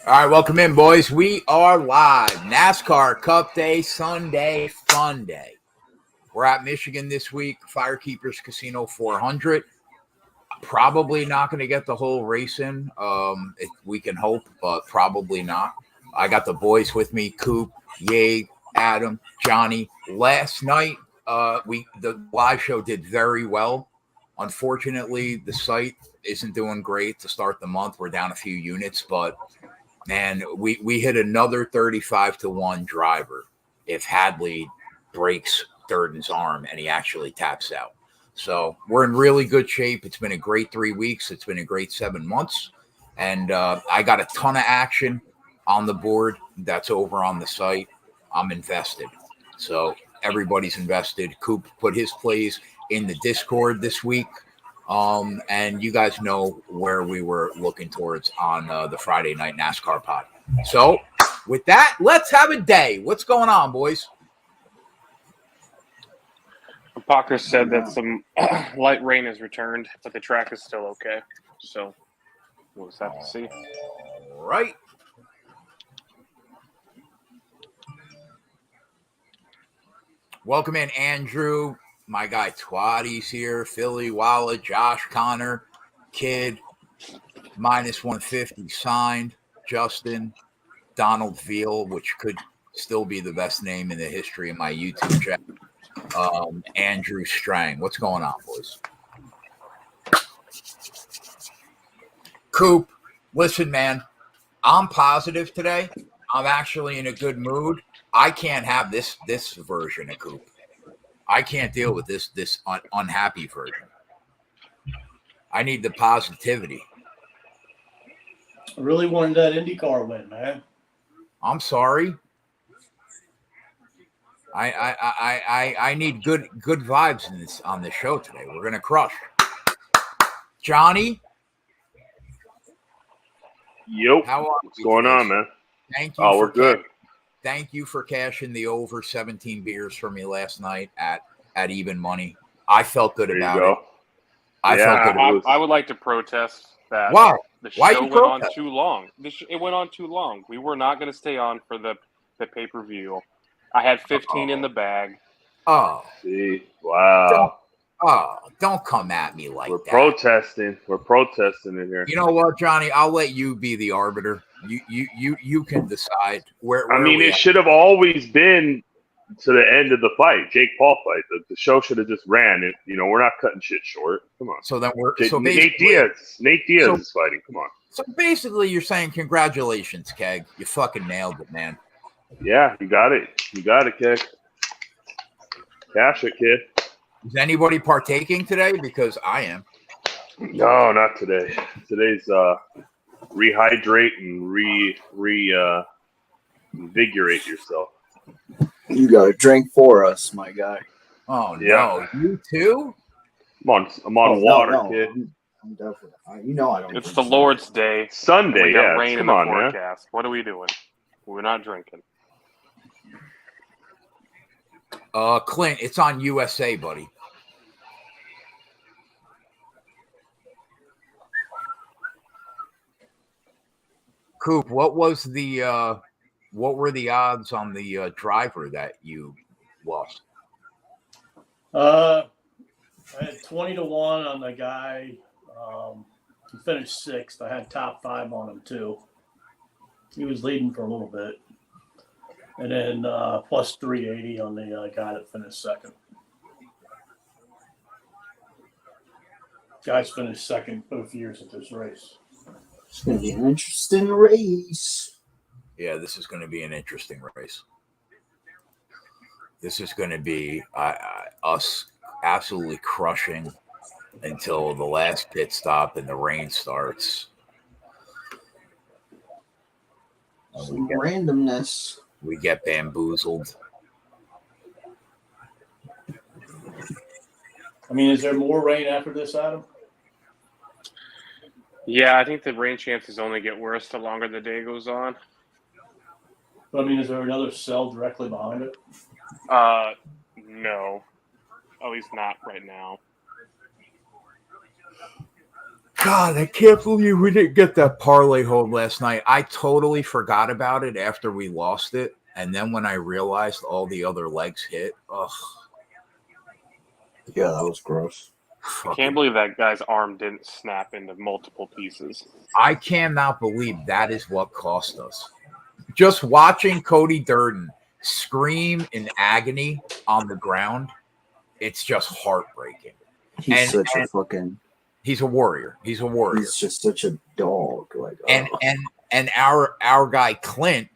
All right, welcome in, boys. We are live. NASCAR Cup Day, Sunday, fun day. We're at Michigan this week, Firekeepers Casino 400. Probably not going to get the whole race in. We can hope, but probably not. I got the boys with me, Coop, Ye, Adam, Johnny. Last night, the live show did very well. Unfortunately, the site isn't doing great to start the month. We're down a few units, but and we hit another 35-1 driver if Hadley breaks Durden's arm and he actually taps out. So we're in really good shape. It's been a great 3 weeks. It's been a great 7 months. And I got a ton of action on the board that's over on the site. I'm invested. So everybody's invested. Coop put his plays in the Discord this week. And you guys know where we were looking towards on the Friday night NASCAR pod. So with that, let's have a day. What's going on, boys? Parker said that some light rain has returned, but the track is still okay. So we'll just have to see. All right. Welcome in, Andrew. My guy Twatty's here. Philly, Walla, Josh, Connor, Kid, minus 150 signed. Justin, Donald Veal, which could still be the best name in the history of my YouTube channel. Andrew Strang. What's going on, boys? Coop, listen, man. I'm positive today. I'm actually in a good mood. I can't have this version of Coop. I can't deal with this unhappy version. I need the positivity. I really wanted that IndyCar win, man. I'm sorry. I need good vibes on this show today. We're gonna crush. Johnny. Yep. How are What's going on, man? Thank you. We're good. Thank you for cashing the over 17 beers for me last night at even money. I felt good about it. I felt good. I would like to protest that. Wow. The show went on too long. It went on too long. We were not going to stay on for the pay-per-view. I had 15 in the bag. Oh. See, wow. Don't come at me like that. We're protesting in here. You know what, Johnny? I'll let you be the arbiter. You can decide where. I mean, it should have always been to the end of the fight, Jake Paul fight. The show should have just ran. It, we're not cutting shit short. Come on. So then Nate Diaz is fighting. Come on. So basically, you're saying congratulations, Keg. You fucking nailed it, man. Yeah, you got it. You got it, Keg. Cash it, kid. Is anybody partaking today? Because I am. No, not today. Today's rehydrate and invigorate yourself. You got to drink for us, my guy. Oh no, you too? I'm on water, kid. I'm definitely. I don't. It's the Lord's Day. Sunday, we got yeah. rain in the forecast. What are we doing? We're not drinking. Clint, it's on USA, buddy. Coop, what were the odds on the driver that you lost? I had 20-1 on the guy. He finished 6th. I had top 5 on him too. He was leading for a little bit. And then plus 380 on the guy that finished 2nd. Guys finished 2nd both years at this race. It's going to be an interesting race. Yeah, this is going to be an interesting race. This is going to be us absolutely crushing until the last pit stop and the rain starts. Some randomness. We get bamboozled. I mean, is there more rain after this, Adam? Yeah, I think the rain chances only get worse the longer the day goes on. But I mean, is there another cell directly behind it? No. At least not right now. God, I can't believe we didn't get that parlay hold last night. I totally forgot about it after we lost it. And then when I realized all the other legs hit, ugh. Yeah, that was gross. I can't believe that guy's arm didn't snap into multiple pieces. I cannot believe that is what cost us. Just watching Cody Durden scream in agony on the ground, it's just heartbreaking. He's such a fucking. He's a warrior. He's a warrior. He's just such a dog. Like, and our guy Clint,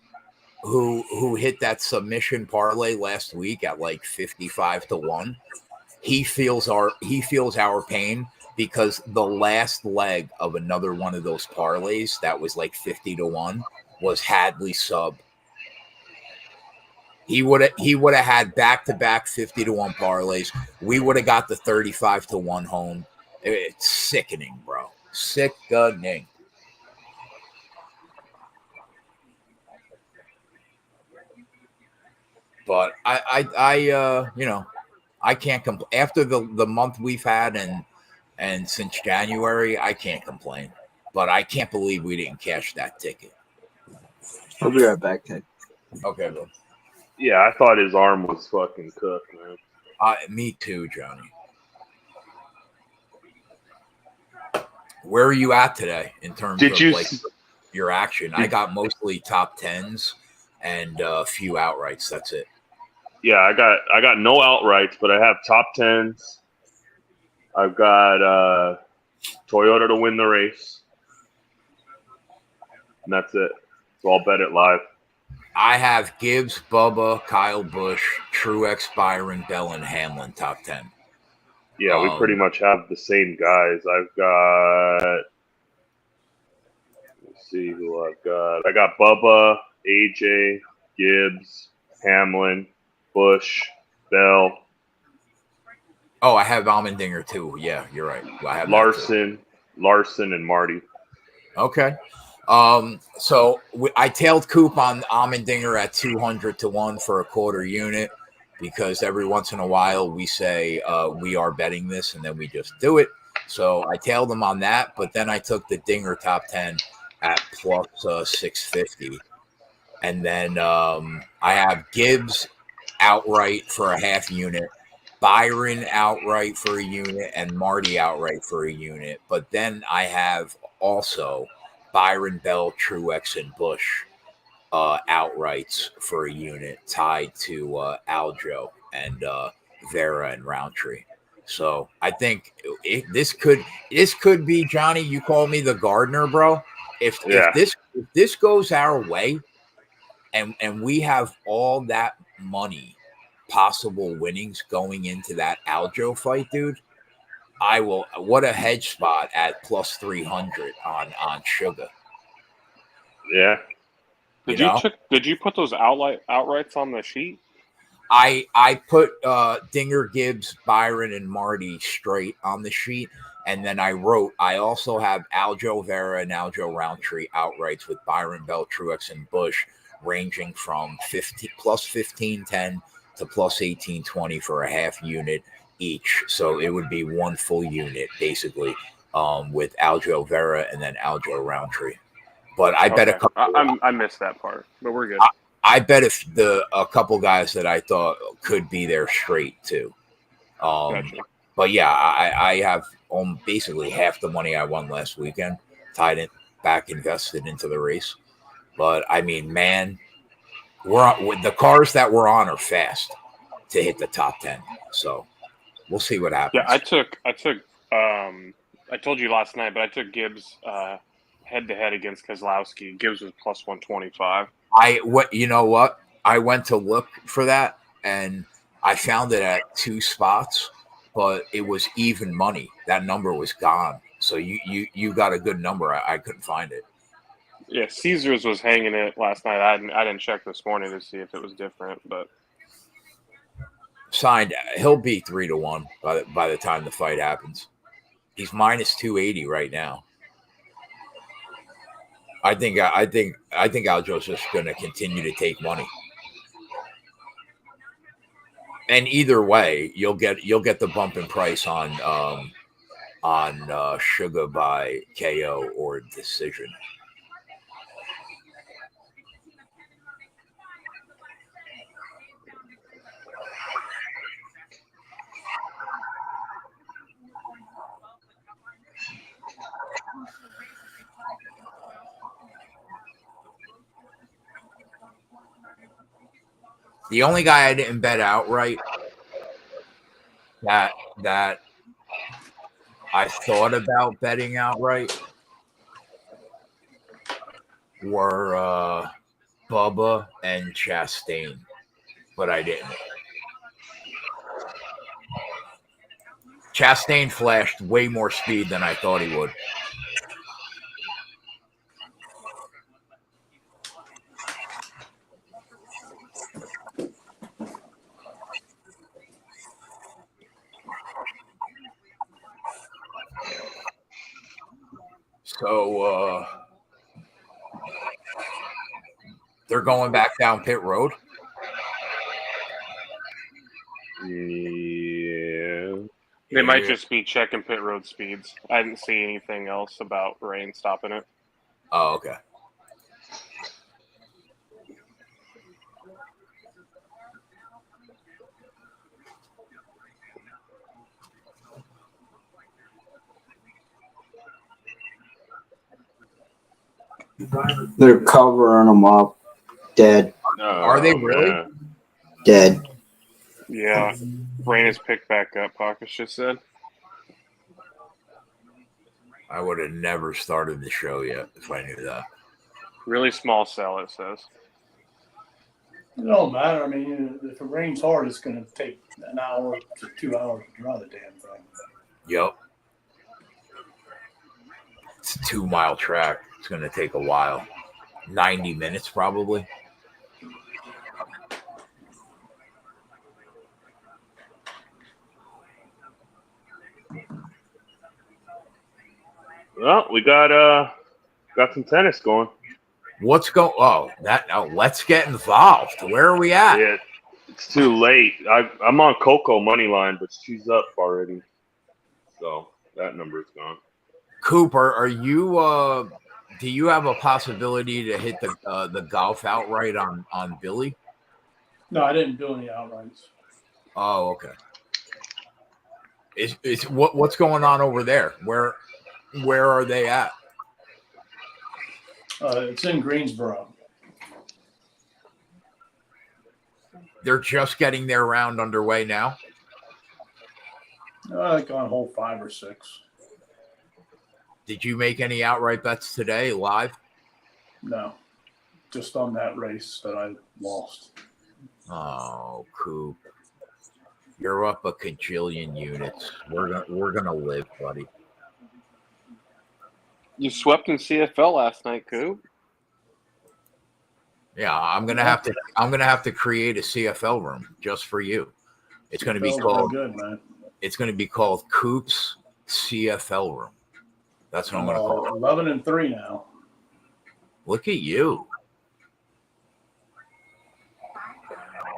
who hit that submission parlay last week at like 55-1. He feels our pain because the last leg of another one of those parlays that was like 50-1 was Hadley sub. He would have had back-to-back 50-1 parlays. We would have got the 35-1 home. It's sickening, bro. Sickening. But I can't complain. After the month we've had and since January, I can't complain. But I can't believe we didn't cash that ticket. I'll be right back, Ted. Okay, bro. Yeah, I thought his arm was fucking cooked, man. Me too, Johnny. Where are you at today in terms of your action? I got mostly top tens and a few outrights. That's it. Yeah, I got no outrights, but I have top tens. I've got Toyota to win the race, and that's it. So I'll bet it live. I have Gibbs, Bubba, Kyle Busch, Truex, Byron, Bell, and Hamlin top 10. Yeah, we pretty much have the same guys. I've got. Let's see who I've got. I got Bubba, AJ, Gibbs, Hamlin, Busch, Bell. Oh, I have Allmendinger too. Yeah, you're right. I have Larson, and Marty. Okay. So I tailed Coop on Allmendinger at 200-1 for a quarter unit because every once in a while we say we are betting this and then we just do it. So I tailed him on that, but then I took the Dinger top 10 at plus 650. And then I have Gibbs outright for a half unit, Byron outright for a unit, and Marty outright for a unit. But then I have also Byron, Bell, Truex, and Busch outrights for a unit tied to Aljo and Vera and Roundtree. So I think this could be, Johnny, you call me the gardener, bro. If this goes our way and we have all that money, possible winnings going into that Aljo fight, dude, I will. What a hedge spot at plus 300 on Sugar. Yeah. Did you put those outrights on the sheet? I put Dinger, Gibbs, Byron, and Marty straight on the sheet, and then I wrote. I also have Aljo Vera and Aljo Roundtree outrights with Byron, Bell, Truex, and Busch ranging from plus 15.10 to plus 18.20 for a half unit each. So it would be one full unit basically with Aljo Vera and then Aljo Roundtree. But I bet a couple. I missed that part, but we're good. I bet if a couple guys that I thought could be there straight too. Gotcha. But yeah, I have basically half the money I won last weekend tied it back, invested into the race. But I mean, man, the cars that we're on are fast to hit the top 10. So we'll see what happens. Yeah, I told you last night, but I took Gibbs head to head against Keselowski. Gibbs was plus 125. You know what? I went to look for that and I found it at two spots, but it was even money. That number was gone. So you got a good number. I couldn't find it. Yeah, Caesars was hanging it last night. I didn't check this morning to see if it was different, but signed. He'll be 3-1 by the time the fight happens. He's minus 280 right now. I think Aljo's just going to continue to take money, and either way, you'll get the bump in price on on Sugar by KO or decision. The only guy I didn't bet outright that I thought about betting outright were Bubba and Chastain, but I didn't. Chastain flashed way more speed than I thought he would. So they're going back down pit road. Yeah. They might just be checking pit road speeds. I didn't see anything else about rain stopping it. Oh, okay. They're covering them up. Dead. Are they really? Man. Dead. Yeah. Rain has picked back up, Pockets just said. I would have never started the show yet if I knew that. Really small cell, it says. It don't matter. I mean, if it rains hard, it's going to take an hour to 2 hours to dry the damn thing. Yep. It's a 2-mile track. It's going to take a while. 90 minutes probably. Well, we got some tennis going. What's going? Oh, that now. Let's get involved. Where are we at? Yeah, it's too late. I'm on Coco money line, but she's up already, so that number's gone. Coop, are you? Do you have a possibility to hit the golf outright on Billy? No, I didn't do any outrights. Oh, okay. Is what's going on over there? Where are they at? It's in Greensboro. They're just getting their round underway now. Like on hole 5 or 6. Did you make any outright bets today live? No, just on that race that I lost. Oh, Coop, you're up a cajillion units. We're gonna live, buddy. You swept in CFL last night, Coop. Yeah, I'm gonna have to create a CFL room just for you. It's gonna be Feels called. good, man. It's gonna be called Coop's CFL room. That's what I'm gonna call it. 11-3 now. Look at you.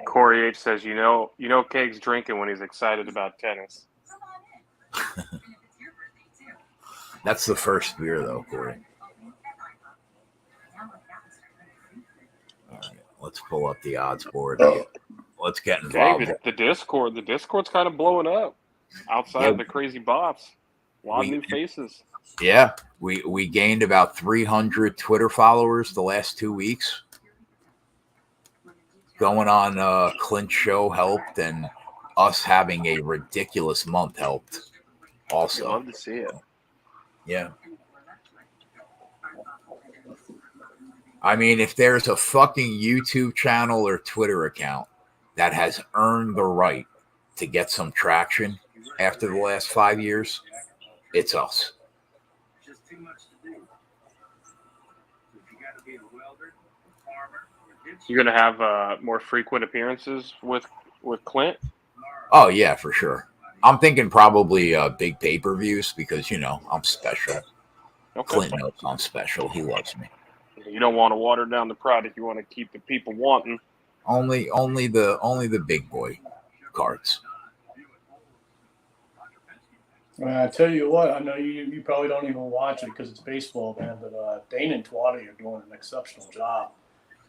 Corey H says, you know, Kake's drinking when he's excited about tennis. That's the first beer, though, Corey. All right, let's pull up the odds board. Let's get involved. Okay, the Discord's kind of blowing up outside of the crazy bots. A lot of new faces. Yeah, we gained about 300 Twitter followers the last 2 weeks. Going on Clint's show helped, and us having a ridiculous month helped also. Love to see it. Yeah. I mean, if there's a fucking YouTube channel or Twitter account that has earned the right to get some traction after the last 5 years, it's us. You're gonna have more frequent appearances with Clint. Oh yeah, for sure. I'm thinking probably big pay-per-views because I'm special. Okay. Clint knows I'm special. He loves me. You don't want to water down the product. You want to keep the people wanting. Only the big boy cards. I tell you what, I know you probably don't even watch it because it's baseball, man, but Dane and Twatty are doing an exceptional job.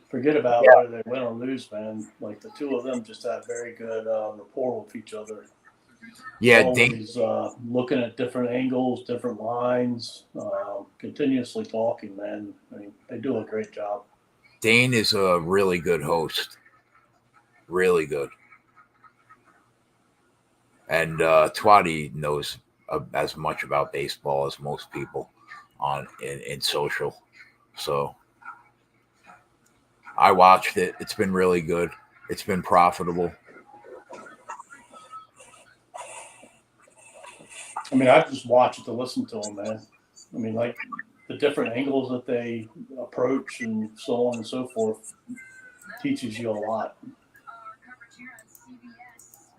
Forget about whether they win or lose, man. Like, the two of them just have very good rapport with each other. Yeah, Always looking at different angles, different lines, continuously talking, man. I mean, they do a great job. Dane is a really good host. Really good. And Twatty knows as much about baseball as most people in social. So I watched it. It's been really good. It's been profitable. I mean, I just watch it to listen to them, man. I mean, like, the different angles that they approach and so on and so forth teaches you a lot.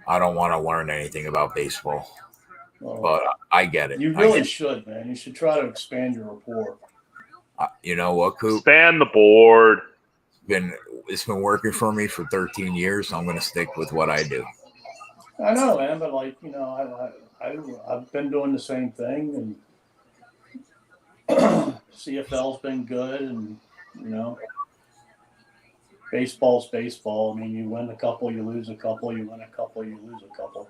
I don't want to learn anything about baseball, but I get it. You really should, man. You should try to expand your rapport. You know what, Coop? Expand the board. It's been working for me for 13 years. So I'm going to stick with what I do. I know, man, but like, you know, I've been doing the same thing, and CFL's been good, and you know, baseball's baseball. I mean, you win a couple, you lose a couple, you win a couple, you lose a couple.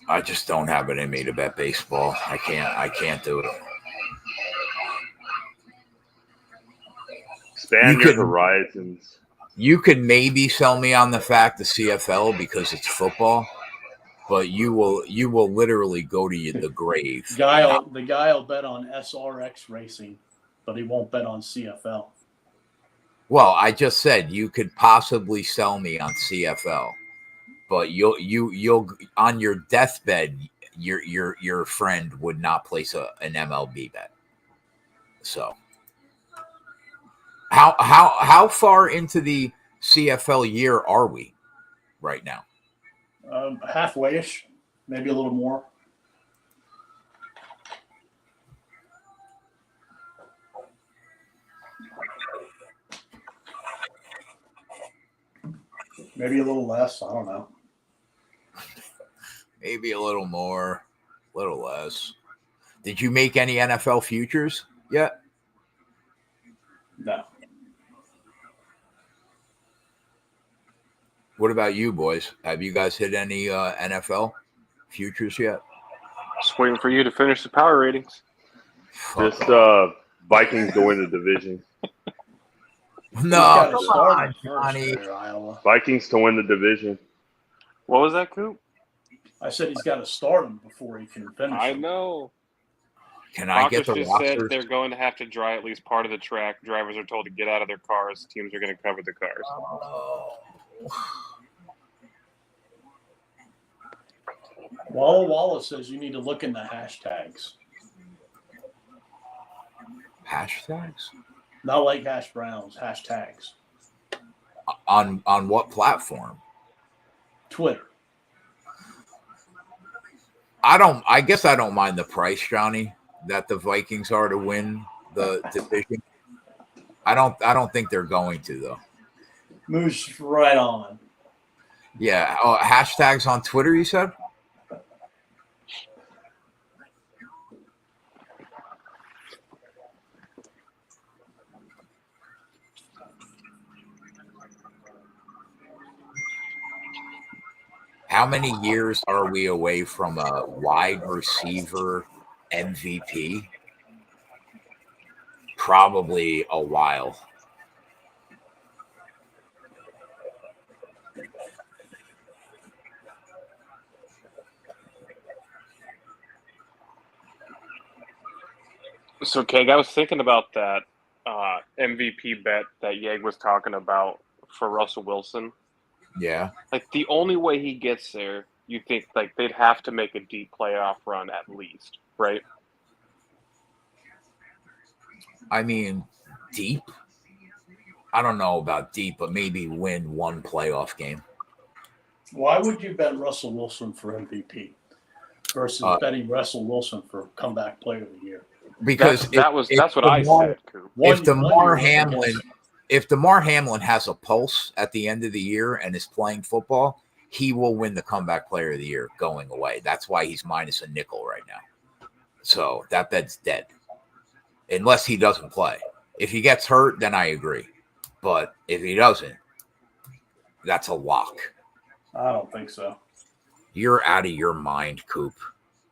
I just don't have it in me to bet baseball. I can't do it. Expand your horizons. You could maybe sell me on the fact the CFL because it's football, but you will literally go to the grave. The guy will bet on SRX racing, but he won't bet on CFL. Well, I just said you could possibly sell me on CFL, but you'll on your deathbed, your friend would not place an MLB bet. So how far into the CFL year are we right now? Halfway-ish, maybe a little more. Maybe a little less. I don't know. Maybe a little more, a little less. Did you make any NFL futures yet? No. What about you, boys? Have you guys hit any NFL futures yet? Just waiting for you to finish the power ratings. Just Vikings to win the division. No, come on, Johnny. Vikings to win the division. What was that, Coop? I said he's got to start them before he can finish. I know. Can I get the just rosters? said they're going to have to dry at least part of the track. Drivers are told to get out of their cars. Teams are going to cover the cars. Walla Walla says you need to look in the hashtags. Hashtags? Not like hash browns, hashtags. On what platform? Twitter. I guess I don't mind the price, Johnny, that the Vikings are to win the division. I don't think they're going to, though. Moves right on. Yeah. Oh, hashtags on Twitter, you said? How many years are we away from a wide receiver MVP? Probably a while. So, Keg, I was thinking about that MVP bet that Yeg was talking about for Russell Wilson. Yeah. Like, the only way he gets there, you think, like, they'd have to make a deep playoff run at least, right? I mean, deep? I don't know about deep, but maybe win one playoff game. Why would you bet Russell Wilson for MVP versus betting Russell Wilson for comeback player of the year? Because that's what I said, Coop. If DeMar Hamlin has a pulse at the end of the year and is playing football, he will win the comeback player of the year going away. That's why he's minus a nickel right now. So that bet's dead. Unless he doesn't play. If he gets hurt, then I agree. But if he doesn't, that's a lock. I don't think so. You're out of your mind, Coop.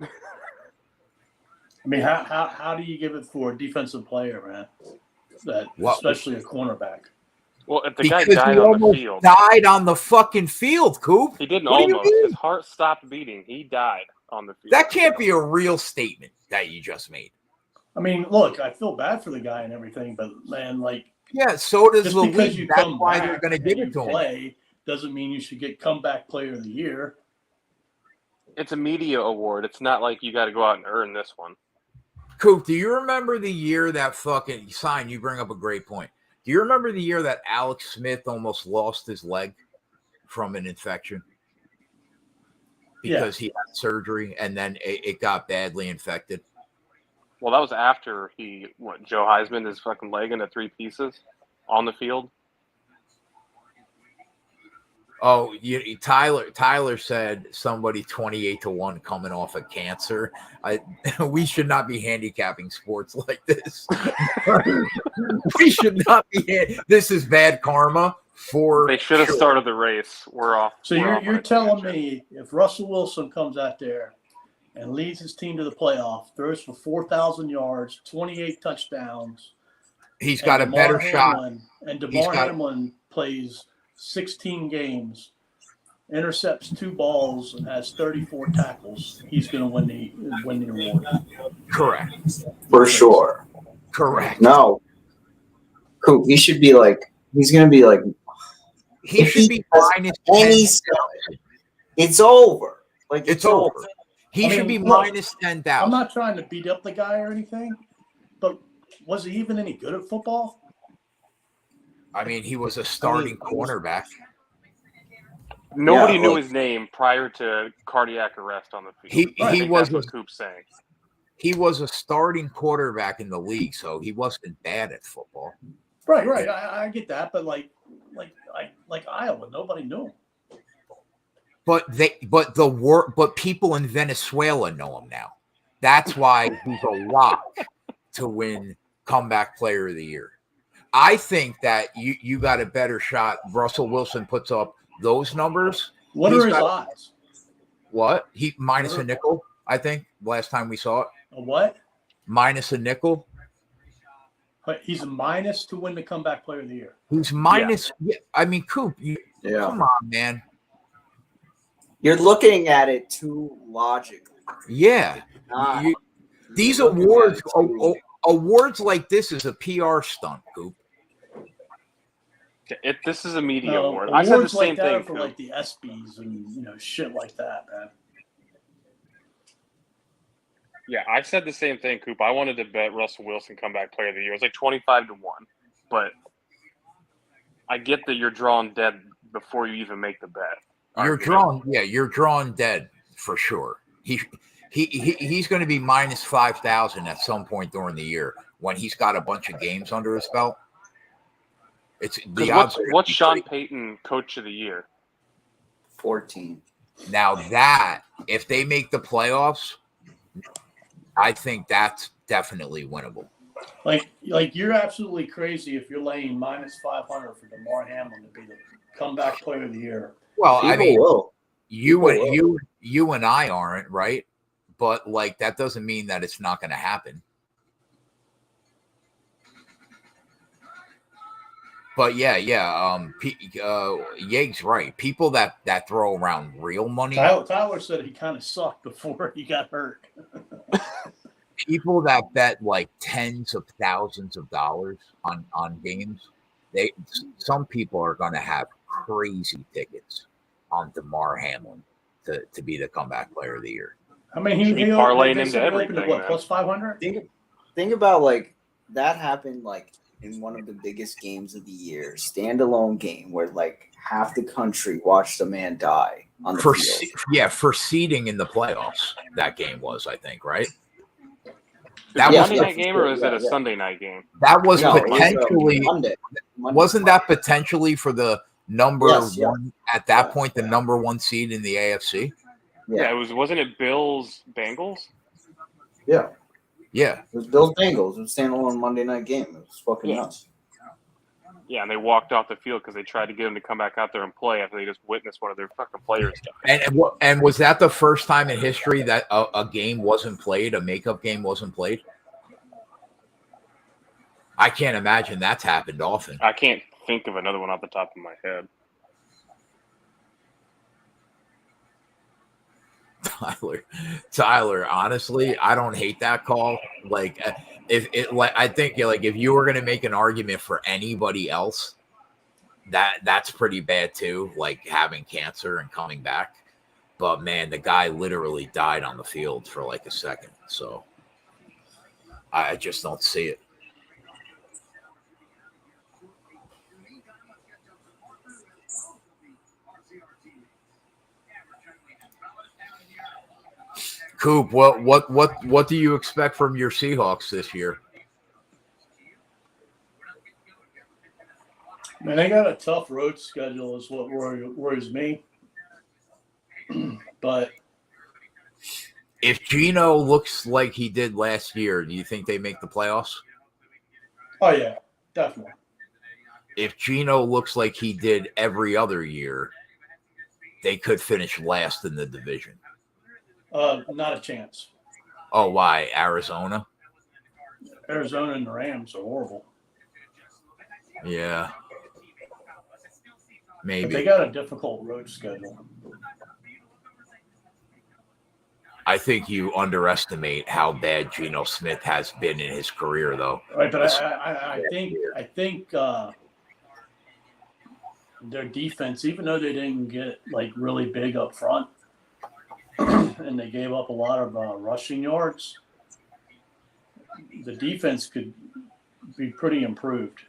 I mean, how do you give it for a defensive player, man? Especially a cornerback. Well, if the Because guy died he on the almost field. died on the fucking field, Coop. He didn't What do you almost. mean? His heart stopped beating. He died on the field. That can't be a real statement that you just made. I mean, look, I feel bad for the guy and everything, but man, like, Yeah, so does just the because league. you That's come why back they're going to and give you it to him. play doesn't mean you should get comeback player of the year. It's a media award. It's not like you got to go out and earn this one. Coop, do you remember the year that fucking sign? You bring up a great point. Do you remember the year that Alex Smith almost lost his leg from an infection? Because he had surgery and then it got badly infected. Well, that was after Joe Heisman his fucking leg into 3 pieces on the field. Oh, Tyler said somebody 28-1 coming off of cancer. We should not be handicapping sports like this. We should not be. This is bad karma for. They should have started the race. We're off. So you're telling me if Russell Wilson comes out there and leads his team to the playoff, throws for 4,000 yards, 28 touchdowns, he's got a better shot. And DeMar Hamlin plays 16 games, intercepts 2 balls, and has 34 tackles, he's going to win the award. Correct. For sure. Correct. No. Cool. He should be like, he's going to be like, he should be minus 10. It's over. Like, it's over. He should be minus 10,000. I'm not trying to beat up the guy or anything, but was he even any good at football? I mean, he was a starting cornerback. Nobody knew his name prior to cardiac arrest on the field. He was what Coop's saying. He was a starting quarterback in the league, so he wasn't bad at football. Right. I get that, but like Iowa, nobody knew him. But people in Venezuela know him now. That's why he's a lock to win comeback player of the year. I think that you got a better shot. Russell Wilson puts up those numbers. What are his odds? What? He minus a nickel, I think, last time we saw it. A what? Minus a nickel. But he's a minus to win the comeback player of the year. He's minus. Yeah. I mean, Coop, come on, man. You're looking at it too logically. Yeah. These awards, awards like this is a PR stunt, Coop. This is a media award. I said the same thing for like the ESPYs and shit like that, man. Yeah, I said the same thing, Coop. I wanted to bet Russell Wilson comeback player of the year. It was like 25-1, but I get that you're drawing dead before you even make the bet. You're drawing dead for sure. He's going to be minus 5,000 at some point during the year when he's got a bunch of games under his belt. It's the odds. What's Sean Payton coach of the year? 14. Now that if they make the playoffs, I think that's definitely winnable. Like you're absolutely crazy if you're laying minus 500 for DeMar Hamlin to be the comeback player of the year. Well, I mean, you and I aren't, right? But like that doesn't mean that it's not going to happen. But Yeag's right. People that throw around real money. Tyler said he kind of sucked before he got hurt. People that bet like tens of thousands of dollars on games, some people are going to have crazy tickets on DeMar Hamlin to be the comeback player of the year. I mean, he parlaying into everything. Plus 500? Think about like that happened like in one of the biggest games of the year, standalone game where like half the country watched a man die on the field. For seeding in the playoffs. That game was, I think, right? That was a Monday night game, or was it a Sunday night game? That was potentially. Monday. Wasn't that potentially for the number Yes, yeah. one at that Yeah, point, the yeah. number one seed in the AFC. Yeah, wasn't it Bills Bengals? Yeah. Yeah. It was Bills Bengals. It was a standalone Monday night game. It was fucking nuts. Yeah, and they walked off the field because they tried to get him to come back out there and play after they just witnessed one of their fucking players die. And was that the first time in history that a game wasn't played, a makeup game wasn't played? I can't imagine that's happened often. I can't think of another one off the top of my head. Tyler, honestly, I don't hate that call. Like, I think like if you were going to make an argument for anybody else, that's pretty bad too. Like having cancer and coming back, but man, the guy literally died on the field for like a second. So I just don't see it. Coop, what do you expect from your Seahawks this year? Man, they got a tough road schedule is what worries me. But if Geno looks like he did last year, do you think they make the playoffs? Oh yeah, definitely. If Geno looks like he did every other year, they could finish last in the division. Not a chance. Oh, why? Arizona? Arizona and the Rams are horrible. Yeah. Maybe. But they got a difficult road schedule. I think you underestimate how bad Geno Smith has been in his career, though. Right, but I think their defense, even though they didn't get like really big up front, and they gave up a lot of rushing yards, the defense could be pretty improved.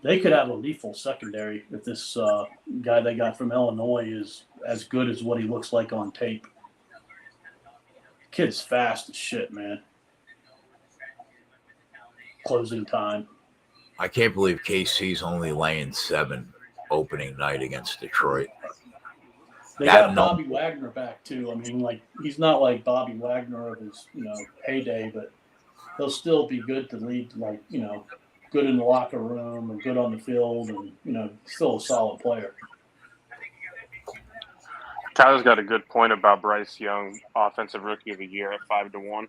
They could have a lethal secondary if this guy they got from Illinois is as good as what he looks like on tape. Kid's fast as shit, man. Closing time. I can't believe KC's only laying 7 opening night against Detroit. They got Bobby Wagner back too. I mean, like he's not like Bobby Wagner of his, heyday, but he'll still be good to lead, like, good in the locker room and good on the field, and still a solid player. Tyler's got a good point about Bryce Young, offensive rookie of the year at 5-1.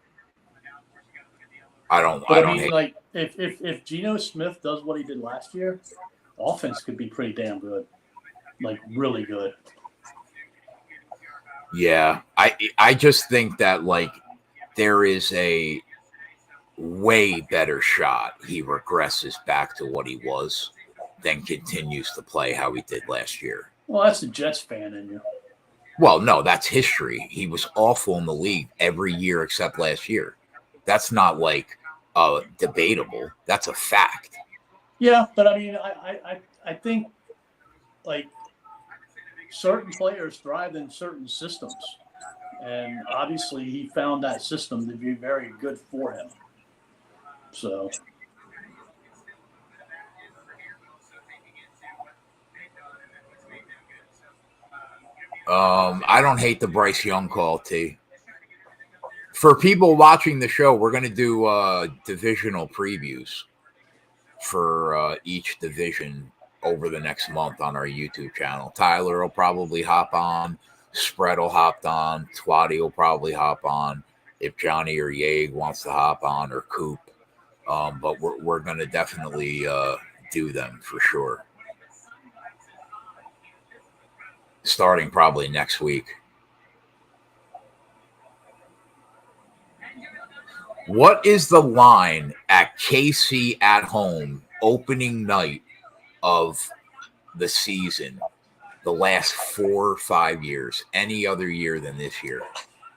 I mean, like if Geno Smith does what he did last year, the offense could be pretty damn good, like really good. Yeah, I just think that like there is a way better shot he regresses back to what he was than continues to play how he did last year. Well, that's the Jets fan in you. Well, no, that's history. He was awful in the league every year except last year. That's not like debatable. That's a fact. Yeah, but I mean, I think like certain players thrive in certain systems, and obviously he found that system to be very good for him. So. I don't hate the Bryce Young call, T. For people watching the show, we're going to do divisional previews for each division over the next month on our YouTube channel. Tyler will probably hop on. Spread will hop on. Twatty will probably hop on. If Johnny or Yeg wants to hop on, or Coop. But we're going to definitely do them for sure. Starting probably next week. What is the line at KC at home opening night of the season, the last 4 or 5 years, any other year than this year?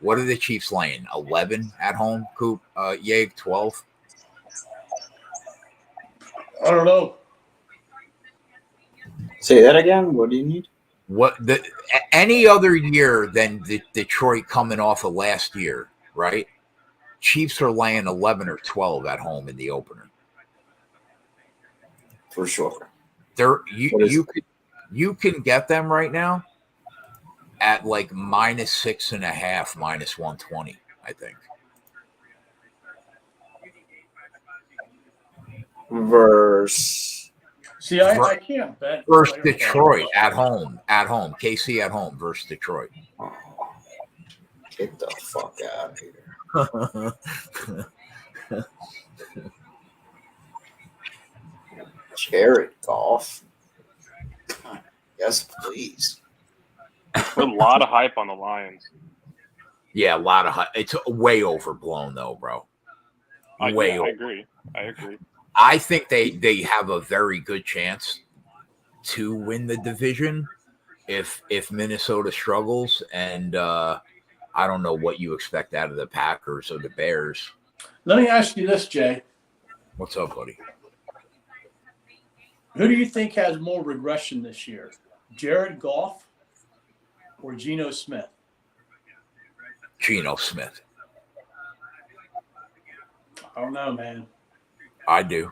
What are the Chiefs laying? 11 at home, Coop? Yeg, 12? I don't know. Say that again. What do you need? Any other year than Detroit coming off of last year, right? Chiefs are laying 11 or 12 at home in the opener. For sure. You can get them right now at like -6.5, -120, I think. Versus. See, I can't bet. Versus player Detroit players. at home. KC at home versus Detroit. Oh, get the fuck out of here. Jared Goff. Yes, please. Put a lot of hype on the Lions. Yeah, a lot of hype. It's way overblown though, bro. I over. agree. I think they have a very good chance to win the division if Minnesota struggles, and I don't know what you expect out of the Packers or the Bears. Let me ask you this, Jay. What's up, buddy? Who do you think has more regression this year, Jared Goff or Geno Smith? Geno Smith. I don't know, man. I do.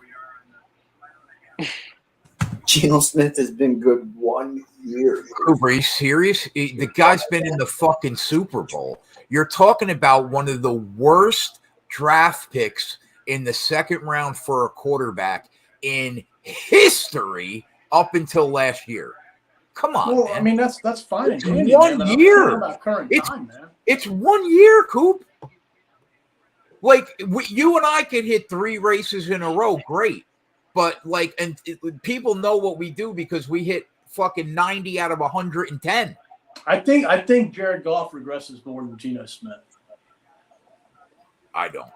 Geno Smith has been good 1 year. Are you serious? The guy's been in the fucking Super Bowl. You're talking about one of the worst draft picks in the second round for a quarterback in history up until last year. Come on, Well, man. I mean, that's fine. It's and dandy, 1 man, year. About current time, man. It's 1 year, Coop. Like, you and I could hit 3 races in a row. Great. But, like, people know what we do because we hit fucking 90 out of 110. I think Jared Goff regresses more than Geno Smith. I don't.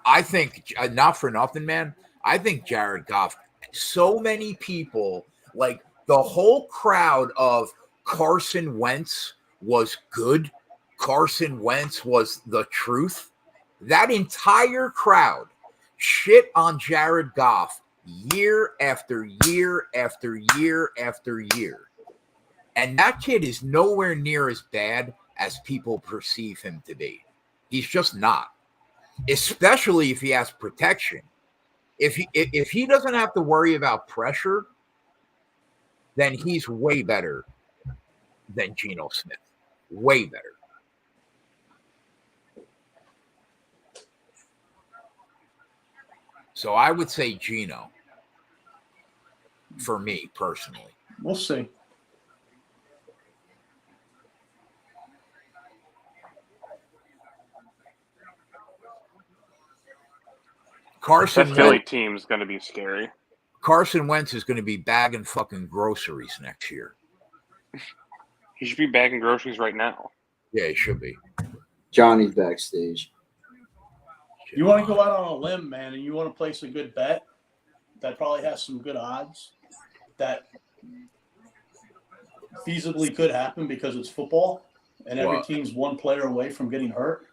I think, not for nothing, man, I think Jared Goff, so many people, like the whole crowd of Carson Wentz was good. Carson Wentz was the truth. That entire crowd shit on Jared Goff year after year after year after year. And that kid is nowhere near as bad as people perceive him to be. He's just not. Especially if he has protection. If he doesn't have to worry about pressure, then he's way better than Geno Smith. Way better. So I would say Geno for me personally. We'll see. That Philly team is going to be scary. Carson Wentz is going to be bagging fucking groceries next year. He should be bagging groceries right now. Yeah, he should be. Johnny's backstage. You want to go out on a limb, man, and you want to place a good bet that probably has some good odds that feasibly could happen because it's football and every team's one player away from getting hurt.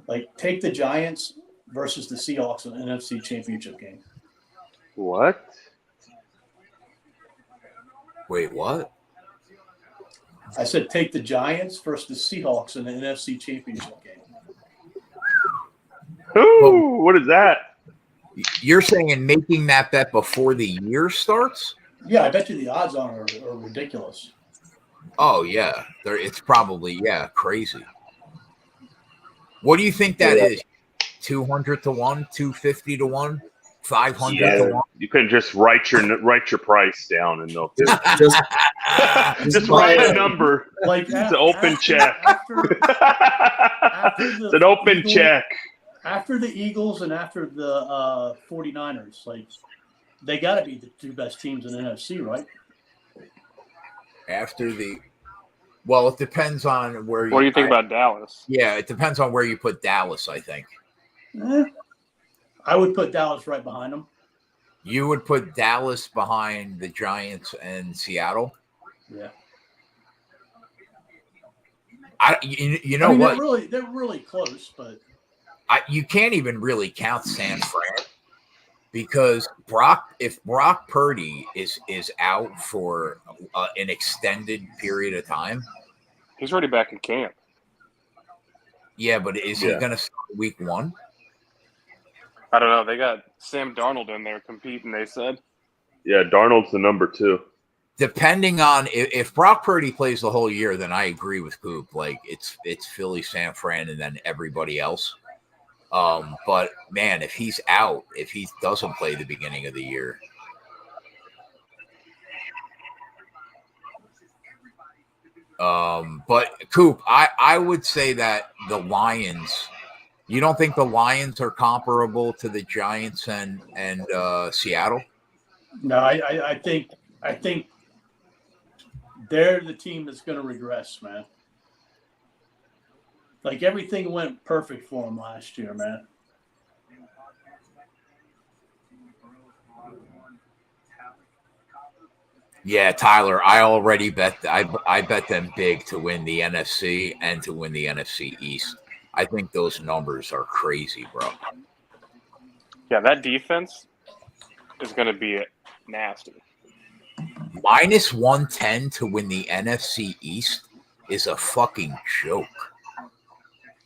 Like, take the Giants versus the Seahawks in an NFC Championship game. What? Wait, what? I said take the Giants versus the Seahawks in an NFC Championship game. Ooh, what is that? You're saying making that bet before the year starts? Yeah, I bet you the odds on it are ridiculous. Oh, yeah. It's probably, crazy. What do you think that is? 200 to 1, 250 to 1, 500 to 1? You couldn't just write your price down and they'll Just write a number. Like It's an open check. It's an open check. After the Eagles and after the 49ers, like, they got to be the 2 best teams in the NFC, right? Well, it depends on where. What do you think about Dallas? Yeah, it depends on where you put Dallas, I think. I would put Dallas right behind them. You would put Dallas behind the Giants and Seattle? Yeah. You know what? They're really close, but you can't even really count San Fran because if Brock Purdy is out for an extended period of time, he's already back in camp. Yeah, but is he going to start week 1? I don't know. They got Sam Darnold in there competing, they said. Yeah, Darnold's the number 2. Depending on if Brock Purdy plays the whole year, then I agree with Coop. Like it's Philly, San Fran, and then everybody else. But man, if he's out, if he doesn't play the beginning of the year, but Coop, I would say that the Lions. You don't think the Lions are comparable to the Giants and Seattle? No, I think they're the team that's going to regress, man. Like everything went perfect for them last year, man. Yeah, Tyler, I already bet I bet them big to win the NFC and to win the NFC East. I think those numbers are crazy, bro. Yeah, that defense is going to be nasty. Minus 110 to win the NFC East is a fucking joke.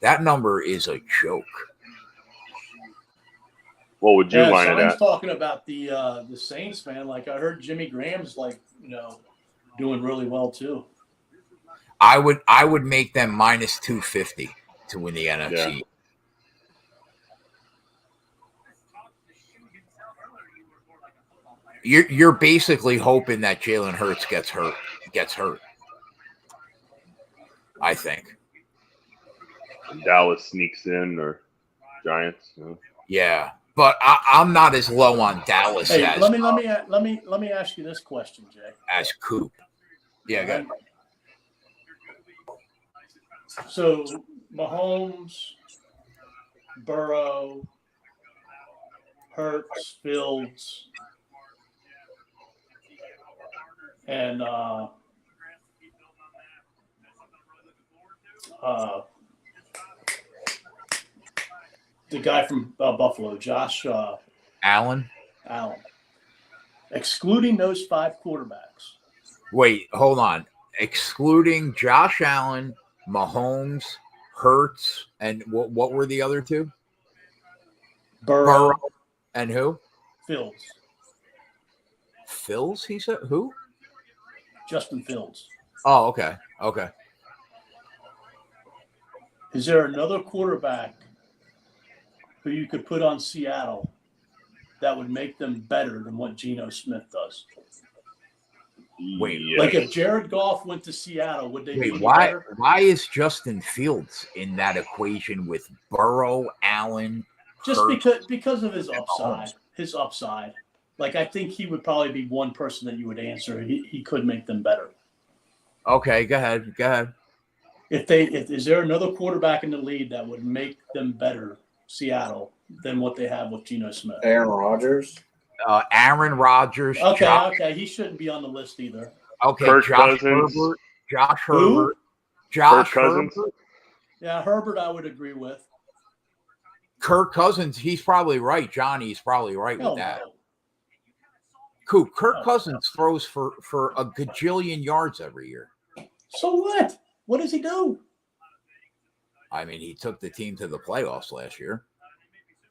That number is a joke. What would you line so it I'm at? talking about the Saints, man. Like I heard Jimmy Graham's doing really well too. I would make them minus 250 to win the NFC. Yeah. You're basically hoping that Jalen Hurts gets hurt. I think. Dallas sneaks in or Giants. Yeah, but I'm not as low on Dallas Hey, as let me ask you this question, Jay. as Coop. Yeah, good. So Mahomes, Burrow, Hurts, Fields, and the guy from Buffalo, Josh Allen. Excluding those 5 quarterbacks. Wait, hold on. Excluding Josh Allen, Mahomes, Hurts, and what were the other 2? Burrow and who? Fields. Fields, he said? Who? Justin Fields. Oh, okay. Okay. Is there another quarterback who you could put on Seattle that would make them better than what Geno Smith does? Wait, Yes. Like if Jared Goff went to Seattle, would they be why better? why is Justin Fields in that equation with Burrow, Allen? Just Hurts? because of his and upside. Mahomes? His upside. Like I think he would probably be one person that you would answer. He could make them better. Okay, go ahead. Is there another quarterback in the league that would make them better, Seattle, than what they have with Geno Smith? Aaron Rodgers. Aaron Rodgers. Okay. He shouldn't be on the list either. Okay, Kirk Josh Cousins. Herbert. Josh Who? Herbert. Josh Kirk Cousins. Herbert. Yeah, Herbert I would agree with. Kirk Cousins, he's probably right. Johnny's probably right Hell with that. no. Coop, Kirk Oh, Cousins throws for a gajillion yards every year. So what? What does he do? I mean, he took the team to the playoffs last year.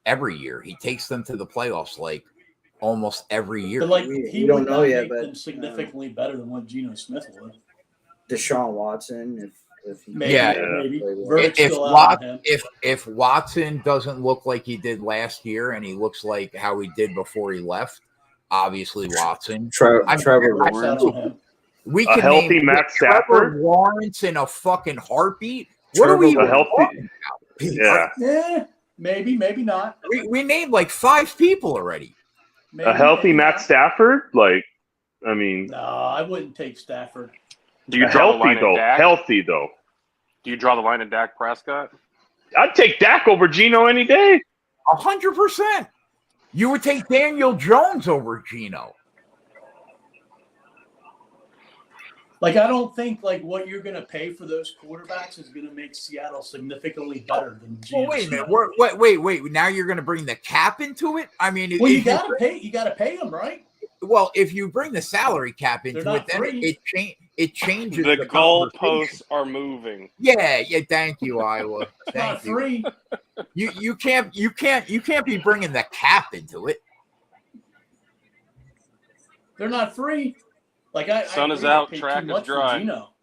Every year. He takes them to the playoffs like almost every year. But like We he don't would know not yet, make but, them significantly better than what Geno Smith would. Deshaun Watson, if he Maybe, Yeah. maybe. If Verdict's if still out on him. if Watson doesn't look like he did last year and he looks like how he did before he left, obviously Watson. Trevor Verdict's Lawrence. out on him. We A can healthy name Matt Trevor Stafford? Lawrence in a fucking heartbeat. What are we A even healthy, talking about? yeah, Yeah, maybe not. We named like 5 people already. Maybe, a healthy maybe Matt not. Stafford. Like, I mean, No, I wouldn't take Stafford. Do you draw the line at Dak? Healthy though. Do you draw the line at Dak Prescott? I'd take Dak over Geno any day. 100%. You would take Daniel Jones over Geno. Like I don't think like what you're going to pay for those quarterbacks is going to make Seattle significantly better than Geno Well, wait a minute. Smith. Wait. Now you're going to bring the cap into it? I mean, Well, you if got to pay. You got to pay them, right? well, if you bring the salary cap into They're it, not then free. it changes The the goalposts conversation. are moving. Yeah. Thank you, Iowa. It's not Thank you. free. You can't be bringing the cap into it. They're not free. Like Sun I is agree, out, they paid track too is much for dry. Gino.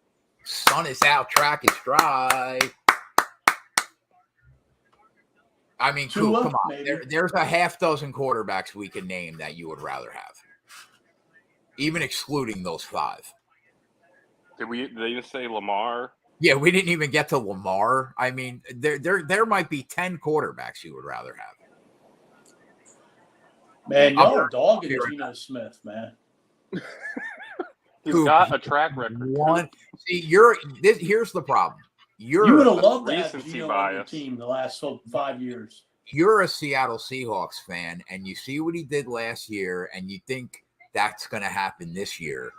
Sun is out, track is dry. I mean, Coop, Tua, come on. maybe. There's a half dozen quarterbacks we can name that you would rather have, even excluding those 5. Did they just say Lamar? Yeah, we didn't even get to Lamar. I mean, there might be 10 quarterbacks you would rather have. Man, I'll y'all are dogging be right Geno Smith, man. He's Coop, got a track record. See, here's the problem. You would have That's loved to have recency Geno on your bias. team the last 5 years. You're a Seattle Seahawks fan, and you see what he did last year, and you think that's going to happen this year.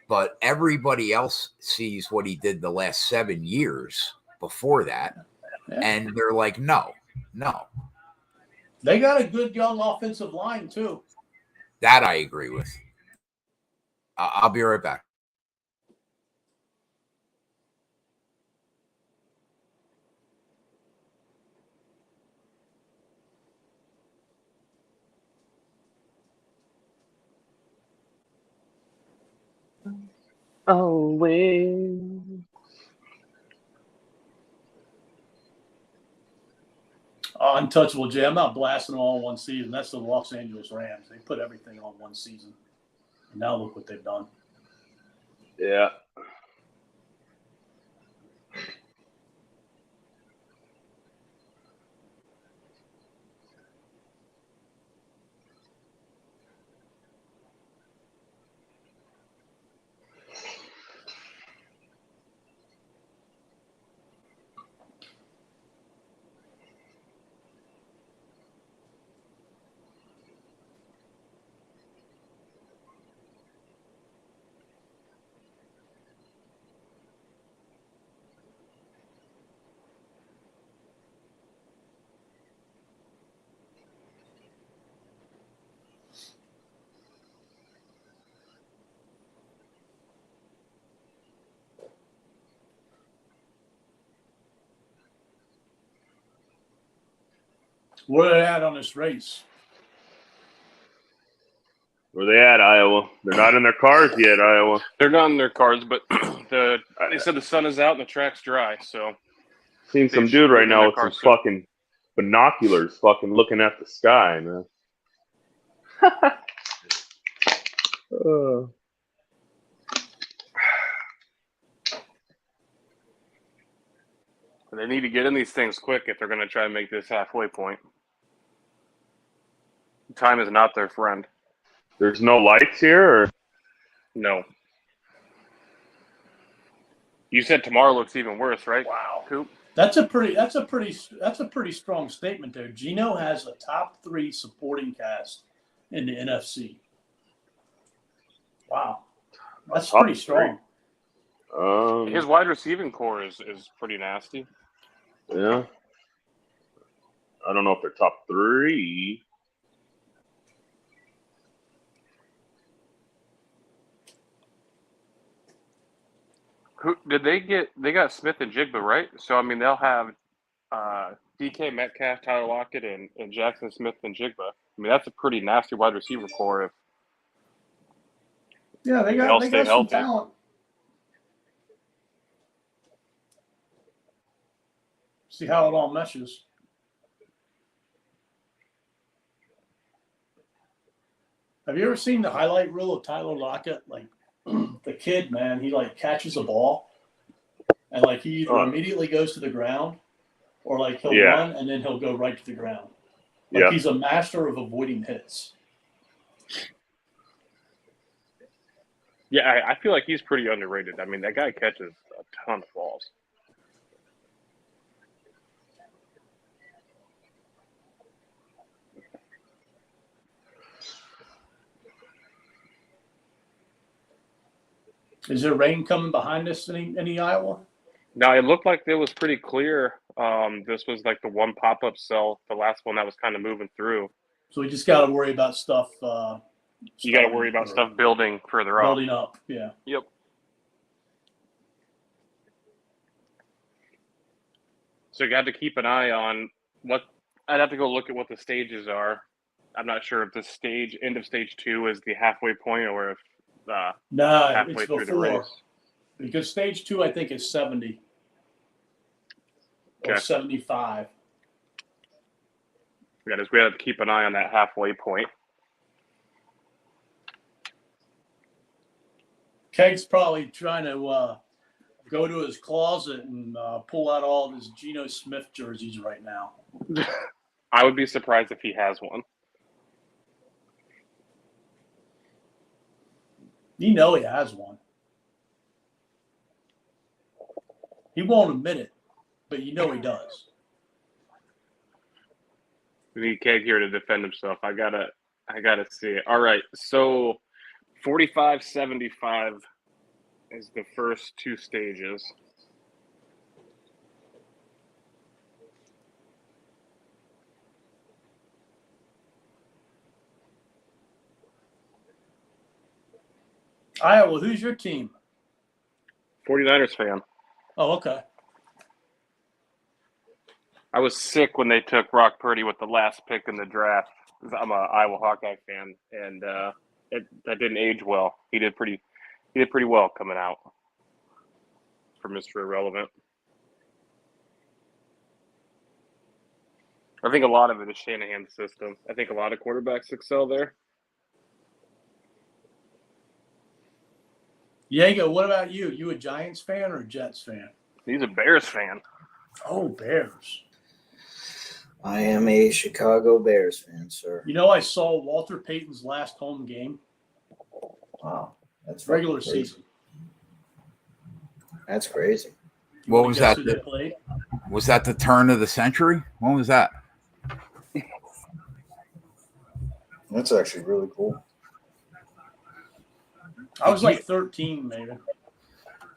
But everybody else sees what he did the last 7 years before that, and they're like, no. They got a good young offensive line, too. That I agree with. I'll be right back. Always. Untouchable Jay. I'm not blasting them all in one season. That's the Los Angeles Rams. They put everything on one season. And now look what they've done. Yeah. Where are they at on this race? Where they at, Iowa? They're not in their cars yet, Iowa. They're not in their cars, but they said the sun is out and the track's dry. So Seen some dude right now with some fucking binoculars fucking looking at the sky, man. They need to get in these things quick if they're going to try and make this halfway point. Time is not their friend. There's no lights here, or no? You said tomorrow looks even worse, right? Wow, Coop. That's a pretty strong statement there. Geno has a top 3 supporting cast in the NFC. Wow, that's pretty strong. His wide receiving core is pretty nasty. Yeah. I don't know if they're top 3. Did they get? They got Smith and Jigba, right? So I mean, they'll have DK Metcalf, Tyler Lockett, and Jackson Smith and Jigba. I mean, that's a pretty nasty wide receiver core. If They all got stay some healthy. talent. See how it all meshes. Have you ever seen the highlight reel of Tyler Lockett? Like the kid, man, he like catches a ball and like he either immediately goes to the ground or like he'll run and then he'll go right to the ground. Like he's a master of avoiding hits. Yeah, I feel like he's pretty underrated. I mean, that guy catches a ton of balls. Is there rain coming behind us any Iowa? No, it looked like it was pretty clear. This was like the one pop-up cell, the last one that was kind of moving through. So we just got to worry about stuff. You got to worry about stuff building further up. Building up, yeah. Yep. So you got to keep an eye on what I'd have to go look at what the stages are. I'm not sure if the end of stage 2 is the halfway point or if No, halfway it's through the before. race. Because stage 2, I think, is 70 or Okay. 75. We have to keep an eye on that halfway point. Keg's probably trying to go to his closet and pull out all of his Geno Smith jerseys right now. I would be surprised if he has one. You know he has one. He won't admit it, but you know he does. We need Keg here to defend himself. I gotta see it. All right, so 45-75 is the first 2 stages. Iowa, who's your team? 49ers fan. Oh, okay. I was sick when they took Brock Purdy with the last pick in the draft. I'm a Iowa Hawkeye fan, and that didn't age well. He did pretty well coming out for Mr. Irrelevant. I think a lot of it is Shanahan's system. I think a lot of quarterbacks excel there. Diego, what about you? You a Giants fan or a Jets fan? He's a Bears fan. Oh, Bears. I am a Chicago Bears fan, sir. You know, I saw Walter Payton's last home game. Wow, that's Regular crazy. season. That's crazy. What was that? Who they played? Was that the turn of the century? When was that? That's actually really cool. I was like 13, maybe.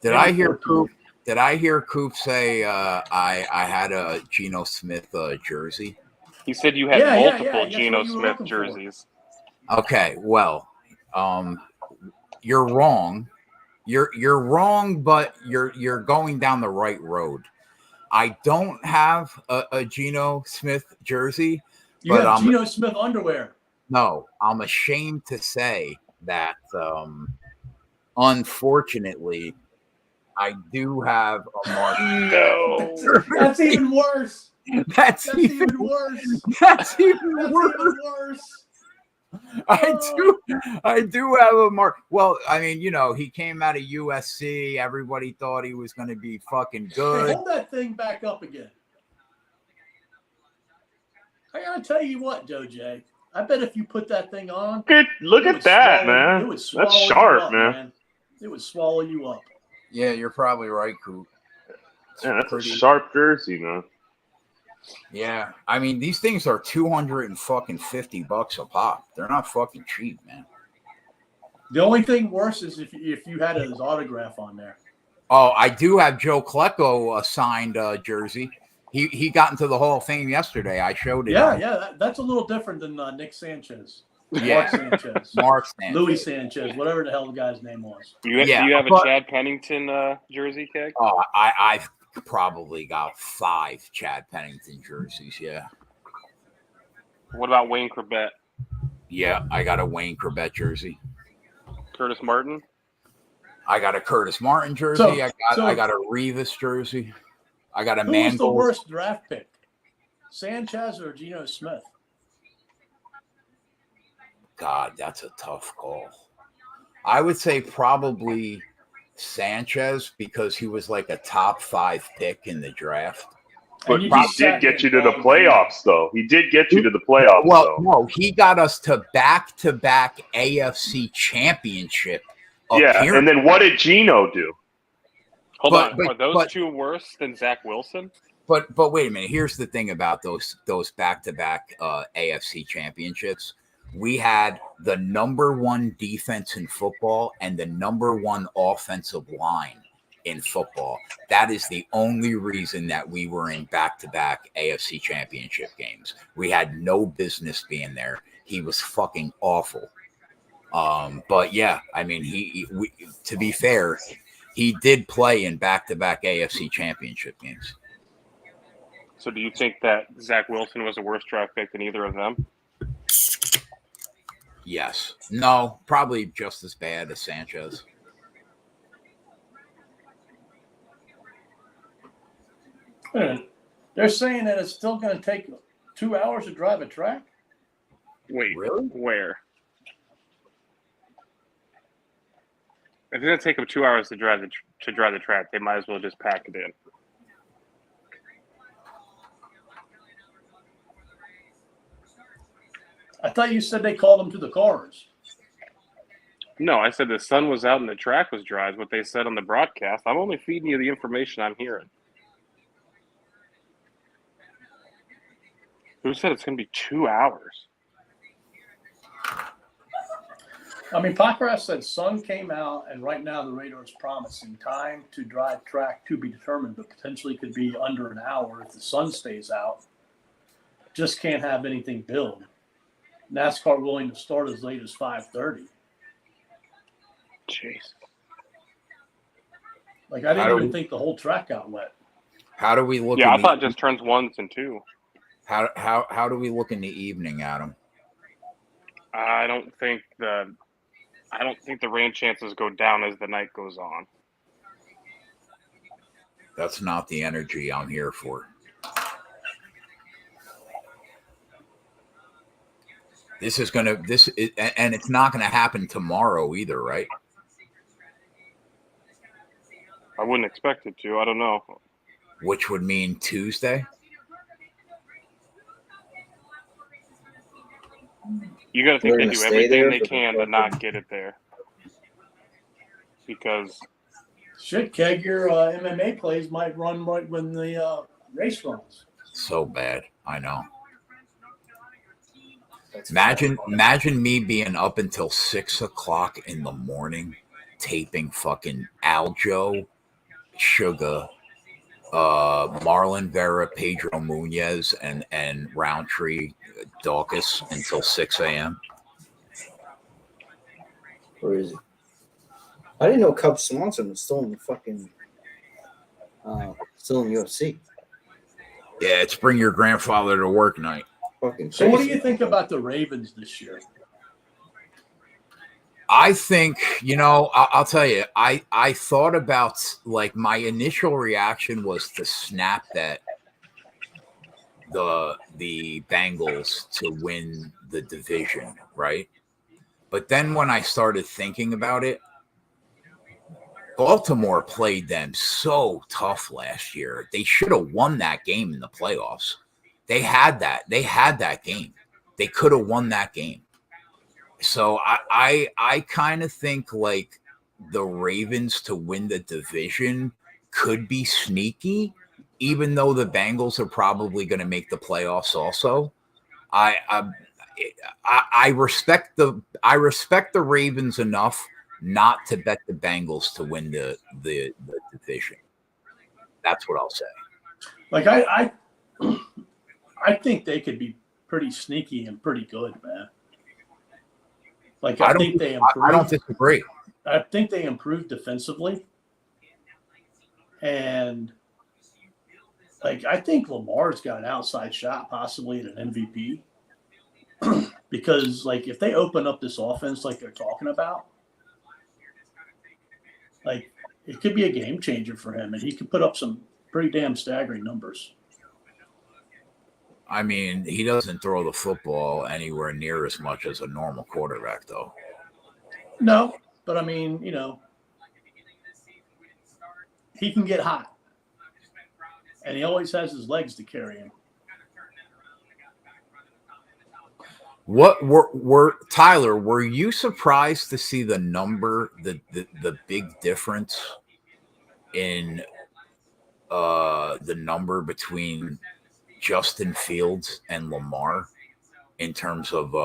Did I hear Coop? Did I hear Coop say I had a Geno Smith jersey? He said you had multiple Geno Smith jerseys. Okay, well, you're wrong. You're wrong, but you're going down the right road. I don't have a Geno Smith jersey. You have Geno Smith underwear. No, I'm ashamed to say that unfortunately I do have a Mark. No. That's even worse. That's even worse. That's even worse. I do have a Mark. Well, I mean, you know, he came out of USC. Everybody thought he was going to be fucking good. Hey, hold that thing back up again. I gotta tell you what, Joe J. I bet if you put that thing on, look at that, man. That's sharp, man. It would swallow you up. Yeah, you're probably right, Coop. Yeah, that's a sharp jersey, man. Yeah, I mean, these things are $250 a pop. They're not fucking cheap, man. The only thing worse is if you had his autograph on there. Oh, I do have Joe Klecko signed jersey. He got into the Hall of Fame yesterday. I showed it. Yeah, that's a little different than Nick Sanchez. Yeah. Mark Sanchez. Louis Sanchez, whatever the hell the guy's name was. Do you have a Chad Pennington jersey, Keg? Oh, I've probably got 5 Chad Pennington jerseys, yeah. What about Wayne Corbett? Yeah, I got a Wayne Corbett jersey. Curtis Martin? I got a Curtis Martin jersey. I got a Revis jersey. I got a Who was the worst draft pick? Sanchez or Geno Smith? God, that's a tough call. I would say probably Sanchez because he was like a top 5 pick in the draft. But he did get you to the playoffs, though. He did get you to the playoffs, well, no, he got us to back-to-back AFC championship appearance. And then what did Geno do? Hold on. Are those 2 worse than Zach Wilson? But wait a minute. Here's the thing about those back-to-back AFC championships. We had the number 1 defense in football and the number 1 offensive line in football. That is the only reason that we were in back-to-back AFC championship games. We had no business being there. He was fucking awful. But yeah, I mean, to be fair, he did play in back-to-back AFC championship games. So do you think that Zach Wilson was a worse draft pick than either of them? Yes. No, probably just as bad as Sanchez. They're saying that it's still going to take 2 hours to drive a track. Wait, Really? where? If it's going to take them 2 hours to drive the track, they might as well just pack it in. I thought you said they called them to the cars. No, I said the sun was out and the track was dry is what they said on the broadcast. I'm only feeding you the information I'm hearing. Who said it's going to be 2 hours? I mean, Paquette said sun came out, and right now the radar is promising time to drive track to be determined, but potentially could be under an hour if the sun stays out. Just can't have anything build. NASCAR willing to start as late as 5:30. Jeez. Like, I didn't even think the whole track got wet. How do we look? Yeah, I thought it just turns 1s and 2. How do we look in the evening, Adam? I don't think the rain chances go down as the night goes on. That's not the energy I'm here for. And it's not gonna happen tomorrow either, right? I wouldn't expect it to. I don't know. Which would mean Tuesday. You got to think They're they gonna do stay everything there they for the can to fucking- not get it there. Because Shit, Keg, your MMA plays might run right when the race runs. So bad. I know. Imagine me being up until 6 o'clock in the morning taping fucking Aljo, Sugar, Marlon Vera, Pedro Muñez, and Roundtree Dawkins until 6 a.m. Where is he? I didn't know Cub Swanson was still in the fucking still in UFC. Yeah, it's bring your grandfather to work night. Fucking So what do crazy. you think about the Ravens this year? I think, I'll tell you, I thought about, like, my initial reaction was to snap that the Bengals to win the division, right? But then when I started thinking about it, Baltimore played them so tough last year. They should have won that game in the playoffs. They had that game. They could have won that game. So I kind of think like the Ravens to win the division could be sneaky, even though the Bengals are probably going to make the playoffs also. I respect the Ravens enough not to bet the Bengals to win the division. That's what I'll say. Like I think they could be pretty sneaky and pretty good, man. Like I think they improved. I don't disagree. I think they improved defensively, and like I think Lamar's got an outside shot, possibly at an MVP, because like if they open up this offense like they're talking about, like it could be a game changer for him, and he could put up some pretty damn staggering numbers. I mean, he doesn't throw the football anywhere near as much as a normal quarterback, though. No, but I mean, he can get hot, and he always has his legs to carry him. What were Tyler? Were you surprised to see the number, the big difference in the number between Justin Fields and Lamar in terms of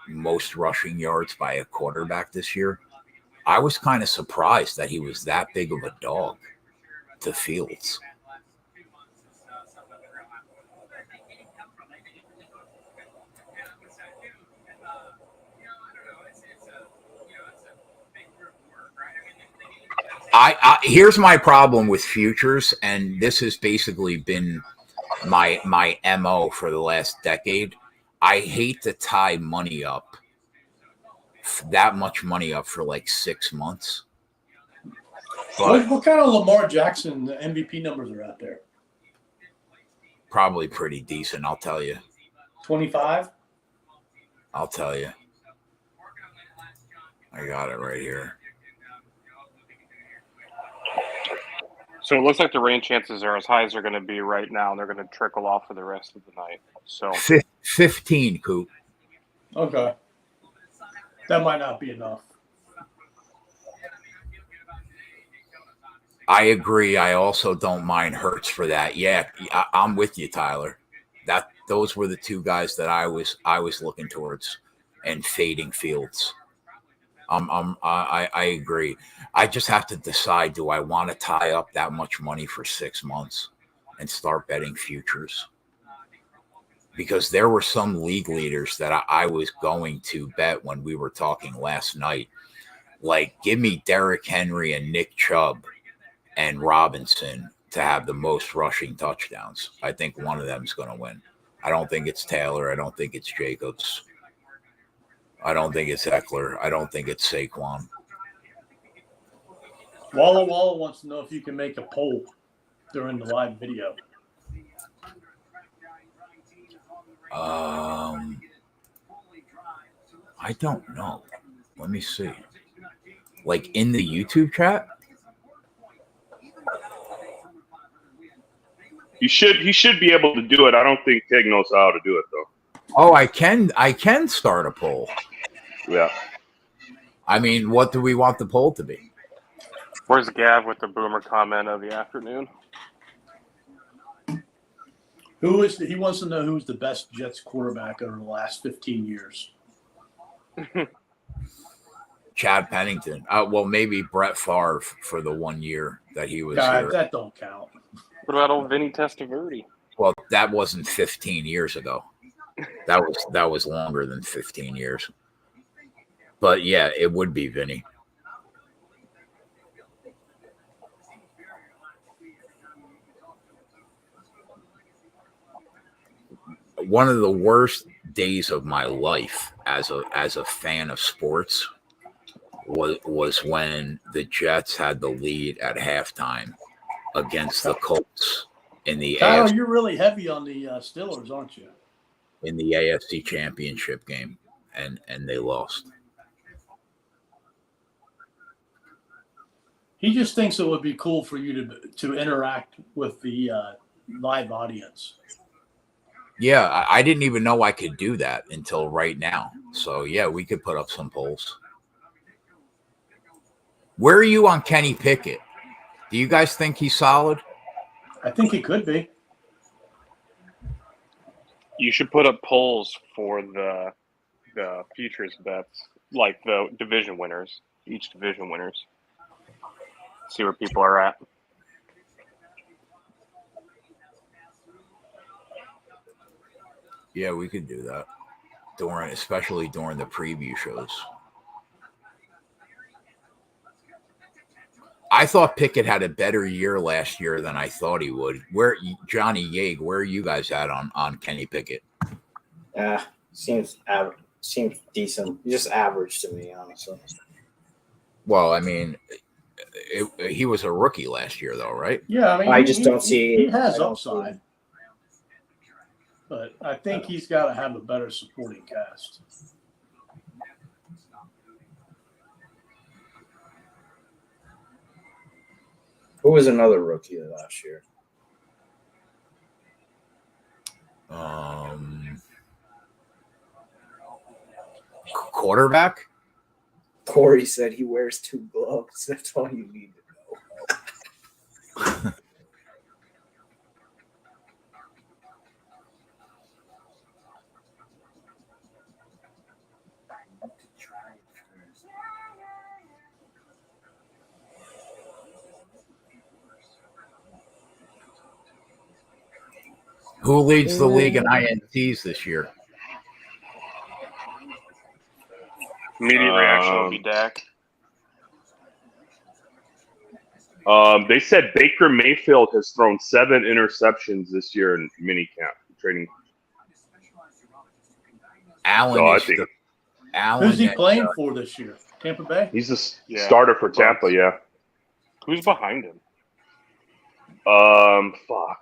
most rushing yards by a quarterback this year? I was kind of surprised that he was that big of a dog to Fields. I here's my problem with futures, and this has basically been my MO for the last decade. I hate to tie money up, that much money up for like 6 months. But What kind of Lamar Jackson MVP numbers are out there? probably pretty decent, I'll tell you. 25? I'll tell you. I got it right here. So it looks like the rain chances are as high as they're going to be right now, and they're going to trickle off for the rest of the night. So 15, Coop. Okay. That might not be enough. I agree. I also don't mind Hurts for that. Yeah, I'm with you, Tyler. Those were the two guys that I was looking towards, and fading Fields. I agree. I just have to decide: do I want to tie up that much money for 6 months and start betting futures? Because there were some league leaders that I was going to bet when we were talking last night. Like, give me Derrick Henry and Nick Chubb and Robinson to have the most rushing touchdowns. I think one of them is going to win. I don't think it's Taylor. I don't think it's Jacobs. I don't think it's Eckler. I don't think it's Saquon. Walla Walla wants to know if you can make a poll during the live video. I don't know. Let me see. Like in the YouTube chat? He should be able to do it. I don't think Tig knows how to do it though. Oh, I can start a poll. Yeah. I mean, what do we want the poll to be? where's Gav with the boomer comment of the afternoon? He wants to know who's the best Jets quarterback over the last 15 years. Chad Pennington. Well, maybe Brett Favre for the 1 year that he was God, here. that don't count. What about old Vinny Testaverde? Well, that wasn't 15 years ago. That was longer than 15 years. But yeah, it would be Vinny. One of the worst days of my life as a fan of sports was when the Jets had the lead at halftime against the Colts in the Kyle, AFC, you're really heavy on the Steelers, aren't you? in the AFC Championship game, and they lost. He just thinks it would be cool for you to interact with the live audience. Yeah, I didn't even know I could do that until right now. So yeah, we could put up some polls. Where are you on Kenny Pickett? Do you guys think he's solid? I think he could be. You should put up polls for the futures bets, like the division winners, each division winners. See where people are at. Yeah, we could do that especially during the preview shows. I thought Pickett had a better year last year than I thought he would. Johnny Yeague, where are you guys at on Kenny Pickett? Seems decent. Just average to me, honestly. Well, I mean, he was a rookie last year, though, right? Yeah, I mean, I just don't see. He has upside, but I think he's got to have a better supporting cast. Who was another rookie last year? Quarterback? Corey said he wears 2 gloves. That's all you need to know. Who leads the league in INTs this year? Immediate reaction will be Dak. They said Baker Mayfield has thrown 7 interceptions this year in minicamp training. Allen Who's he playing for this year? Tampa Bay? He's the starter for Tampa, yeah. Who's behind him? Fuck.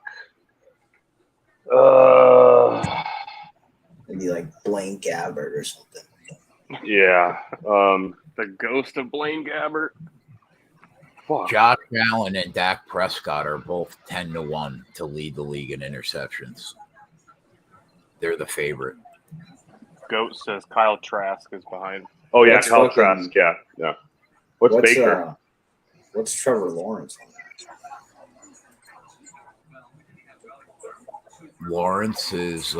Maybe like Blaine Gabbert or something. Yeah. The ghost of Blaine Gabbert. Fuck. Josh Allen and Dak Prescott are both 10-1 to lead the league in interceptions. They're the favorite. Goat says Kyle Trask is behind. Oh, yeah, What's Kyle fucking- Trask, yeah. What's Baker? What's Trevor Lawrence on that? Lawrence is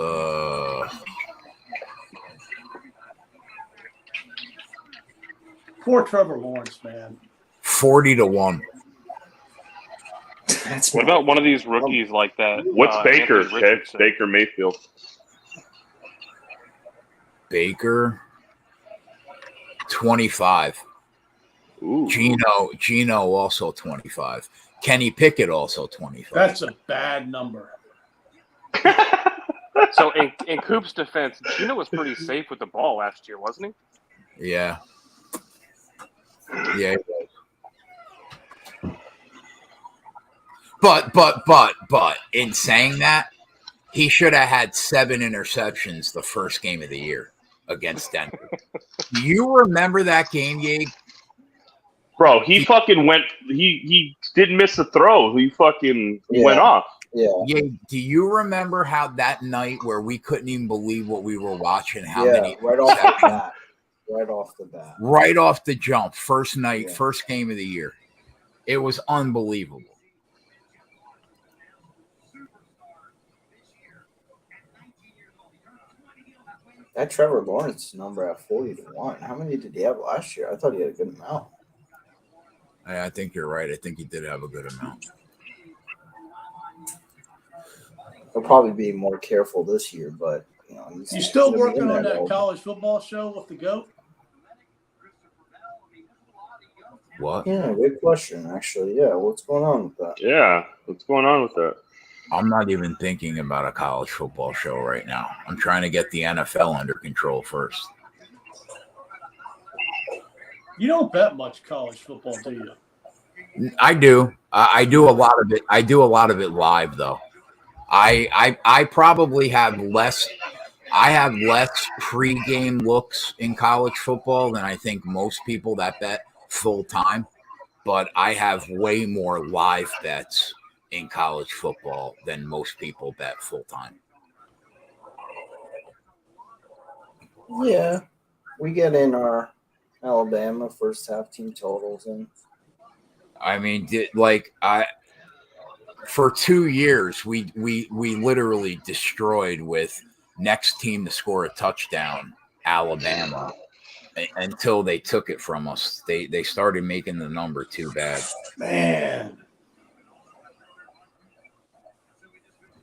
Poor Trevor Lawrence, man. 40-1. That's What about one of these rookies like that? What's Baker? Anthony Okay, Richardson? Baker Mayfield. Baker 25. Ooh. Gino also 25. Kenny Pickett also 25. That's a bad number. So in Coop's defense, Gino was pretty safe with the ball last year, wasn't he? Yeah. Yeah. But in saying that, he should have had 7 interceptions the first game of the year against Denver. Do you remember that game, Yig? Bro, he fucking went. He didn't miss a throw. He fucking went off. Yeah. Yig, do you remember how that night where we couldn't even believe what we were watching? How many? Right off the bat. Right off the bat. Right off the jump, first night, Yeah. first game of the year. It was unbelievable. That Trevor Lawrence number at 40-1. How many did he have last year? I thought he had a good amount. I think you're right. I think he did have a good amount. He'll probably be more careful this year, but You still he's gonna be working in on there, that though. college football show with the GOAT? What? Yeah, good question, actually. Yeah, what's going on with that? Yeah, what's going on with that? I'm not even thinking about a college football show right now. I'm trying to get the NFL under control first. You don't bet much college football, do you? I do. I do a lot of it. I do a lot of it live, though. I probably have less. I have less pregame looks in college football than I think most people that bet full time. But I have way more live bets in college football than most people bet full time. Yeah, we get in our Alabama first half team totals, and I mean, for 2 years we literally destroyed with next team to score a touchdown, Alabama, until they took it from us. They started making the number too bad. Man.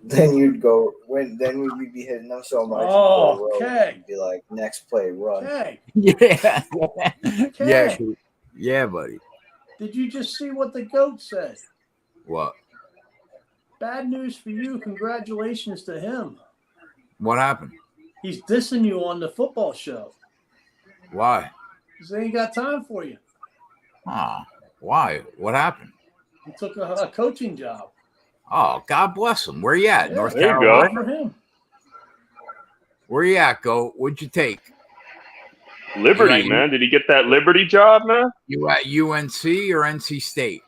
then you'd go then we'd be hitting them so much. Oh, okay. It'd be like next play run. Okay. Yeah, Okay. yeah, buddy. Did you just see what the GOAT said? What? Bad news for you. Congratulations to him. What happened? He's dissing you on the football show. Why? He ain't got time for you. Oh, why? What happened? He took a coaching job. Oh, God bless him. Where you at? Yeah, North there you Carolina? For him. Where you at, Go? What'd you take? Liberty, Yeah, man. Did he get that Liberty job, man? You at UNC or NC State?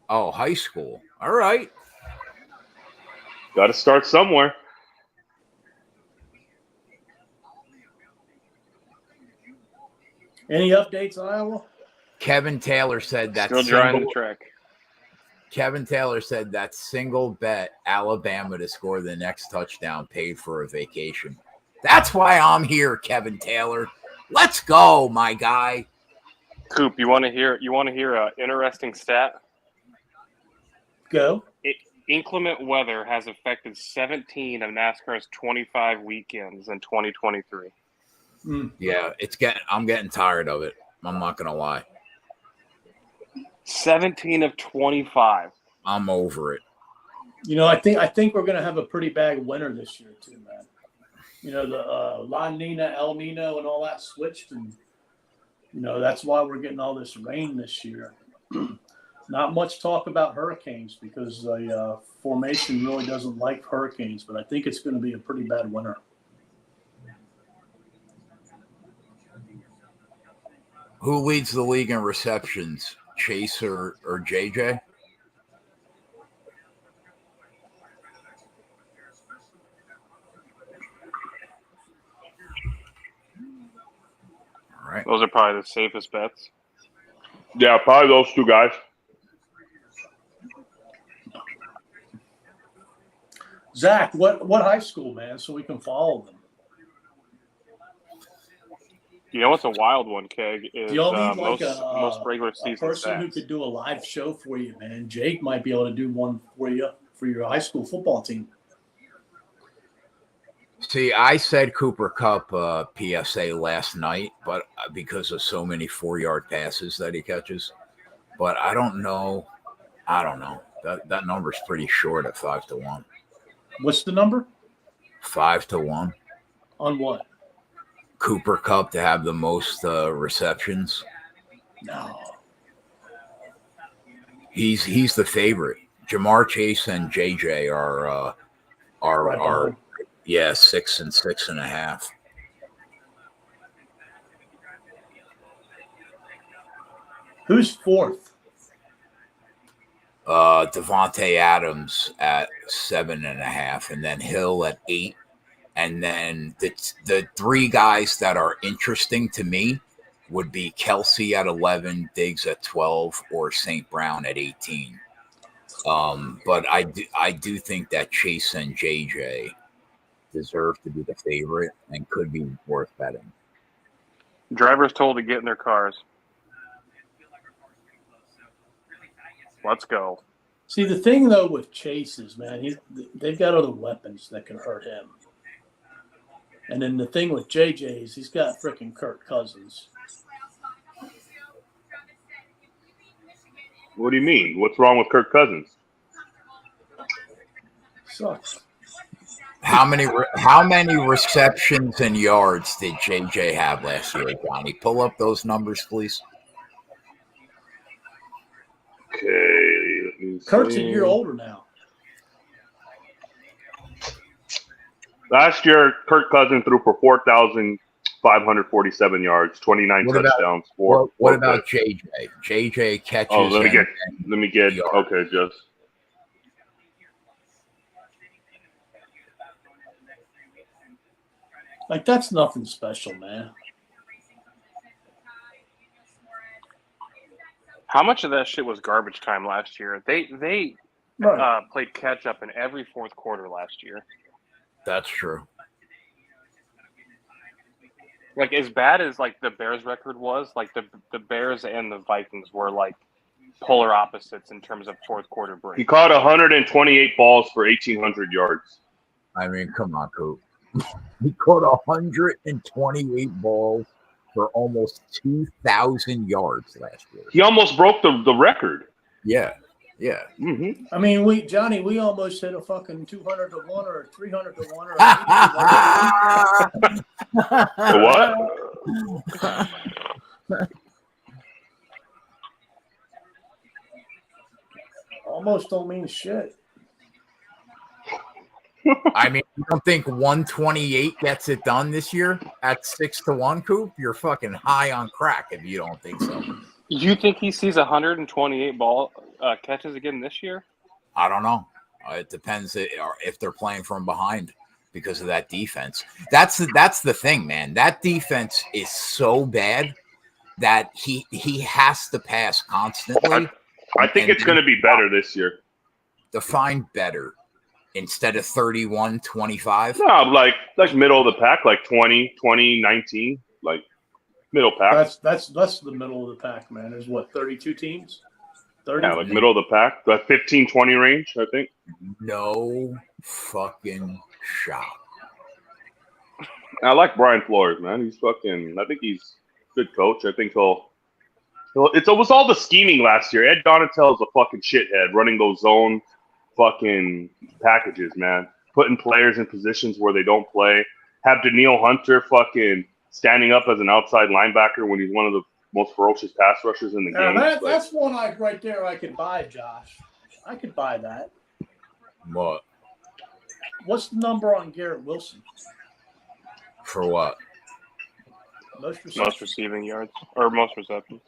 Oh, high school. All right. Got to start somewhere. Any updates, Iowa? Kevin Taylor said that Still drawing the track. Kevin Taylor said that single bet Alabama to score the next touchdown paid for a vacation. That's why I'm here, Kevin Taylor. Let's go, my guy. Coop, you want to hear an interesting stat? Go. Inclement weather has affected 17 of NASCAR's 25 weekends in 2023. Yeah, I'm getting tired of it. I'm not gonna lie. 17 of 25. I'm over it. You know, I think we're gonna have a pretty bad winter this year too, man. You know, the La Nina, El Nino, and all that switched, and you know that's why we're getting all this rain this year. Not much talk about hurricanes because the formation really doesn't like hurricanes, but I think it's going to be a pretty bad winter. Who leads the league in receptions, Chase or JJ? All right. Those are probably the safest bets. Yeah, probably those two guys. Zach, what high school, man, so we can follow them? You know what's a wild one, Keg? Is Do y'all need like most regular a season person who stats. could do a live show for you, man? Jake might be able to do one for you for your high school football team. See, I said Cooper Cup PSA last night, but because of so many 4-yard passes that he catches, but I don't know. That number's pretty short at 5-1. What's the number? 5-1 On what? Cooper Cup to have the most receptions. No. He's the favorite. Jamar Chase and JJ are Right. 6 and 6.5. Who's fourth? Devontae Adams at 7.5, and then Hill at 8. And then the three guys that are interesting to me would be Kelsey at 11, Diggs at 12, or St. Brown at 18. But I do think that Chase and JJ deserve to be the favorite and could be worth betting. Drivers told to get in their cars. Let's go. See, the thing, though, with Chase is, man, they've got other weapons that can hurt him. And then the thing with JJ is he's got freaking Kirk Cousins. What do you mean? What's wrong with Kirk Cousins? Sucks. How many receptions and yards did JJ have last year, Johnny? Pull up those numbers, please. Okay. Let me Kirk's a see. year older now. Last year, Kirk Cousins threw for 4,547 yards, 29 touchdowns. What about JJ? JJ catches. Oh, let me get. yards. Okay, just. Like, that's nothing special, man. How much of that shit was garbage time last year? They Right. played catch up in every fourth quarter last year. That's true. Like, as bad as like the Bears record was, like the Bears and the Vikings were like polar opposites in terms of fourth quarter break. He caught 128 balls for 1,800 yards. I mean, come on, Coop. He caught 128 balls for almost 2,000 yards last year. He almost broke the record. Yeah. Mm-hmm. I mean, we almost hit a fucking 200 to 1 or 300 to 1 or 80 to 1. What? Almost don't mean shit. I mean, you don't think 128 gets it done this year at 6-1, Coop? You're fucking high on crack if you don't think so. You think he sees 128 ball catches again this year? I don't know. It depends if they're playing from behind because of that defense. That's the thing, man. That defense is so bad that he has to pass constantly. I think it's going to be better this year. Define better. Instead of 31-25? No, like middle of the pack, like 20, 19, like middle pack. That's the middle of the pack, man. There's what, 32 teams? 30. Yeah, like middle of the pack. That 15-20 range, I think. No fucking shot. I like Brian Flores, man. He's fucking. I think he's a good coach. I think he'll. It was all the scheming last year. Ed Donatel is a fucking shithead running those zone fucking packages, man. Putting players in positions where they don't play. Have Daniil Hunter fucking standing up as an outside linebacker when he's one of the most ferocious pass rushers in the game. That's one right there I could buy, Josh. I could buy that. What? What's the number on Garrett Wilson? For what? Most receiving yards or most receptions.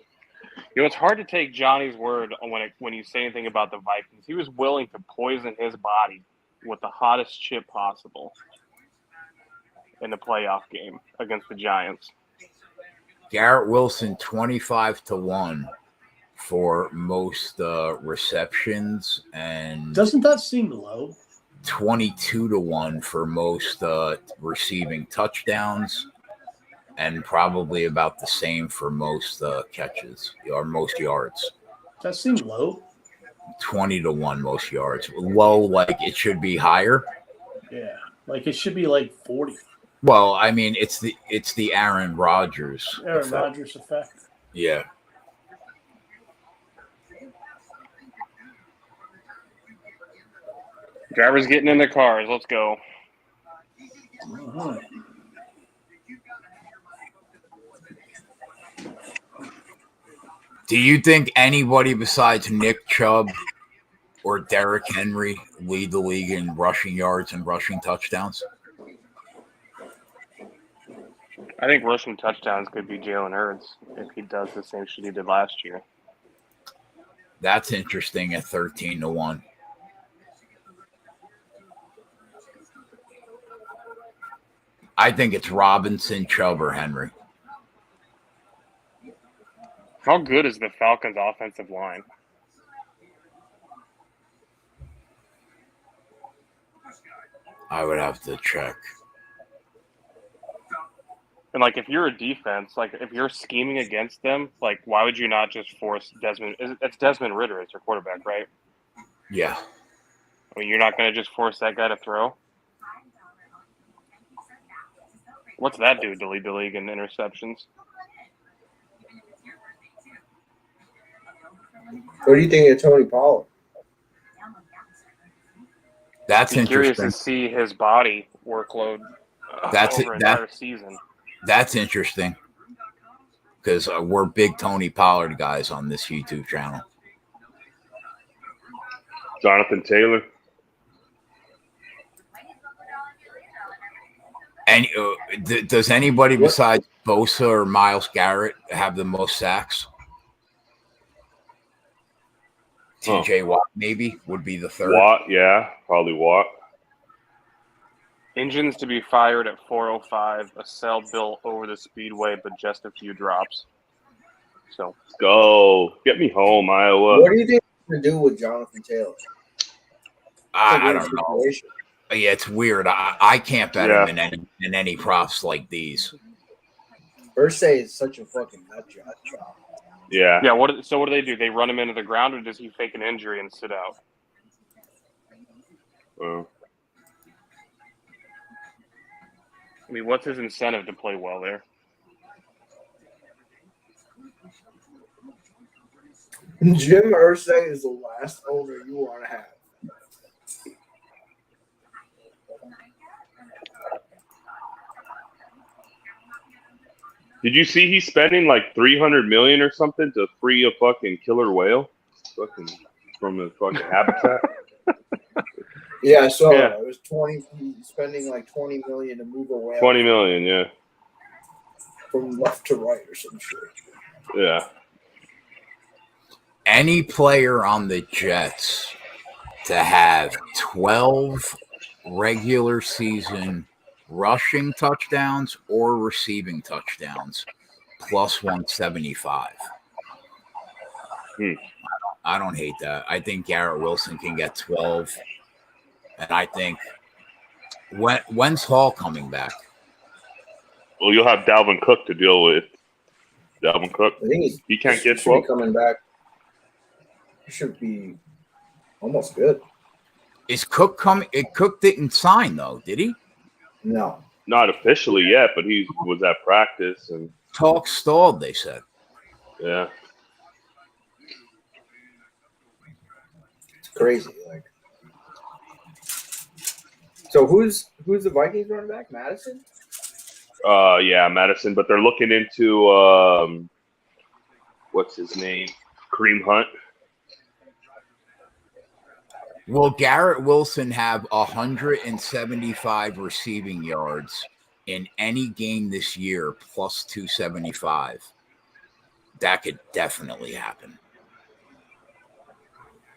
You know, it's hard to take Johnny's word when you say anything about the Vikings. He was willing to poison his body with the hottest chip possible in the playoff game against the Giants. Garrett Wilson 25-1 for most receptions, and doesn't that seem low? 22-1 for most receiving touchdowns, and probably about the same for most catches or most yards. That seems low. 20-1 most yards. Low, like it should be higher. Yeah, like it should be like 40. Well, I mean, it's the Aaron Rodgers. Rodgers effect. Yeah. Drivers getting in their cars. Let's go. Uh-huh. Do you think anybody besides Nick Chubb or Derrick Henry lead the league in rushing yards and rushing touchdowns? I think rushing touchdowns could be Jalen Hurts if he does the same shit he did last year. That's interesting at 13-1. I think it's Robinson, Chubb, or Henry. How good is the Falcons' offensive line? I would have to check. And, like, if you're a defense, like, if you're scheming against them, like, why would you not just force Desmond? It's Desmond Ridder as your quarterback, right? Yeah. I mean, you're not going to just force that guy to throw? What's that do to lead the league in interceptions? What do you think of Tony Pollard? That's I'm curious interesting. to see his body workload over an entire season. That's interesting because we're big Tony Pollard guys on this YouTube channel. Jonathan Taylor. And does anybody besides Bosa or Myles Garrett have the most sacks? TJ Watt maybe would be the third. Watt, yeah, probably Watt. Engines to be fired at 4:05. A cell built over the speedway, but just a few drops. So let's go. Get me home, Iowa. What do you think to do with Jonathan Taylor? I don't know. Yeah, it's weird. I can't bet him in any props like these. Irsay is such a fucking nut job. Yeah. Yeah. What do they do? They run him into the ground, or does he fake an injury and sit out? Well, I mean, what's his incentive to play well there? Jim Irsay is the last owner you want to have. did you see he's spending like $300 million or something to free a fucking killer whale, fucking from the fucking habitat? Yeah, I saw it. It was he's spending like $20 million to move a whale. $20 million, yeah. From left to right or some shit. Yeah. Any player on the Jets to have 12 regular season rushing touchdowns or receiving touchdowns plus 175. I don't hate that. I think Garrett Wilson can get 12. And I think when's Hall coming back? Well, you'll have Dalvin Cook to deal with. Dalvin Cook, I think he can't get should be 12. coming back. It should be almost good. Is Cook coming? Cook didn't sign though, did he? No. Not officially yet, but he was at practice and Talk stalled, they said. yeah. It's crazy. Like, so who's the Vikings running back? Madison? Yeah, Madison, but they're looking into what's his name? Kareem Hunt. Will Garrett Wilson have 175 receiving yards in any game this year plus 275? That could definitely happen.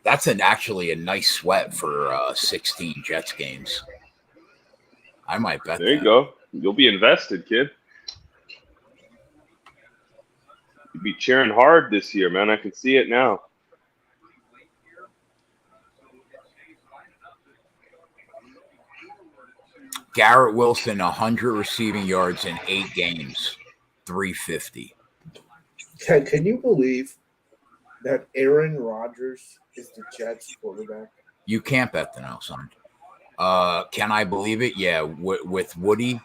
That's actually a nice sweat for 16 Jets games. I might bet There you go. You'll be invested, kid. You'll be cheering hard this year, man. I can see it now. Garrett Wilson, 100 receiving yards in 8 games, 350. Can you believe that Aaron Rodgers is the Jets quarterback? You can't bet the no, son. Can I believe it? Yeah, with Woody,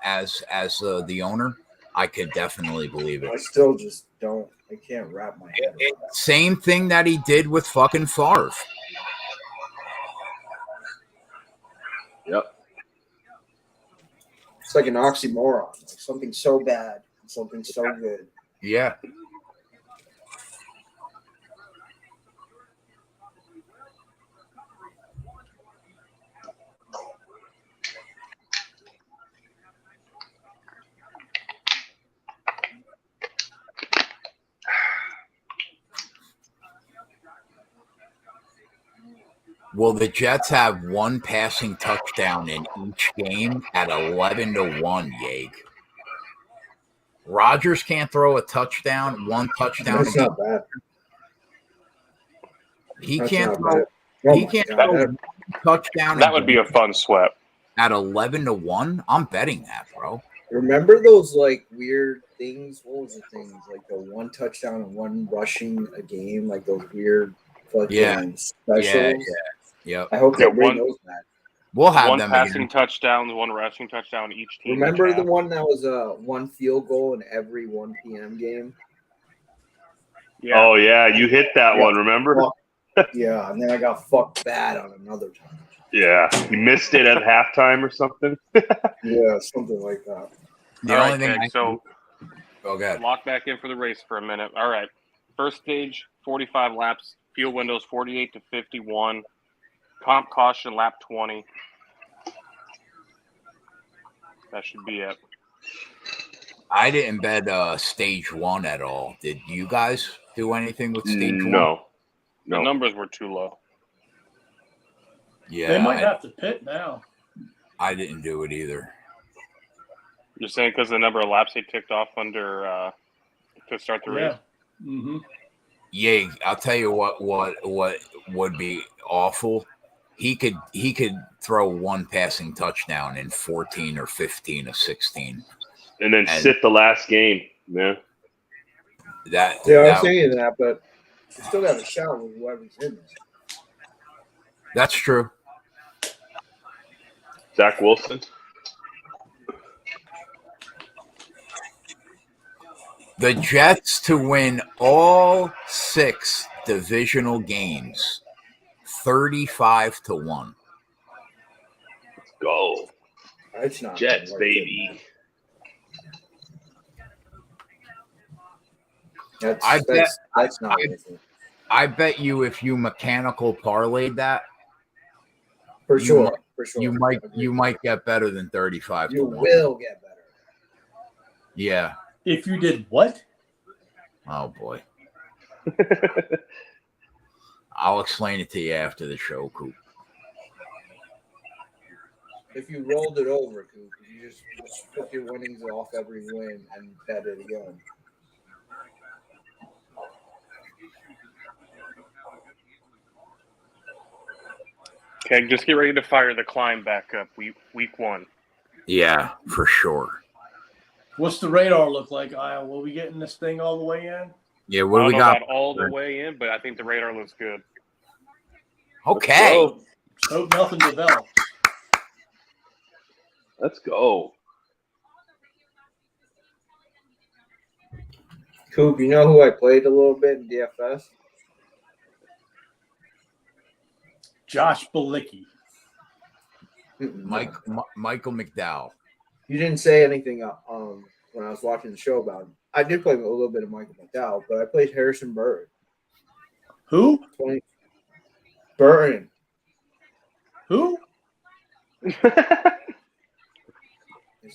as the owner, I could definitely believe it. I still just don't. I can't wrap my head around that. Same thing that he did with fucking Favre. Yep. It's like an oxymoron. Like something so bad and something so good. Yeah. Will the Jets have one passing touchdown in each game at 11-1, Yeg? Rodgers can't throw a touchdown, one touchdown. That's not bad. He That's can't not throw. bad. Oh He my can't God. throw one touchdown. That would be a fun sweat. At 11-1. I'm betting that, bro. Remember those like weird things? What was the things like the one touchdown and one rushing a game? Like those weird fucking specials. Yep. I hope they Yeah, bring one- those back. We'll have One them passing again. touchdown, one rushing touchdown each team. Remember each the half. one that was one field goal in every 1 p.m. game? Yeah. Oh yeah, you hit that one. Remember? Yeah, and then I got fucked bad on another time. Yeah, you missed it at halftime or something. Yeah, something like that. The All only right, thing. Keg, so Oh, God. lock back in for the race for a minute. All right. First stage, 45 laps. Fuel windows, 48 to 51. Comp caution, lap 20. That should be it. I didn't bet stage 1 at all. Did you guys do anything with stage 1? No. The numbers were too low. Yeah, They might have to pit now. I didn't do it either. You're saying because the number of laps they ticked off under to start the race? Yeah. Mm-hmm. Yeah, I'll tell you what would be awful. He could throw one passing touchdown in 14 or 15 or 16. And then sit the last game. Yeah. Yeah, I'm saying that, but you still got a shot with whoever's in there. That's true. Zach Wilson. The Jets to win all 6 divisional games, 35-1. Let's go. It's not Jets, worth baby. It, I bet- that's not worth it. I bet you if you mechanical parlayed that, For you sure. might- For sure. you might get better than 35-1. You will get better. Yeah. If you did what? Oh boy. I'll explain it to you after the show, Coop. If you rolled it over, Coop, you just took your winnings off every win and bet it again. Okay, just get ready to fire the climb back up. Week 1. Yeah, for sure. What's the radar look like, Iowa? Will we getting this thing all the way in? Yeah, I what do don't we know got? about all the way in, but I think the radar looks good. Okay. Let's go. Hope nothing develops. Let's go. Coop, you know who I played a little bit in DFS? Josh Balicki. Michael McDowell. You didn't say anything when I was watching the show about him. I did play a little bit of Michael McDowell, but I played Harrison Burton. Who? Burton. Who? Is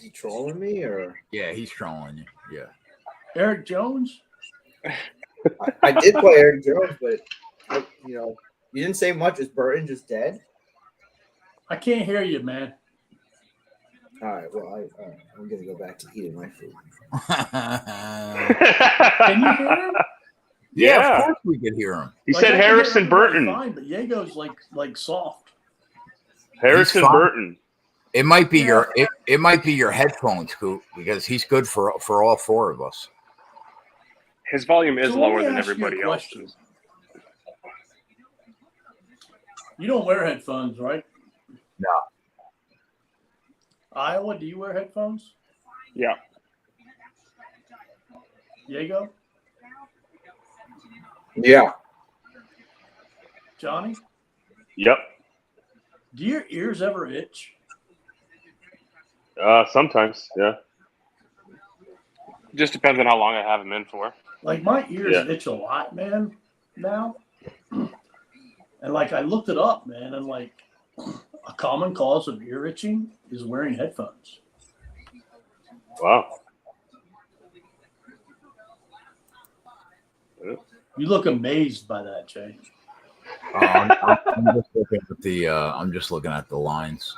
he trolling me or? Yeah, he's trolling you. Yeah. Eric Jones? I did play Eric Jones, but you didn't say much. Is Burton just dead? I can't hear you, man. All right. Well, I'm gonna go back to eating my food. Can you hear him? Yeah, of course we could hear him. He Like, said I can hear Harrison everybody Burton. Fine, but Yego's like soft. Harrison fine. Burton. It might be it might be your headphones, Coop, because he's good for all four of us. His volume is So let lower me than ask you a everybody question. else's. You don't wear headphones, right? No. Iowa, do you wear headphones? Yeah. Diego? Yeah. Johnny? Yep. Do your ears ever itch? Sometimes, yeah. Just depends on how long I have him in for. Like, my ears Yeah. itch a lot, man, now. And, like, I looked it up, man, and, like, a common cause of ear itching is wearing headphones. Wow. You look amazed by that, Jay. I'm just looking at I'm just looking at the lines.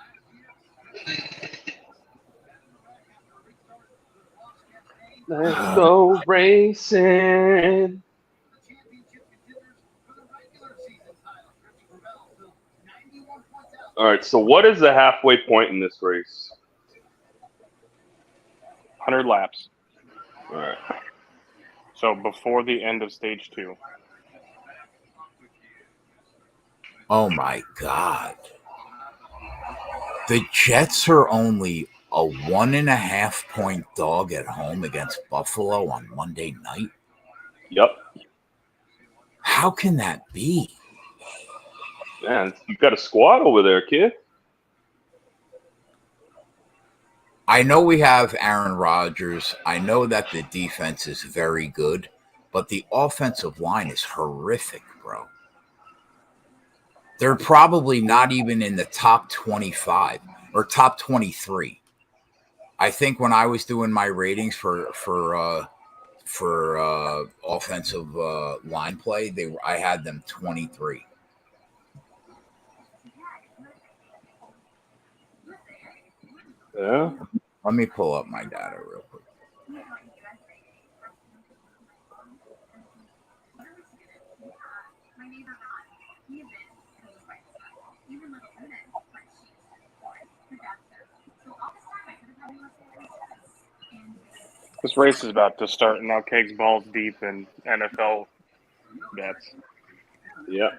Let's go racing. All right, so what is the halfway point in this race? 100 laps. All right. So before the end of stage 2. Oh my God. The Jets are only a 1.5 point dog at home against Buffalo on Monday night. Yep. How can that be? Man, you got a squad over there, kid. I know we have Aaron Rodgers. I know that the defense is very good, but the offensive line is horrific, bro. They're probably not even in the top 25 or top 23. I think when I was doing my ratings for offensive line play, I had them 23. Yeah. Let me pull up my data real quick. This race is about to start, and now Keg's balls deep in NFL bets. Yep.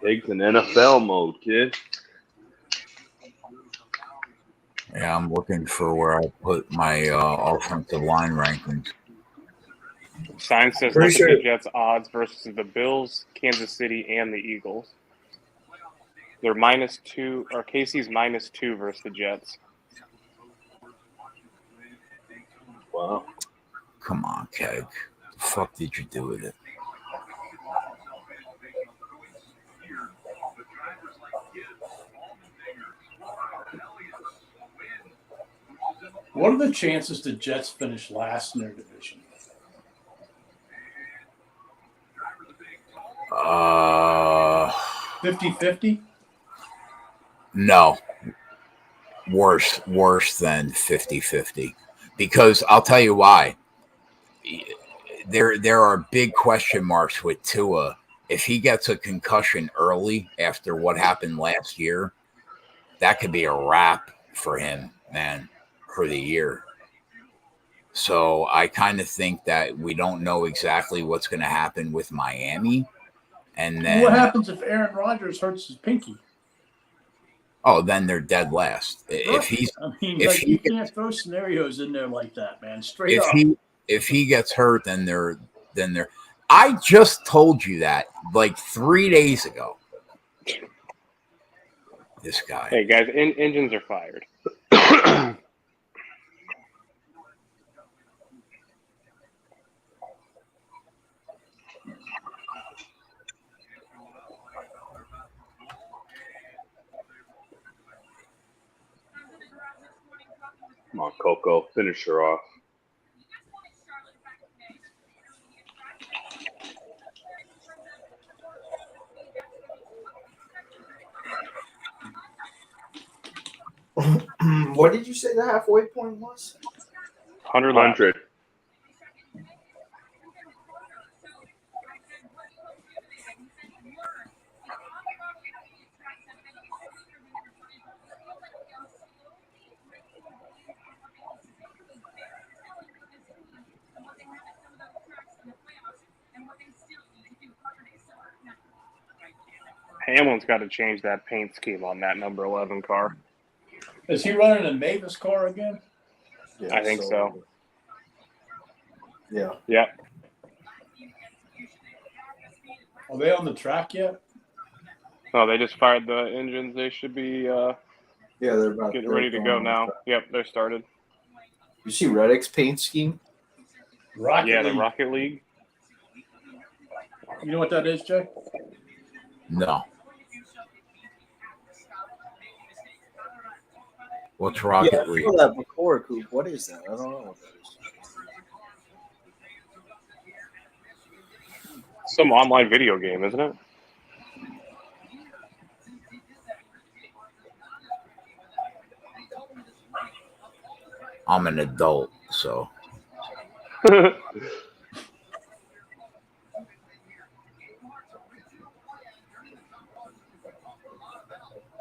Eggs in NFL mode, kid. Yeah, I'm looking for where I put my offensive line rankings. Sign says Pretty look sure- at the Jets' odds versus the Bills, Kansas City, and the Eagles. They're -2, or KC's -2 versus the Jets. Wow. Come on, Keg. The fuck did you do with it? What are the chances the Jets finish last in their division? Uh, 50-50? No. Worse than 50-50. Because I'll tell you why. There are big question marks with Tua. If he gets a concussion early after what happened last year, that could be a wrap for him, man, for the year. So I kind of think that we don't know exactly what's going to happen with Miami. And then what happens if Aaron Rodgers hurts his pinky? Oh, then they're dead last. If he's you can't throw scenarios in there like that, man. Straight if up. if he gets hurt, then they're. I just told you that like 3 days ago. This guy. Hey guys, engines are fired. Come on, Coco, finish her off. What did you say the halfway point was? 100. Hamlin's got to change that paint scheme on that number 11 car. Is he running a Mavis car again? Yeah, I think so. Yeah. Yeah. Are they on the track yet? Oh, they just fired the engines. They should be they're about getting ready to go now. Yep, they're started. You see Reddick's paint scheme? Rocket League. The Rocket League. You know what that is, Jay? No. What's Rocket League? I saw that before, Coop. What is that? I don't know what that is. Some online video game, isn't it? I'm an adult, so.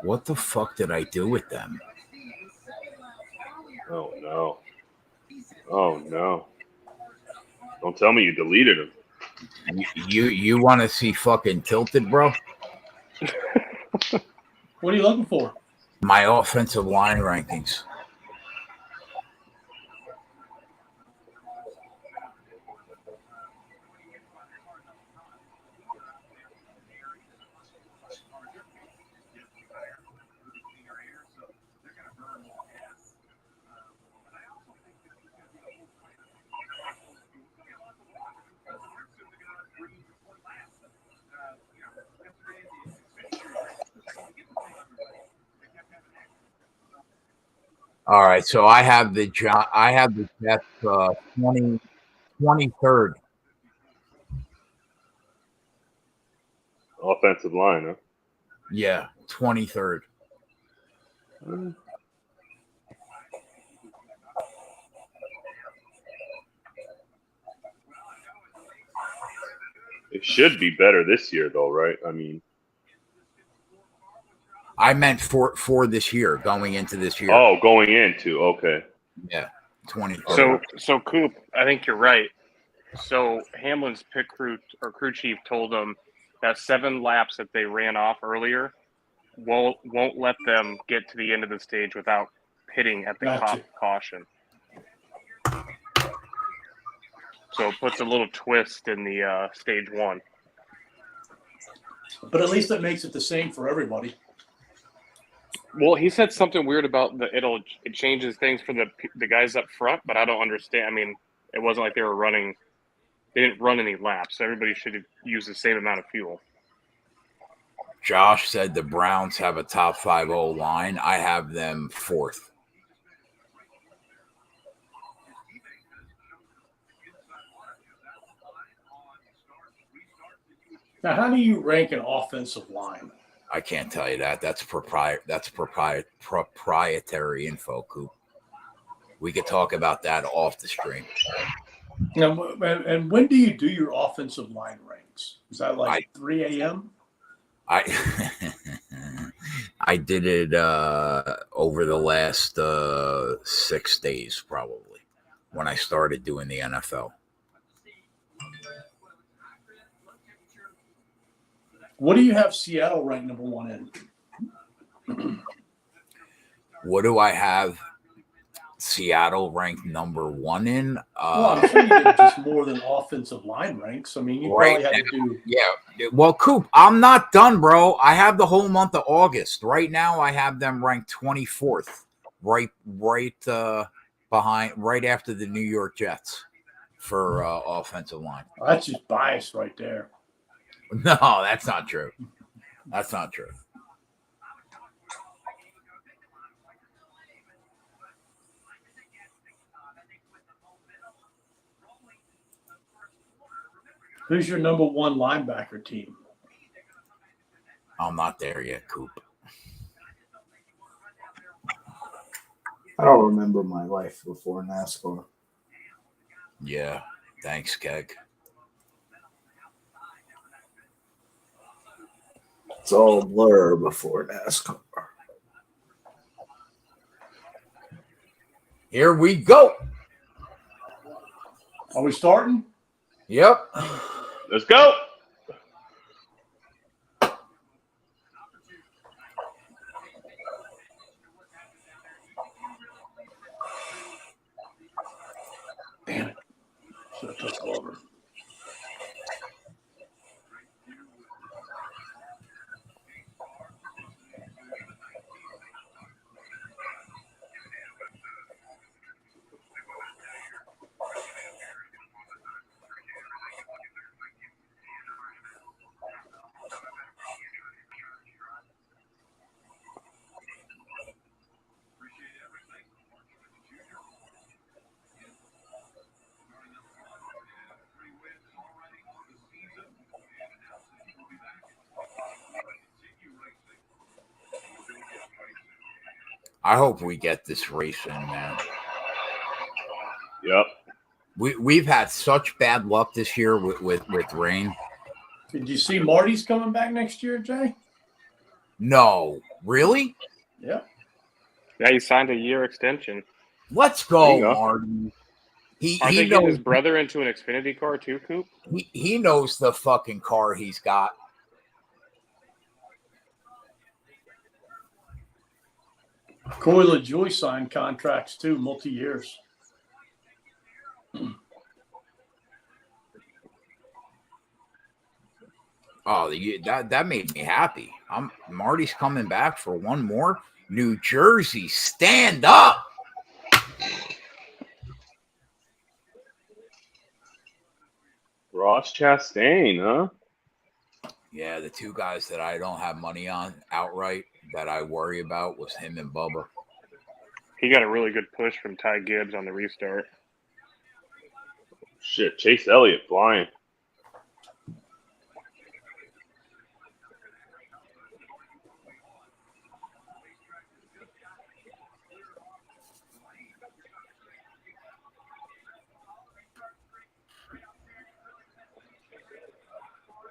What the fuck did I do with them? Oh, no. Oh, no. Don't tell me you deleted them. You want to see fucking tilted, bro? What are you looking for? My offensive line rankings. All right, so I have the Jets 23rd. Offensive line, huh? Yeah, 23rd. It should be better this year, though, right? I mean, I meant for this year, going into this year. Oh, going into, okay. Yeah, 23rd. So Coop, I think you're right. So Hamlin's pit crew or crew chief told them that 7 laps that they ran off earlier won't let them get to the end of the stage without pitting at the caution. So it puts a little twist in the stage 1. But at least it makes it the same for everybody. Well, he said something weird about it changes things for the guys up front, but I don't understand. I mean, it wasn't like they didn't run any laps. So everybody should use the same amount of fuel. Josh said the Browns have a top 5 O-line. I have them 4th. Now, how do you rank an offensive line? I can't tell you that. That's proprietary info, Coop. We could talk about that off the stream. Now, and when do you do your offensive line ranks? Is that like 3 a.m.? I did it over the last 6 days, probably. when I started doing the NFL. What do you have Seattle ranked number 1 in? What do I have Seattle ranked number 1 in? Well, I'm sure you did just more than offensive line ranks. I mean, you Right probably had to do. Yeah. Well, Coop, I'm not done, bro. I have the whole month of August. Right now, I have them ranked 24th, right behind, right after the New York Jets for offensive line. That's just bias right there. No, that's not true. That's not true. Who's your number 1 linebacker team? I'm not there yet, Coop. I don't remember my life before NASCAR. Yeah. Thanks, Keg. It's all a blur before NASCAR. Here we go. Are we starting? Yep. Let's go. Damn it. Should have took over. I hope we get this race in, man. Yep. We've had such bad luck this year with rain. Did you see Marty's coming back next year, Jay? No, really? Yeah. Yeah, he signed a year extension. Let's There go, you go. Marty. Aren't He they getting his knows brother into an Xfinity car too, Coop? he knows the fucking car he's got. Corey LaJoy signed contracts too, multi-years. Oh, that made me happy. Marty's coming back for one more. New Jersey, stand up. Ross Chastain, huh? Yeah, the two guys that I don't have money on outright that I worry about was him and Bubba. He got a really good push from Ty Gibbs on the restart. Shit, Chase Elliott flying.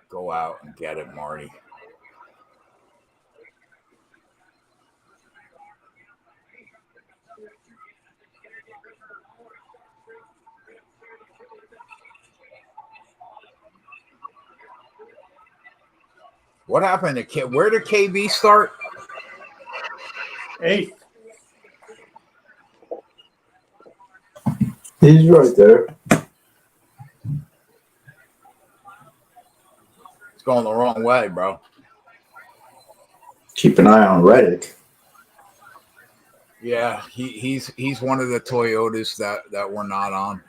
Go out and get it, Marty. What happened to K? Where did KB start? 8th. He's right there. It's going the wrong way, bro. Keep an eye on Reddick. Yeah, he's one of the Toyotas that we're not on.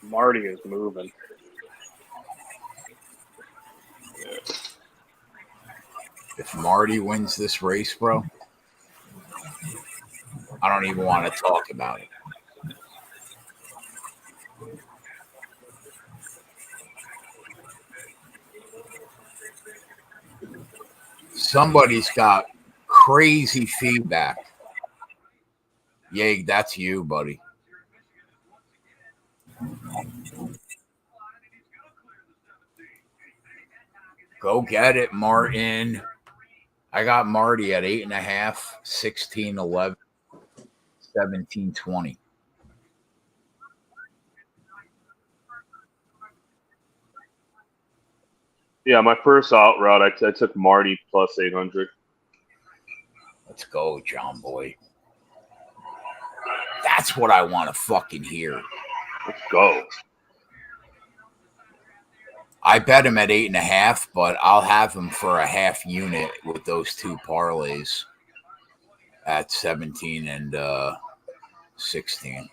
Marty is moving. If Marty wins this race, bro, I don't even want to talk about it. Somebody's got crazy feedback. Yay, that's you, buddy. Go get it, Martin. I got Marty at 8.5, 16, 11, 17, 20. Yeah, my first out route, I took Marty plus 800. Let's go, John Boy. That's what I want to fucking hear. Let's go. I bet him at 8.5, but I'll have him for a half unit with those two parlays at 17 and 16.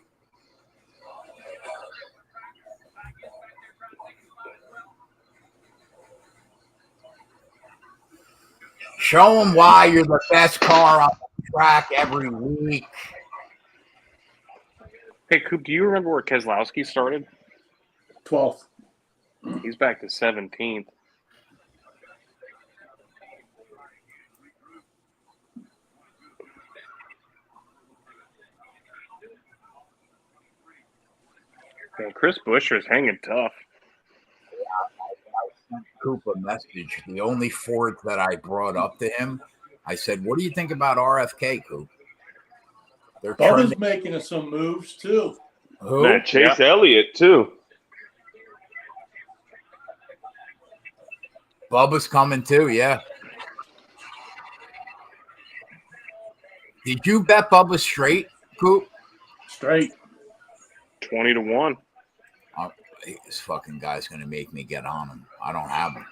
Show him why you're the best car on the track every week. Hey, Coop, do you remember where Keselowski started? 12th. He's back to 17th. Well, Chris Buescher's hanging tough. I sent Coop a message. The only Ford that I brought up to him, I said, "What do you think about RFK, Coop?" They're Bubba's trending. making some moves too. Who? Man, Chase Elliott, too. Bubba's coming too, yeah. Did you bet Bubba straight, Coop? Straight. 20-1. This fucking guy's gonna make me get on him. I don't have him.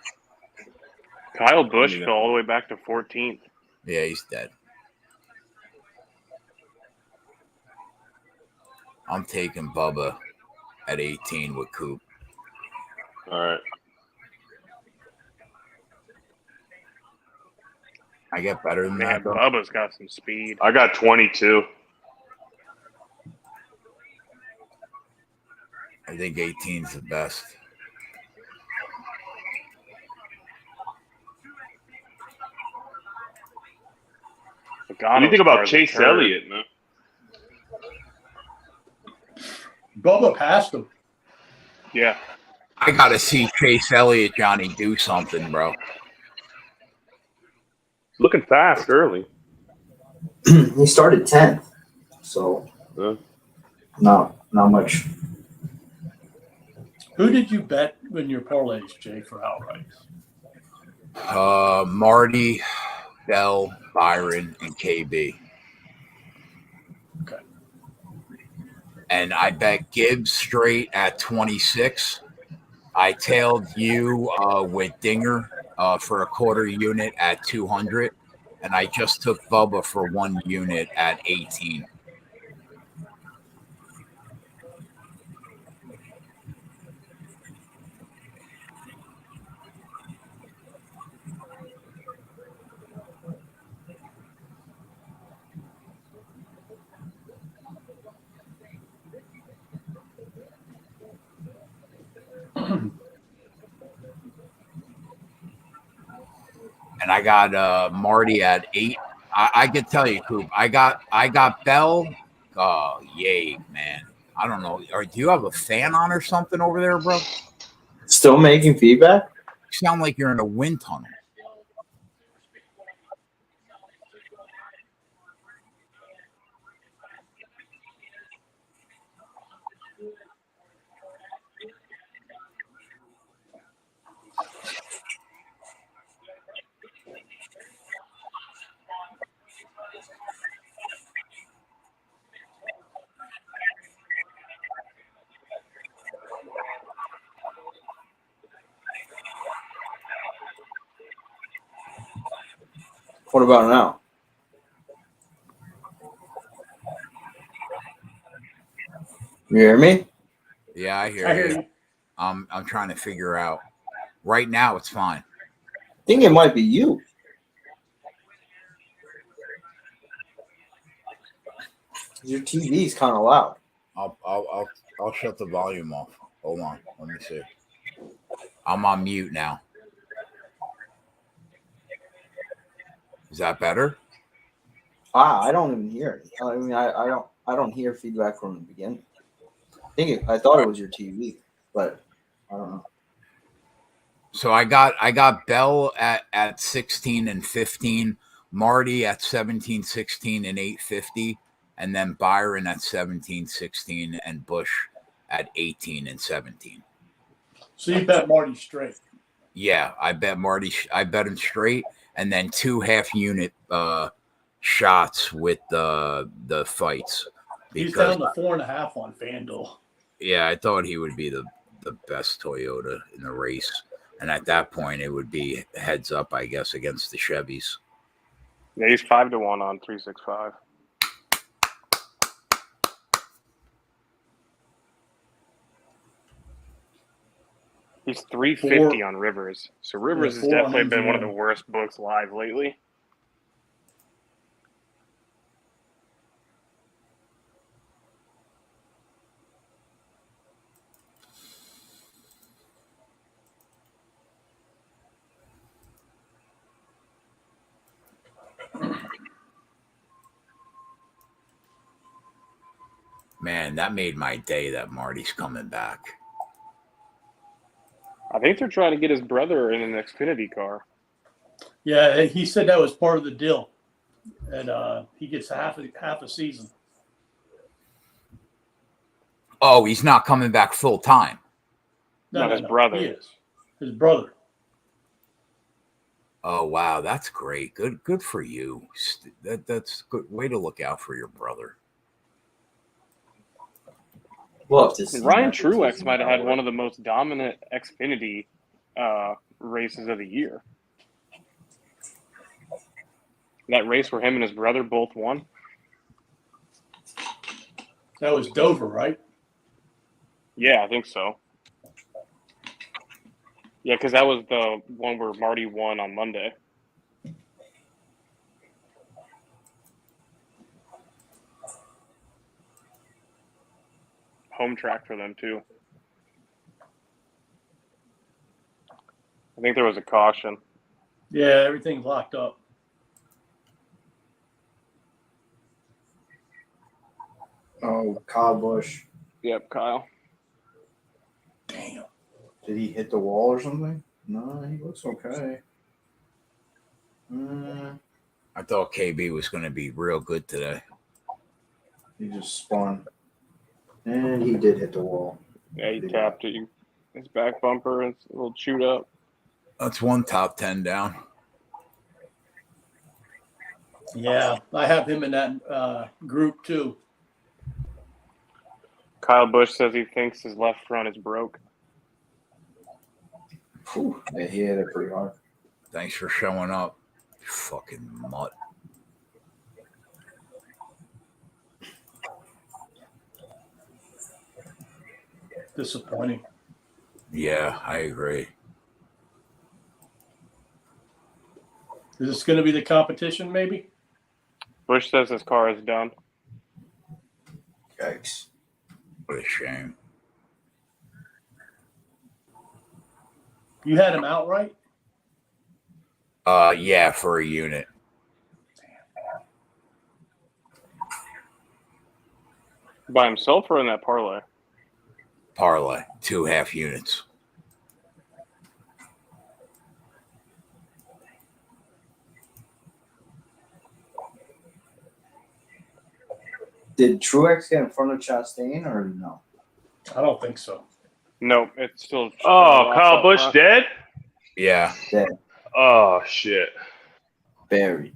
Kyle Busch fell all the way back to 14th. Yeah, he's dead. I'm taking Bubba at 18 with Coop. All right. I get better than Man, that, though. Bubba's got some speed. I got 22. I think 18's the best. What do you think about Chase Elliott, man? Bubba passed him. Yeah. I gotta see Chase Elliott, Johnny, do something, bro. Looking fast early. He started 10th, so Yeah. not much. Who did you bet in your parlays, Jay, for outrights? Marty, Bell, Byron, and KB. Okay. And I bet Gibbs straight at 26. I tailed you with Dinger for a quarter unit at 200. And I just took Bubba for 1 unit at 18. And I got Marty at 8. I can tell you, Coop. I got Bell. Oh, yay, man. I don't know. Or do you have a fan on or something over there, bro? Still making feedback? You sound like you're in a wind tunnel. What about now? You hear me? Yeah, I hear I hear you. you. I'm trying to figure out. Right now, it's fine. I think it might be you. Your TV is kind of loud. I'll shut the volume off. Hold on. Let me see. I'm on mute now. Is that better? I don't even hear it. I mean, I don't hear feedback from the beginning. I thought it was your TV, but I don't know. So I got Bell at 16 and 15, Marty at 17, 16 and 850, and then Byron at 17, 16, and Bush at 18 and 17. So you bet Marty straight. Yeah, I bet him straight, and then 2 half-unit shots with the fights. He's down to 4.5 on FanDuel. Yeah, I thought he would be the best Toyota in the race. And at that point, it would be heads up, I guess, against the Chevys. Yeah, he's 5-1 on 365. He's 350 on Rivers. So Rivers has definitely been one of the worst books live lately. Man, that made my day that Marty's coming back. I think they're trying to get his brother in an Xfinity car. Yeah, he said that was part of the deal. And he gets half a season. Oh, he's not coming back full time. No, his brother. He is. His brother. Oh wow, that's great. Good for you. That's good way to look out for your brother. Well, Ryan Truex might have had one of the most dominant Xfinity races of the year. That race where him and his brother both won. That was Dover, right? Yeah, I think so. Yeah, because that was the one where Marty won on Monday. Home track for them, too. I think there was a caution. Yeah, everything's locked up. Oh, Kyle Busch. Yep, Kyle. Damn. Did he hit the wall or something? No, he looks okay. I thought KB was going to be real good today. He just spun. And he did hit the wall. Yeah, he tapped it. His back bumper is a little chewed up. That's one top 10 down. Yeah, I have him in that group too. Kyle Busch says he thinks his left front is broke. Whew, yeah, he hit it pretty hard. Thanks for showing up, you fucking mutt. Disappointing. Yeah, I agree. Is this going to be the competition, maybe? Busch says his car is done. Yikes. What a shame. You had him outright? Yeah, for a unit. By himself or in that parlay? Parlay, 2 half units. Did Truex get in front of Chastain or no? I don't think so. No, it's still. Oh, Kyle Busch dead? Yeah. Dead. Oh, shit. Buried.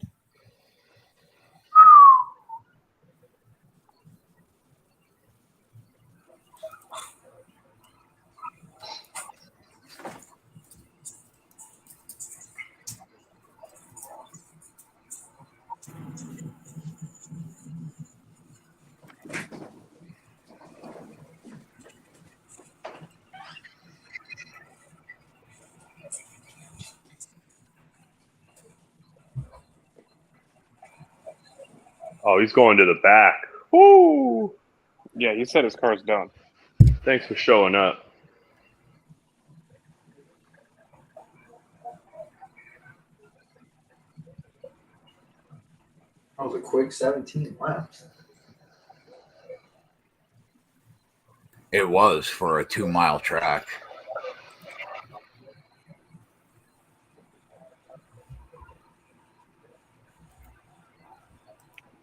Oh, he's going to the back. Woo! Yeah, he said his car's done. Thanks for showing up. That was a quick 17 laps. It was for a 2-mile track.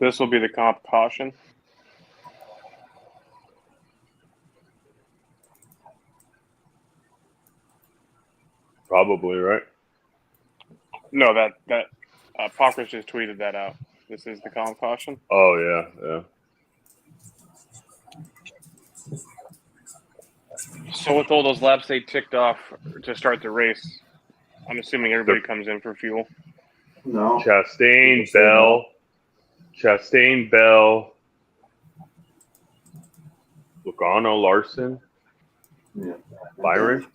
This will be the comp caution. Probably, right? No, that Pockers just tweeted that out. This is the comp caution. Oh, yeah. So with all those laps they ticked off to start the race, I'm assuming everybody comes in for fuel. No. Chastain, People say Bell. Chastain, Bell. Logano, Larson, Yeah. Byron.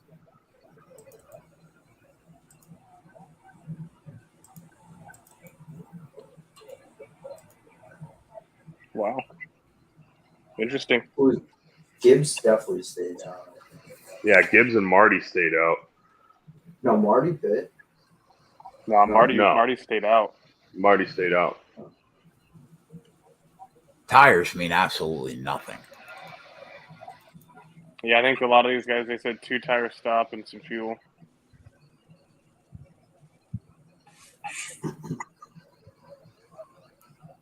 Wow. Interesting. Gibbs definitely stayed out. Yeah, Gibbs and Marty stayed out. No, Marty bit. No, Marty No. Marty stayed out. Marty stayed out. Tires mean absolutely nothing. Yeah, I think a lot of these guys, they said 2 tire stop and some fuel.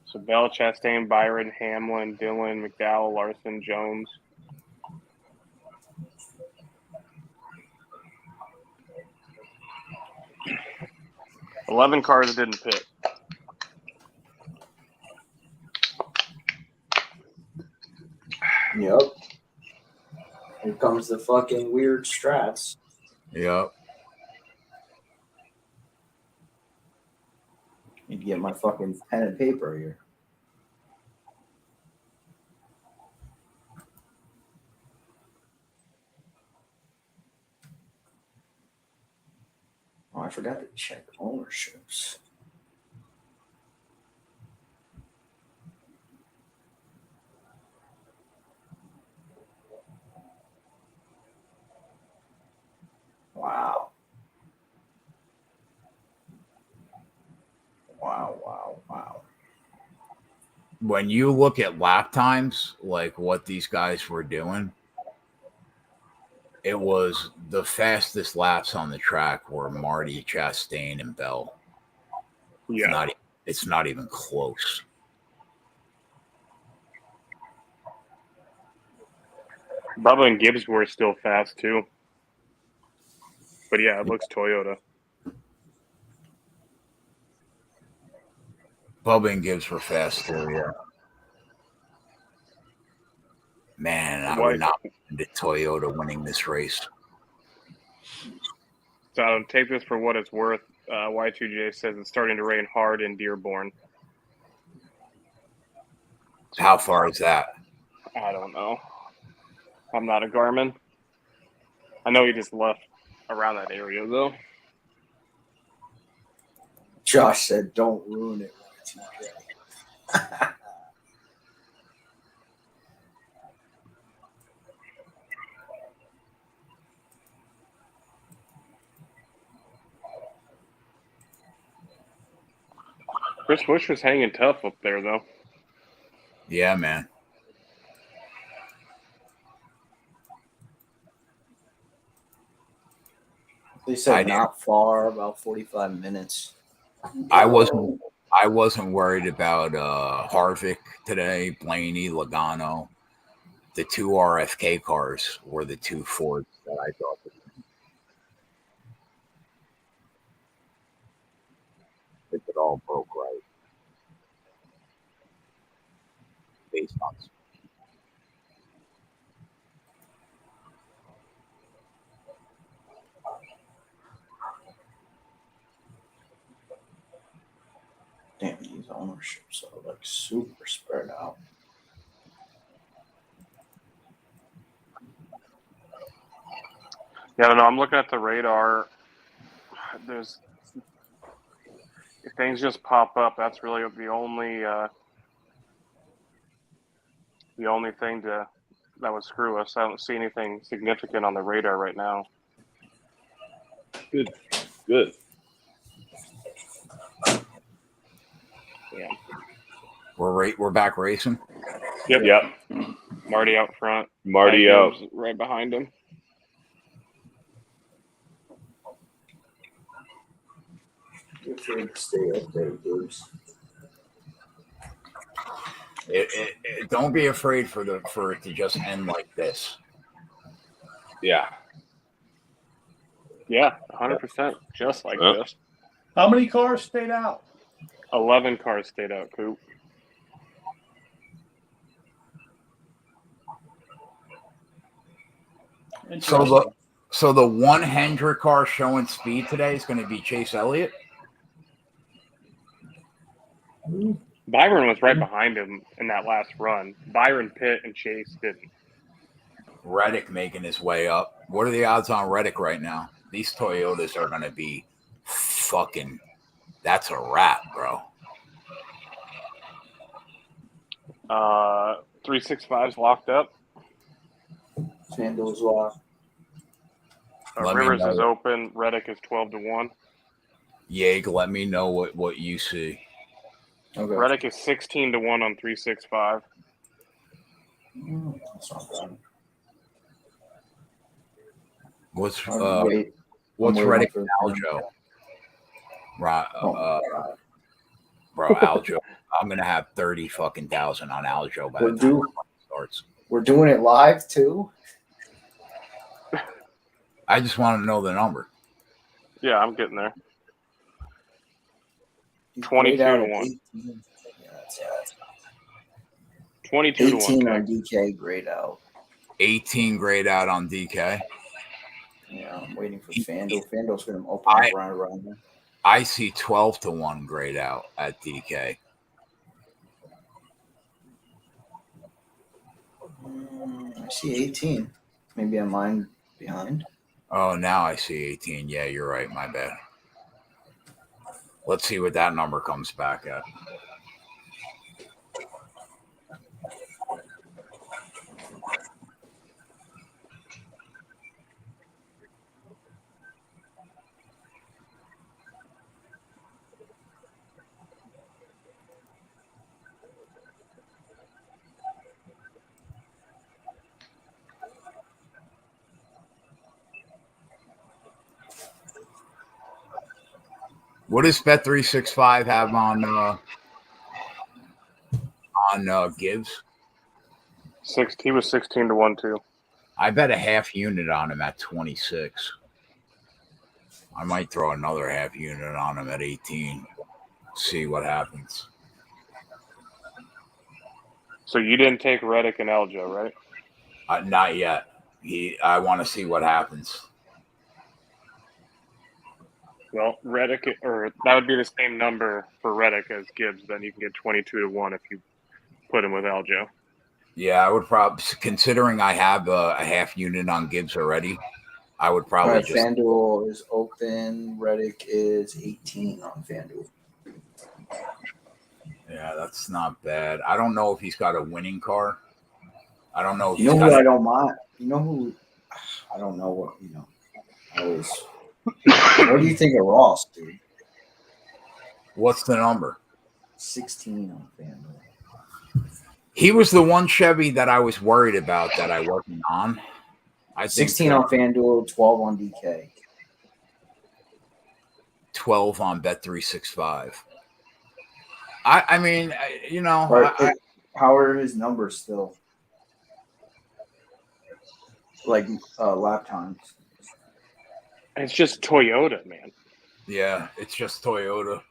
So Bell, Chastain, Byron, Hamlin, Dillon, McDowell, Larson, Jones. $11 cars didn't pit. Yep. Here comes the fucking weird strats. Yep. Need to get my fucking pen and paper here. Oh, I forgot to check ownerships. Wow. Wow. When you look at lap times, like what these guys were doing, it was the fastest laps on the track were Marty, Chastain, and Bell. Yeah. It's not even close. Bubba and Gibbs were still fast, too. But yeah, it looks Toyota. Bubba and Gibbs were fast too, yeah. Man, I would not into Toyota winning this race. So take this for what it's worth. Y2J says it's starting to rain hard in Dearborn. How far is that? I don't know. I'm not a Garmin. I know he just left around that area, though. Josh said, "Don't ruin it, Y2J." Chris Busch was hanging tough up there, though. Yeah, man. They said not far, about 45 minutes. I wasn't worried about Harvick today, Blaney, Logano. The 2 RFK cars were the 2 Fords that I thought it all broke right. Based on speed. Damn, these ownerships are like super spread out. Yeah, I don't know. I'm looking at the radar. There's if things just pop up, that's really the only thing that would screw us. I don't see anything significant on the radar right now. Good. Yeah. We're back racing. Yep. Marty out front. Marty out. Right behind him. Good for him to stay up there, Gibbs. Don't be afraid for it to just end like this. Yeah. Yeah, 100%. Just like this. How many cars stayed out? 11 cars stayed out, Coop. Interesting. So the one Hendrick car showing speed today is going to be Chase Elliott. Byron was right behind him in that last run. Byron, Pitt, and Chase didn't. Reddick making his way up. What are the odds on Reddick right now? These Toyotas are going to be fucking. That's a wrap, bro. 365's locked up. FanDuel's locked. Rivers is open. Reddick is 12-1. Yeg, let me know what you see. Okay. Reddick is 16-1 on 365. That's not bad. What's waiting Reddick for and the Aljo? Right, Oh my God. bro, Aljo. I'm gonna have 30 fucking thousand on Aljo by the time it starts. We're doing it live too. I just want to know the number. Yeah, I'm getting there. He's 22-1. Yeah, that's 22-1. 18 on DK, grayed out. 18 grayed out on DK. Yeah, I'm waiting for FanDuel. FanDuel's going to open up around there. I see 12-1 grayed out at DK. I see 18. Maybe I'm lying behind. Oh, now I see 18. Yeah, you're right. My bad. Let's see what that number comes back at. What does Bet365 have on Gibbs? He was 16-1 too. I bet a half unit on him at 26. I might throw another half unit on him at 18. See what happens. So you didn't take Reddick and Aljo, right? Not yet. I want to see what happens. Well, Reddick, or that would be the same number for Reddick as Gibbs. Then you can get 22-1 if you put him with Aljo. Yeah, I would probably, considering I have a half unit on Gibbs already, I would probably just. FanDuel is open. Reddick is 18 on FanDuel. Yeah, that's not bad. I don't know if he's got a winning car. I don't know if You know who I don't mind? You know who? I don't know what, what do you think of Ross, dude? What's the number? 16 on FanDuel. He was the one Chevy that I was worried about that I wasn't on. 16 on FanDuel, 12 on DK. 12 on Bet365. I mean, how are his numbers still? Like lap times. It's just Toyota, man. Yeah, it's just Toyota.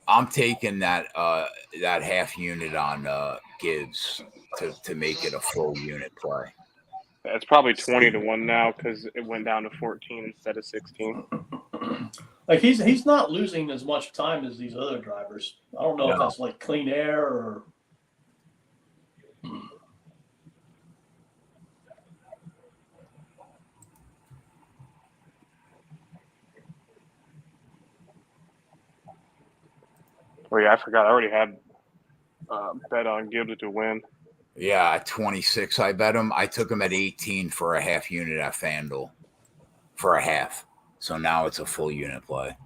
I'm taking that half unit on Gibbs to make it a full unit play. It's probably 20-1 now because it went down to 14 instead of 16. Like he's not losing as much time as these other drivers. I don't know if that's like clean air or. Oh yeah, I forgot. I already had bet on Gibbs to win. Yeah, at 26, I bet him. I took him at 18 for a half unit at FanDuel for a half. So now it's a full unit play.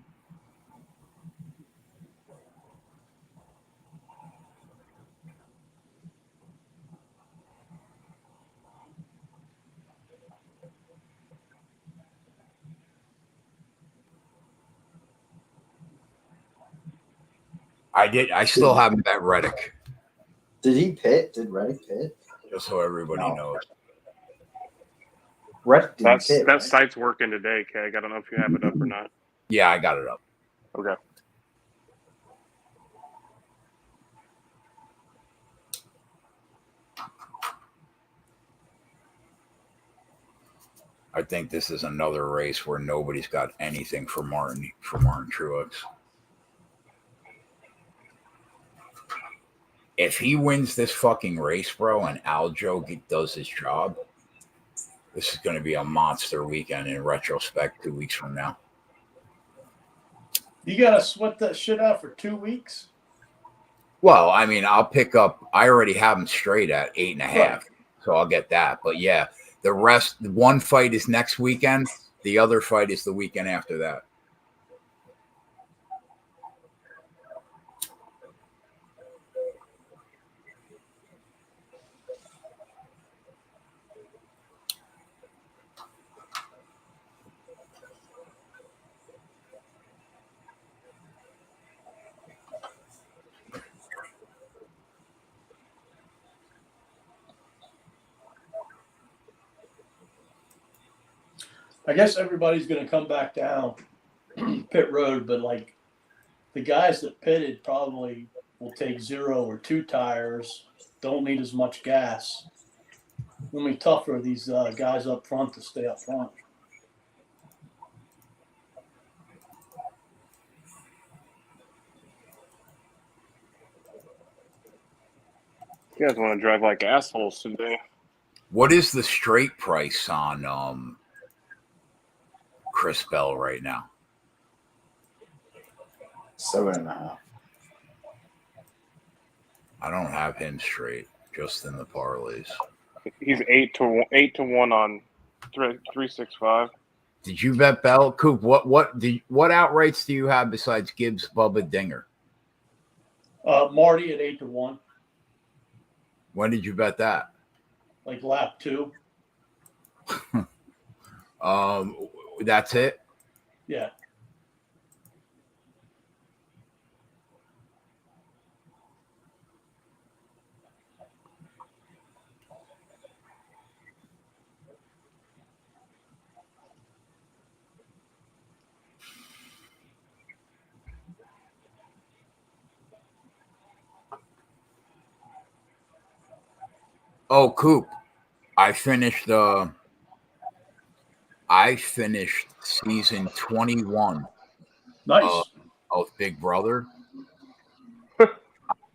I did. I still haven't bet Reddick. Did he pit? Did Reddick pit? Just so everybody knows. Reddick didn't That's pit, that right? site's working today, Keg. I don't know if you have it up or not. Yeah, I got it up. Okay. I think this is another race where nobody's got anything for Martin Truex. If he wins this fucking race, bro, and Aljo does his job, this is going to be a monster weekend in retrospect 2 weeks from now. You gotta sweat that shit out for 2 weeks. Well, I mean, I'll pick up. I already have him straight at 8.5, Right. so I'll get that. But yeah, the rest. One fight is next weekend. The other fight is the weekend after that. I guess everybody's gonna come back down pit road, but like the guys that pitted probably will take 0 or 2 tires. Don't need as much gas. It'll be tough for these guys up front to stay up front. You guys want to drive like assholes today. What is the straight price on Chris Bell right now? 7.5. I don't have him straight, just in the parlays. He's 8-1 on 365. Did you bet Bell? Coop, what outrights do you have besides Gibbs, Bubba, Dinger? Marty at 8-1, When did you bet that? like lap 2. That's it. Yeah. Oh, Coop, I finished season 21 Nice. of Big Brother.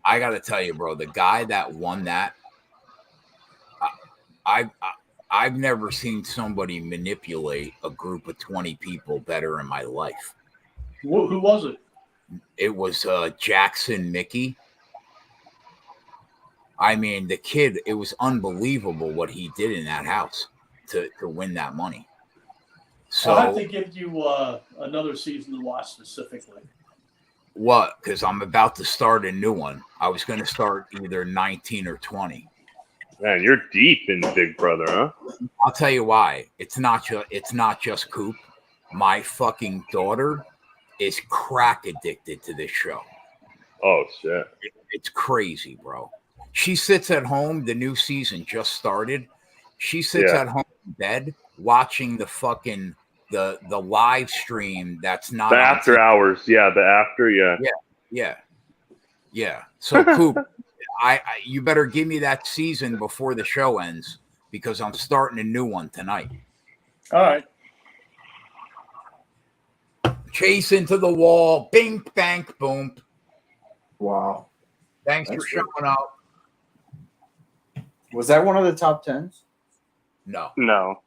I got to tell you, bro, the guy that won that, I've never seen somebody manipulate a group of 20 people better in my life. Who was it? It was Jackson Mickey. I mean, the kid, it was unbelievable what he did in that house to win that money. So I'll have to give you another season to watch specifically. what? Because I'm about to start a new one. I was going to start either 19 or 20. Man, you're deep in Big Brother, huh? I'll tell you why. It's not just Coop. My fucking daughter is crack addicted to this show. Oh shit! It's crazy, bro. She sits at home. The new season just started. She sits at home in bed watching the fucking the live stream. That's not The on after TV. hours, yeah, the after, Yeah. So Coop, you better give me that season before the show ends because I'm starting a new one tonight. All right. Chase into the wall, bing, bank, boom. Wow. Thanks That's for showing up. Was that one of the top 10s? No.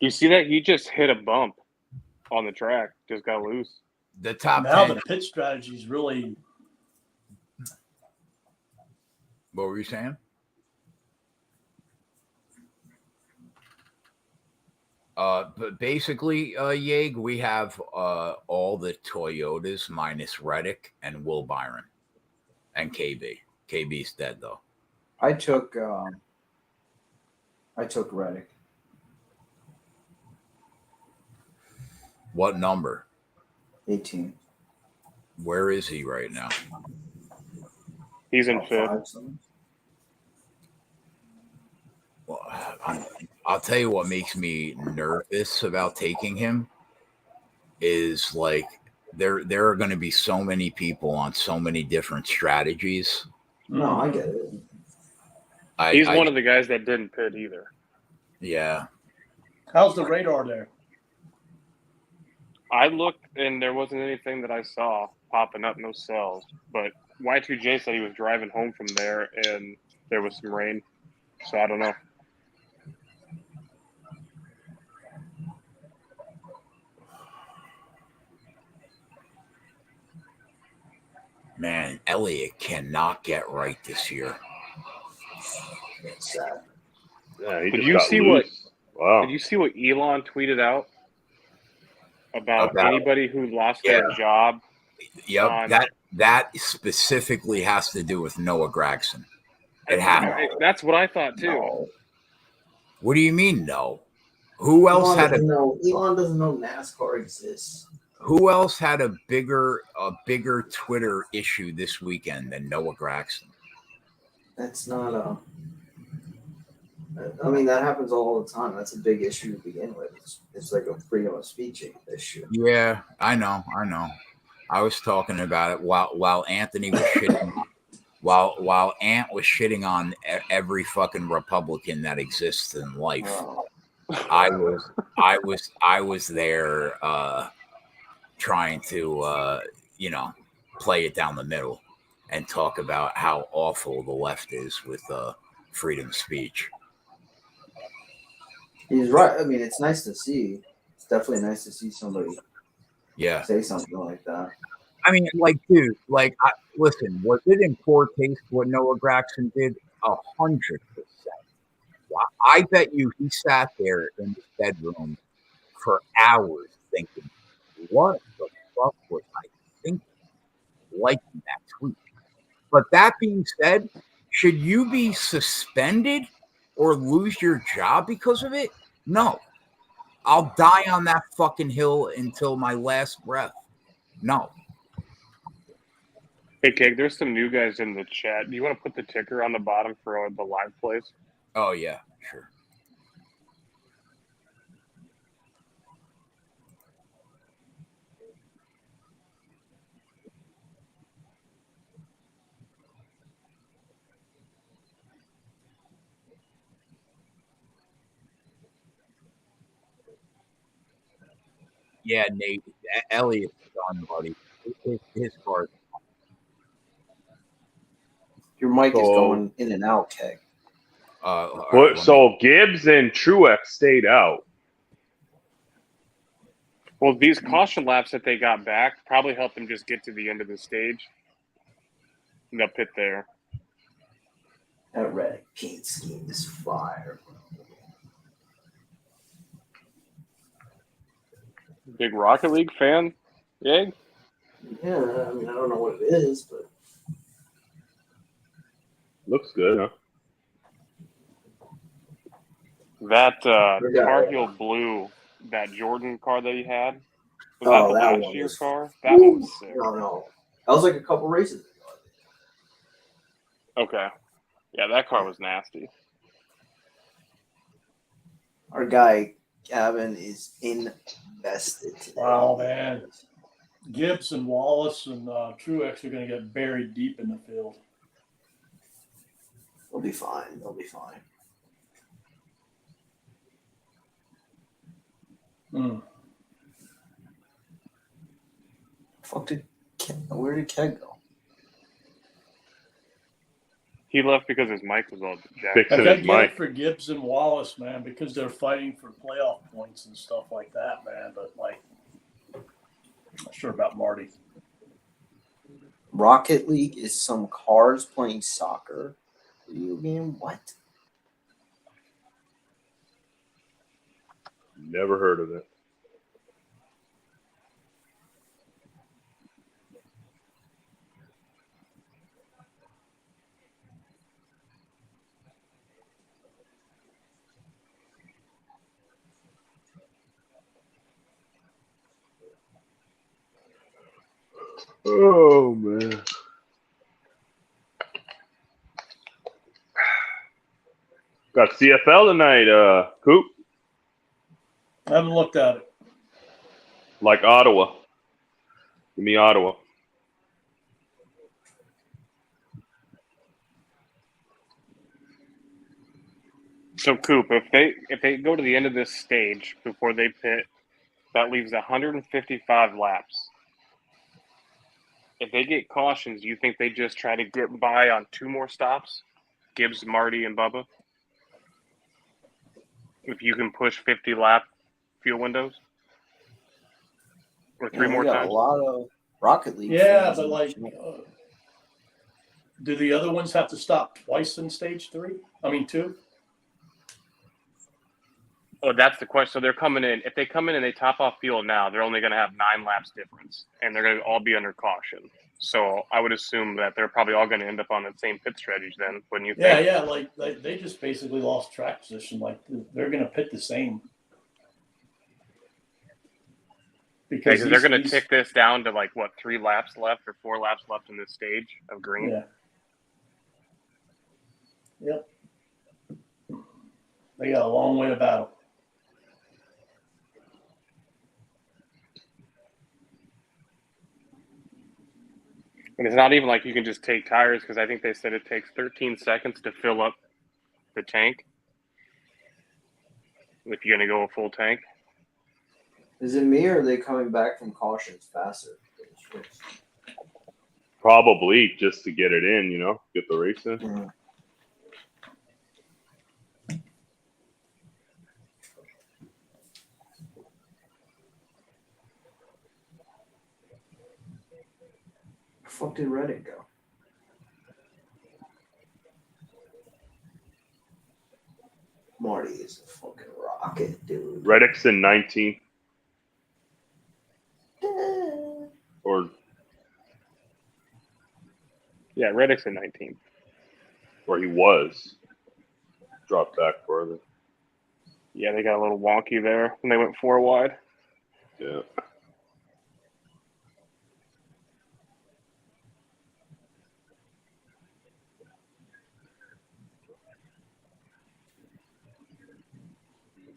You see that? He just hit a bump on the track. Just got loose. The top Now 10. the pit strategy is really. What were you saying? But basically, Yeg, we have all the Toyotas minus Reddick and Will Byron and KB. KB's dead though. I took Reddick. What number? 18. Where is he right now? He's in Top fifth. five, something. Well, I'll tell you what makes me nervous about taking him is like there are going to be so many people on so many different strategies. No, I get it. He's one of the guys that didn't pit either. Yeah. How's the radar there? I looked and there wasn't anything that I saw popping up, no cells. But Y2J said he was driving home from there and there was some rain. So I don't know. Man, Elliott cannot get right this year. It's sad. Yeah, he Did just you got see loose. Wow. Did you see what Elon tweeted out about anybody who lost Yeah. their job? Yep, that specifically has to do with Noah Gragson. It has. That's what I thought too. No. What do you mean no? Who else Elon had doesn't know NASCAR exists. Who else had a bigger Twitter issue this weekend than Noah Gragson? That's not a. I mean, that happens all the time. That's a big issue to begin with. It's like a freedom of speech issue. Yeah, I know. I was talking about it while Anthony was shitting. While Ant was shitting on every fucking Republican that exists in life, I was there trying to play it down the middle and talk about how awful the left is with freedom of speech. He's right. I mean, it's nice to see. It's definitely nice to see somebody say something like that. I mean, like, dude, listen, was it in poor taste what Noah Gragson did? 100%. I bet you he sat there in his bedroom for hours thinking, what the fuck was I thinking liking that tweet? But that being said, should you be suspended or lose your job because of it? No. I'll die on that fucking hill until my last breath. No. Hey, Keg, there's some new guys in the chat. Do you want to put the ticker on the bottom for the live plays? Oh, yeah, sure. Yeah, Nate, Elliott's done, buddy. His car's Your mic is going in and out, Keg. So Gibbs and Truex stayed out. Well, these caution laps that they got back probably helped them just get to the end of the stage. And they'll pit there. That red paint scheme is fire. Big Rocket League fan, Yeg? Yeah, I mean, I don't know what it is, but Looks good, huh? That Tar Heel Blue, that Jordan car that he had, was that the last year's car? That one was sick. No. That was like a couple races ago. Okay. Yeah, that car was nasty. Our guy, Gavin, is invested today. Wow, man. Gibbs and Wallace and Truex are going to get buried deep in the field. They'll be fine. Where did Keg go? He left because his mic was all jacked. Fixing I his get mic. it for Gibbs and Wallace, man, because they're fighting for playoff points and stuff like that, man. But, I'm not sure about Marty. Rocket League is some cars playing soccer. Video game? What? Never heard of it. Oh man. Got CFL tonight, Coop. I haven't looked at it. Like Ottawa. Give me Ottawa. So Coop, if they go to the end of this stage before they pit, that leaves 155 laps. If they get cautions, you think they just try to get by on 2 more stops? Gibbs, Marty, and Bubba? If you can push 50 lap fuel windows? Or 3 more We got times? a lot of Rocket League. Yeah, fans but in like, Michigan. do the other ones have to stop twice in stage 3? I mean 2? Oh, that's the question. So they're coming in. If they come in and they top off fuel now, they're only going to have 9 laps difference, and they're going to all be under caution. So I would assume that they're probably all going to end up on the same pit strategy then, wouldn't you think? Yeah. Like they just basically lost track position. Like they're going to pit the same. Because they're going to tick this down to like, what, 3 laps left or 4 laps left in this stage of green? Yeah. Yep. They got a long way to battle. And it's not even like you can just take tires, because I think they said it takes 13 seconds to fill up the tank if you're going to go a full tank. Is it me or are they coming back from cautions faster? Probably just to get it in, get the race in. Mm-hmm. Where the fuck did Reddit go? Marty is a fucking rocket, dude. Reddick's in 19th. Or Yeah, Reddick's in 19. where he was. Dropped back further. Yeah, they got a little wonky there when they went 4 wide. Yeah.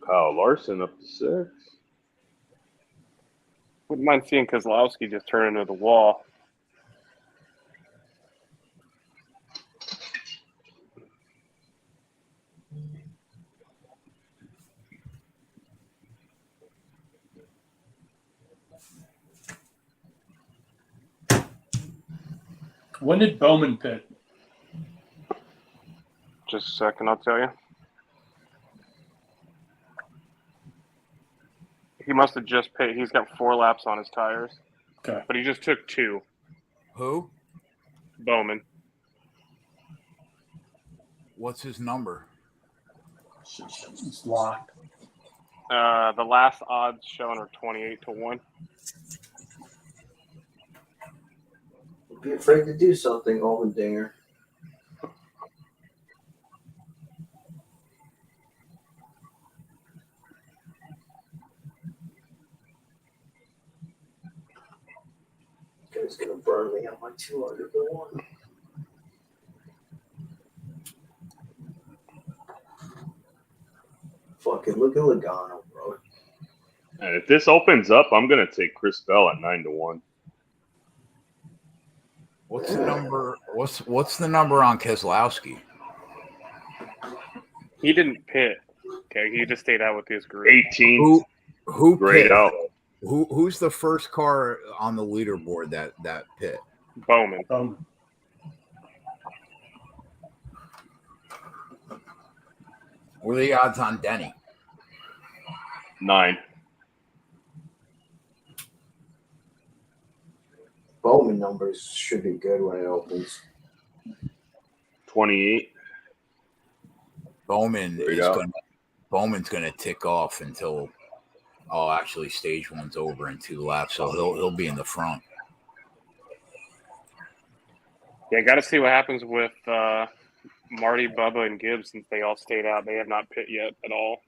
Kyle Larson up to 6. Wouldn't mind seeing Kozlowski just turn into the wall. When did Bowman pit? Just a second, I'll tell you. He must have just paid. He's got 4 laps on his tires. Okay. But he just took 2. Who? Bowman. What's his number? It's locked. The last odds shown are 28-1. Don't be afraid to do something, Olmendinger. Guy's gonna burn me on my 200-1. Fucking look at Logano, bro. And if this opens up, I'm gonna take Chris Bell at 9-1. What's the number? What's the number on Keselowski? He didn't pit. Okay, he just stayed out with his group. 18. Who Grayed pit? out. Who's the first car on the leaderboard that pit? Bowman. What are the odds on Denny? 9. Bowman numbers should be good when it opens. 28. Bowman's Grayed out. gonna tick off until actually stage 1's over in 2 laps, so he'll be in the front. Yeah, got to see what happens with Marty, Bubba, and Gibbs since they all stayed out. They have not pit yet at all.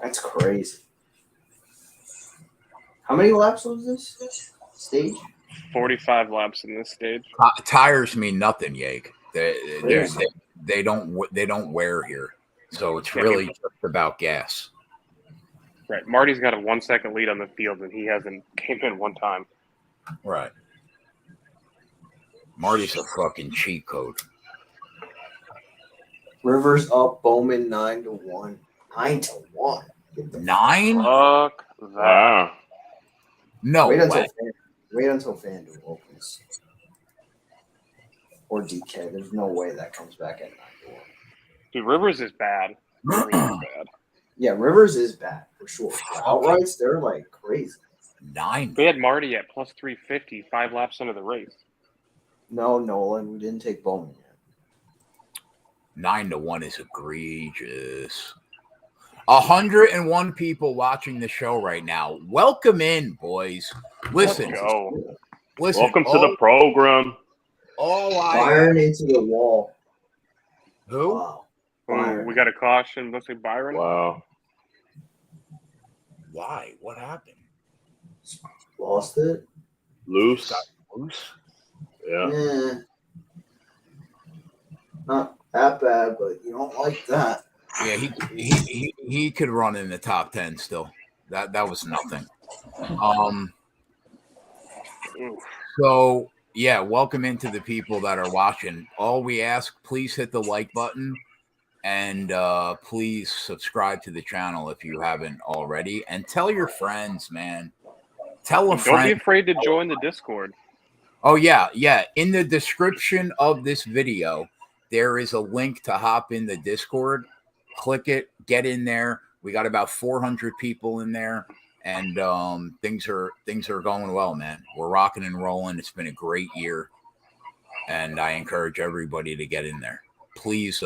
That's crazy. How many laps was this stage? 45 laps in this stage. Tires mean nothing, Yake. They don't wear here, so it's really just about gas. Right. Marty's got a 1 second lead on the field, and he hasn't came in one time. Right. Marty's a fucking cheat code. Rivers up, Bowman 9-1. 9-1. 9? Fuck that. Wow. No Wait way. until FanDuel opens. Or DK. There's no way that comes back at 9-1. Dude, Rivers is bad. Rivers is bad. Yeah, Rivers is bad for sure. The outrights, they're like crazy. 9. We had Marty at plus 350, 5 laps into the race. No, Nolan, we didn't take Bowman yet. 9-1 is egregious. 101 people watching the show right now. Welcome in, boys. Listen. Let's go. Listen. Welcome to the program. Byron into the wall. Who? Wow. Ooh, we got a caution. Looks like Byron. Wow. Why? What happened? Lost it? Loose. Loose? Yeah. Not that bad, but you don't like that. Yeah, he could run in the top 10 still. That was nothing. So yeah, welcome into the people that are watching. All we ask, please hit the like button and please subscribe to the channel if you haven't already. And tell your friends, man. Tell a friend. Don't be afraid to join the Discord. Oh, yeah. In the description of this video, there is a link to hop in the Discord. Click it, get in there. We got about 400 people in there, and things are going well, man. We're rocking and rolling. It's been a great year, and I encourage everybody to get in there. Please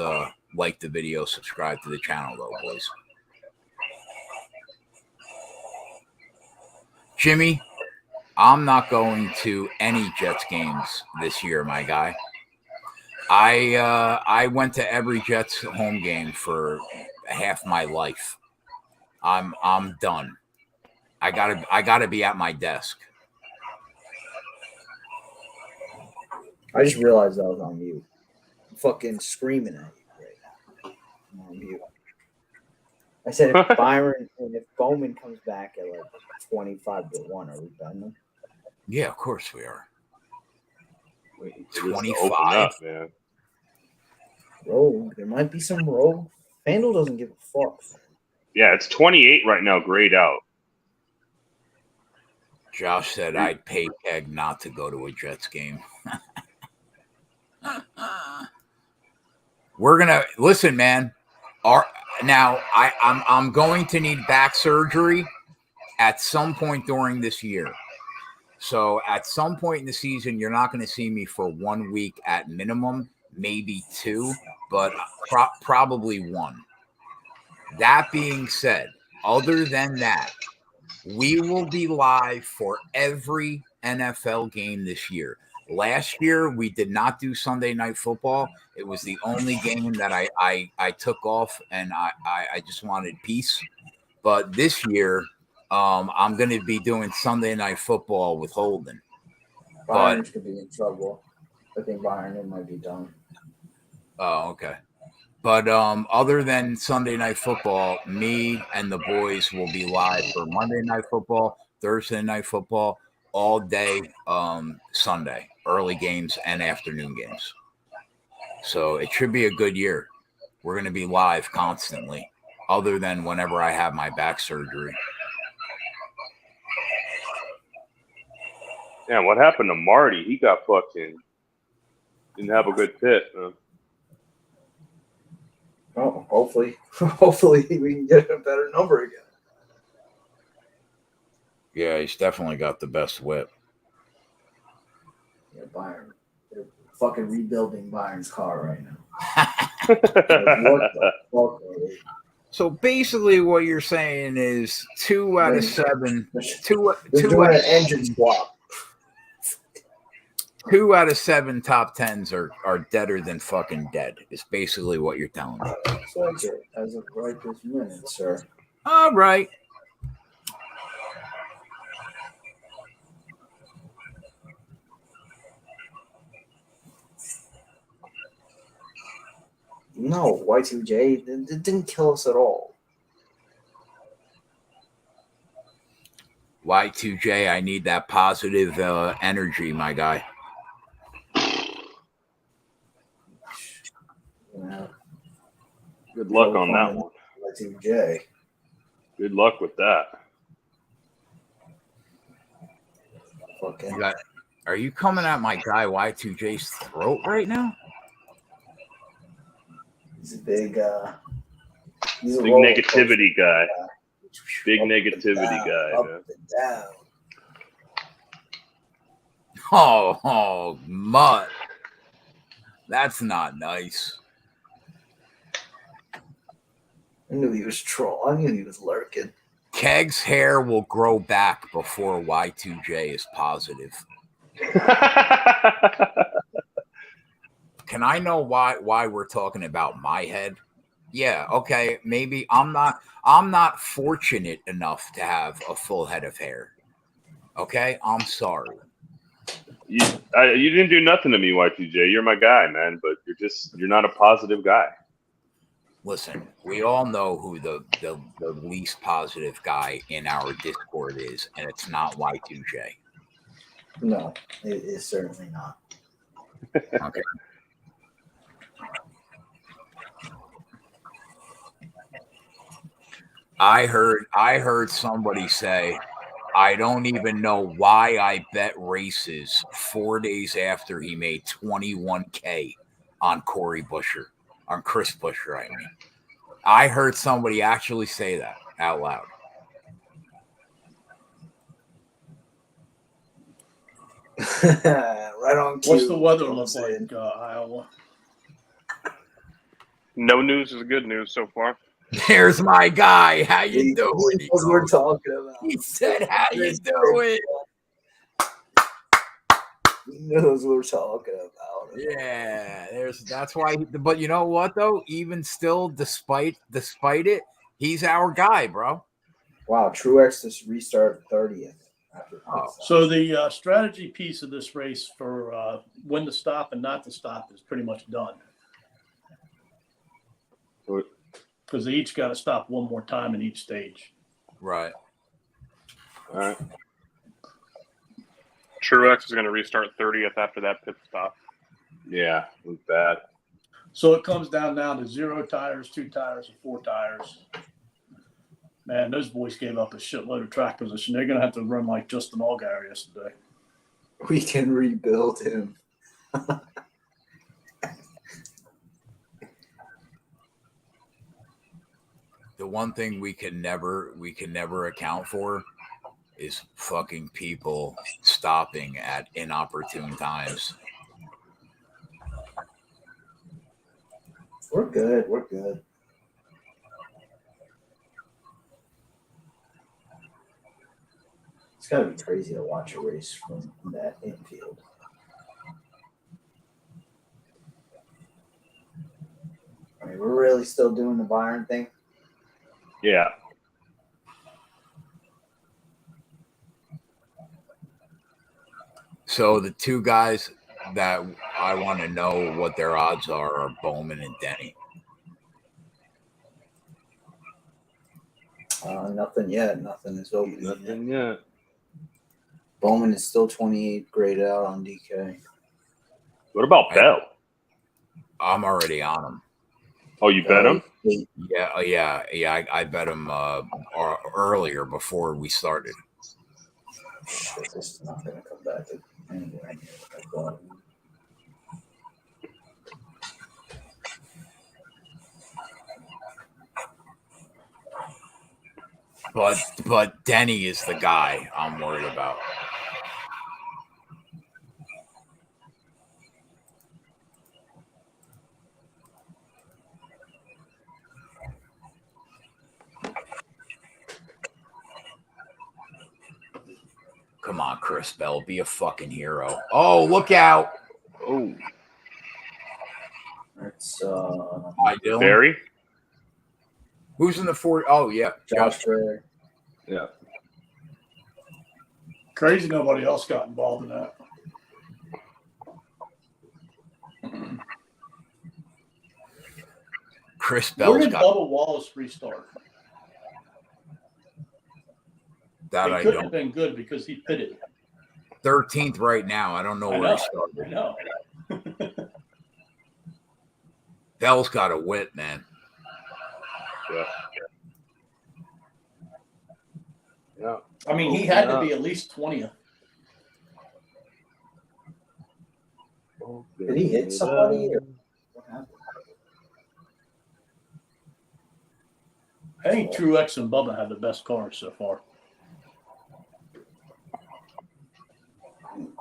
like the video, subscribe to the channel, though, boys. Jimmy, I'm not going to any Jets games this year, my guy. I went to every Jets home game for half my life. I'm done. I gotta be at my desk. I just realized I was on mute. I'm fucking screaming at you right now. I'm on mute. I said if Byron and if Bowman comes back at like 25-1, are we done then? Yeah, of course we are. Wait, 25. Man. rogue. There might be some rogue. FanDuel doesn't give a fuck. Yeah, it's 28 right now, grayed out. Josh said I'd pay Keg not to go to a Jets game. We're gonna listen, man. I'm going to need back surgery at some point during this year. So at some point in the season, you're not going to see me for 1 week at minimum, maybe 2, but probably 1. That being said, other than that, we will be live for every NFL game this year. Last year, we did not do Sunday Night Football. It was the only game that I took off, and I just wanted peace. But this year, I'm going to be doing Sunday Night Football with Holden. Byron could be in trouble. I think Byron might be done. Oh, okay. But other than Sunday Night Football, me and the boys will be live for Monday Night Football, Thursday Night Football, all day Sunday, early games and afternoon games. So it should be a good year. We're going to be live constantly, other than whenever I have my back surgery. Damn, what happened to Marty? He got fucking didn't have a good pit. Oh, hopefully we can get a better number again. Yeah, he's definitely got the best whip. Yeah, Byron. They're fucking rebuilding Byron's car right now. What the fuck are they? So basically, what you're saying is 2 out of 7. They're doing an engine swap. 2 out of 7 top 10s are deader than fucking dead. Is basically what you're telling me. So as of right this minute, sir. All right. No, Y2J, it didn't kill us at all. Y2J, I need that positive energy, my guy. Yeah. Good luck on that one. Y2J. Good luck with that. Fucking. Are you coming at my guy Y2J's throat right now? He's a big, he's a Big roller negativity guy. Big Up and negativity down, guy. Up Yeah. and down. Oh, mutt. That's not nice. I knew he was troll. I knew he was lurking. Keg's hair will grow back before Y2J is positive. Can I know why we're talking about my head? Yeah, okay. Maybe I'm not fortunate enough to have a full head of hair. Okay? I'm sorry. You didn't do nothing to me, Y2J. You're my guy, man, but you're not a positive guy. Listen, we all know who the least positive guy in our Discord is, and it's not Y2J. No, it is certainly not. Okay. I heard somebody say, I don't even know why I bet races 4 days after he made 21K on Chris Buescher, I mean. I heard somebody actually say that out loud. Right on cue. What's the weather look like, Iowa? No news is good news so far. There's my guy. How you He doing? knows what we're talking about. He said, how you doing? He knows what we're talking about. Yeah, that's why. But you know what though? Even still, despite it, he's our guy, bro. Wow, Truex just restarted 30th. So the strategy piece of this race for when to stop and not to stop is pretty much done. Because they each got to stop one more time in each stage. Right. All right. Truex is going to restart 30th after that pit stop. Yeah, it was bad. So it comes down now to 0 tires, 2 tires, and 4 tires. Man, those boys gave up a shitload of track position. They're going to have to run like Justin Allgaier yesterday. We can rebuild him. The one thing we can never account for is fucking people stopping at inopportune times. We're good. We're good. It's got to be crazy to watch a race from that infield. I mean, we're really still doing the Byron thing. Yeah. So the two guys that I want to know what their odds are Bowman and Denny. Nothing yet. Nothing is open. Nothing yet. Bowman is still 28 graded out on DK. What about Bell? I'm already on him. Oh, you bet him? Yeah. I bet him earlier before we started. Shit, this is not going to come back anywhere. But Denny is the guy I'm worried about. Come on, Chris Bell, be a fucking hero. Oh, look out. Oh. That's Hi, Dylan. Barry? Who's in the 4? Oh, yeah. Josh Frere. Yeah. Crazy nobody else got involved in that. Chris Where Bell's did got Bubba Wallace restart? that. It I couldn't don't. have been good because he pitted. 13th right now. I don't know I where know. he I started. know. Bell's got a whip, man. Yeah. Yeah. I mean, he had to be at least 20th. Did he hit somebody? Or what happened? I think Truex and Bubba had the best cars so far.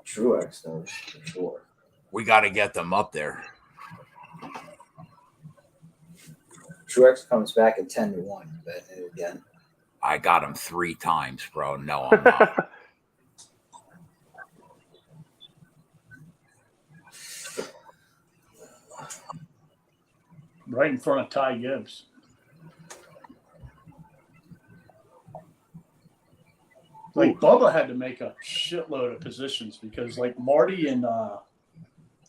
Truex knows for sure. We got to get them up there. Truex comes back at 10-1. Bet it again. I got him 3 times, bro. No, I'm not. Right in front of Ty Gibbs. Like, Bubba had to make a shitload of positions because, like, Marty and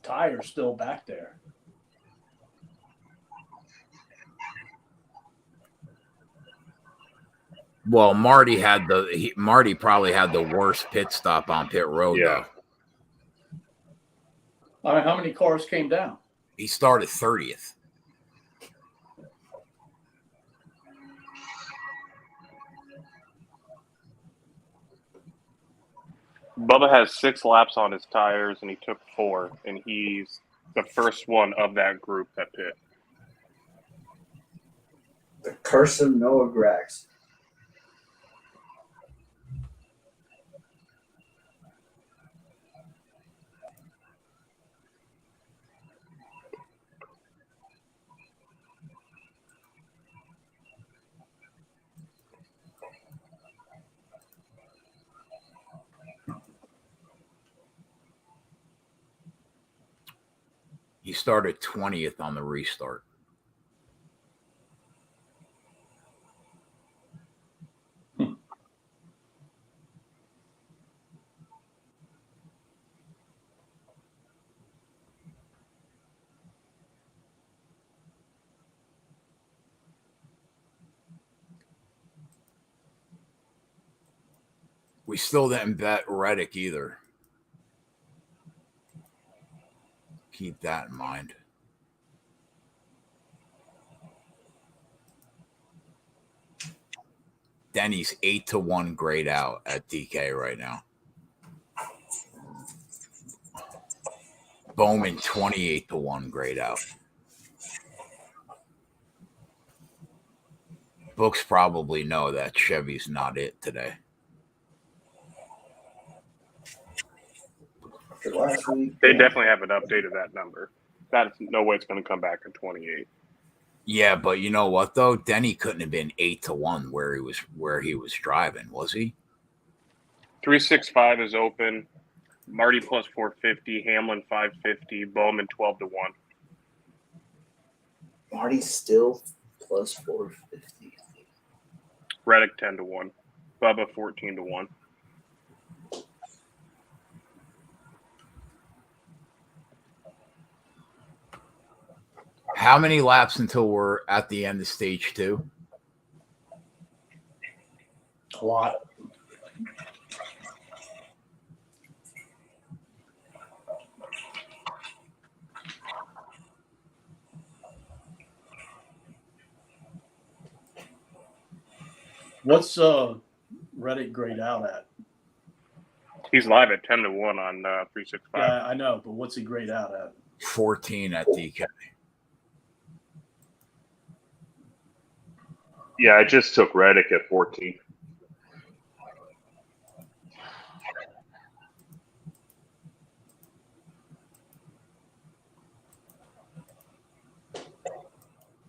Ty are still back there. Well, Marty probably had the worst pit stop on pit road, Yeah. though. I mean, how many cars came down? He started 30th. Bubba has 6 laps on his tires, and he took 4, and he's the first one of that group that pit. The curse of Noah Grax. He started 20th on the restart. We still didn't bet Reddick either. Keep that in mind. Denny's 8-1 grayed out at DK right now. Bowman 28-1 grayed out. Books probably know that Chevy's not it today. Last week, They definitely haven't updated that number. That's no way it's going to come back in 28. Yeah, but you know what though? Denny couldn't have been 8-1 where he was driving, was he? 365 is open. Marty plus 450, Hamlin 550, Bowman 12-1. Marty's still plus 450. Reddick 10-1. Bubba 14-1. How many laps until we're at the end of stage 2? A lot. What's Reddick grayed out at? He's live at 10-1 on 365. Yeah, I know, but what's he grayed out at? 14 at DK. Yeah, I just took Reddick at 14.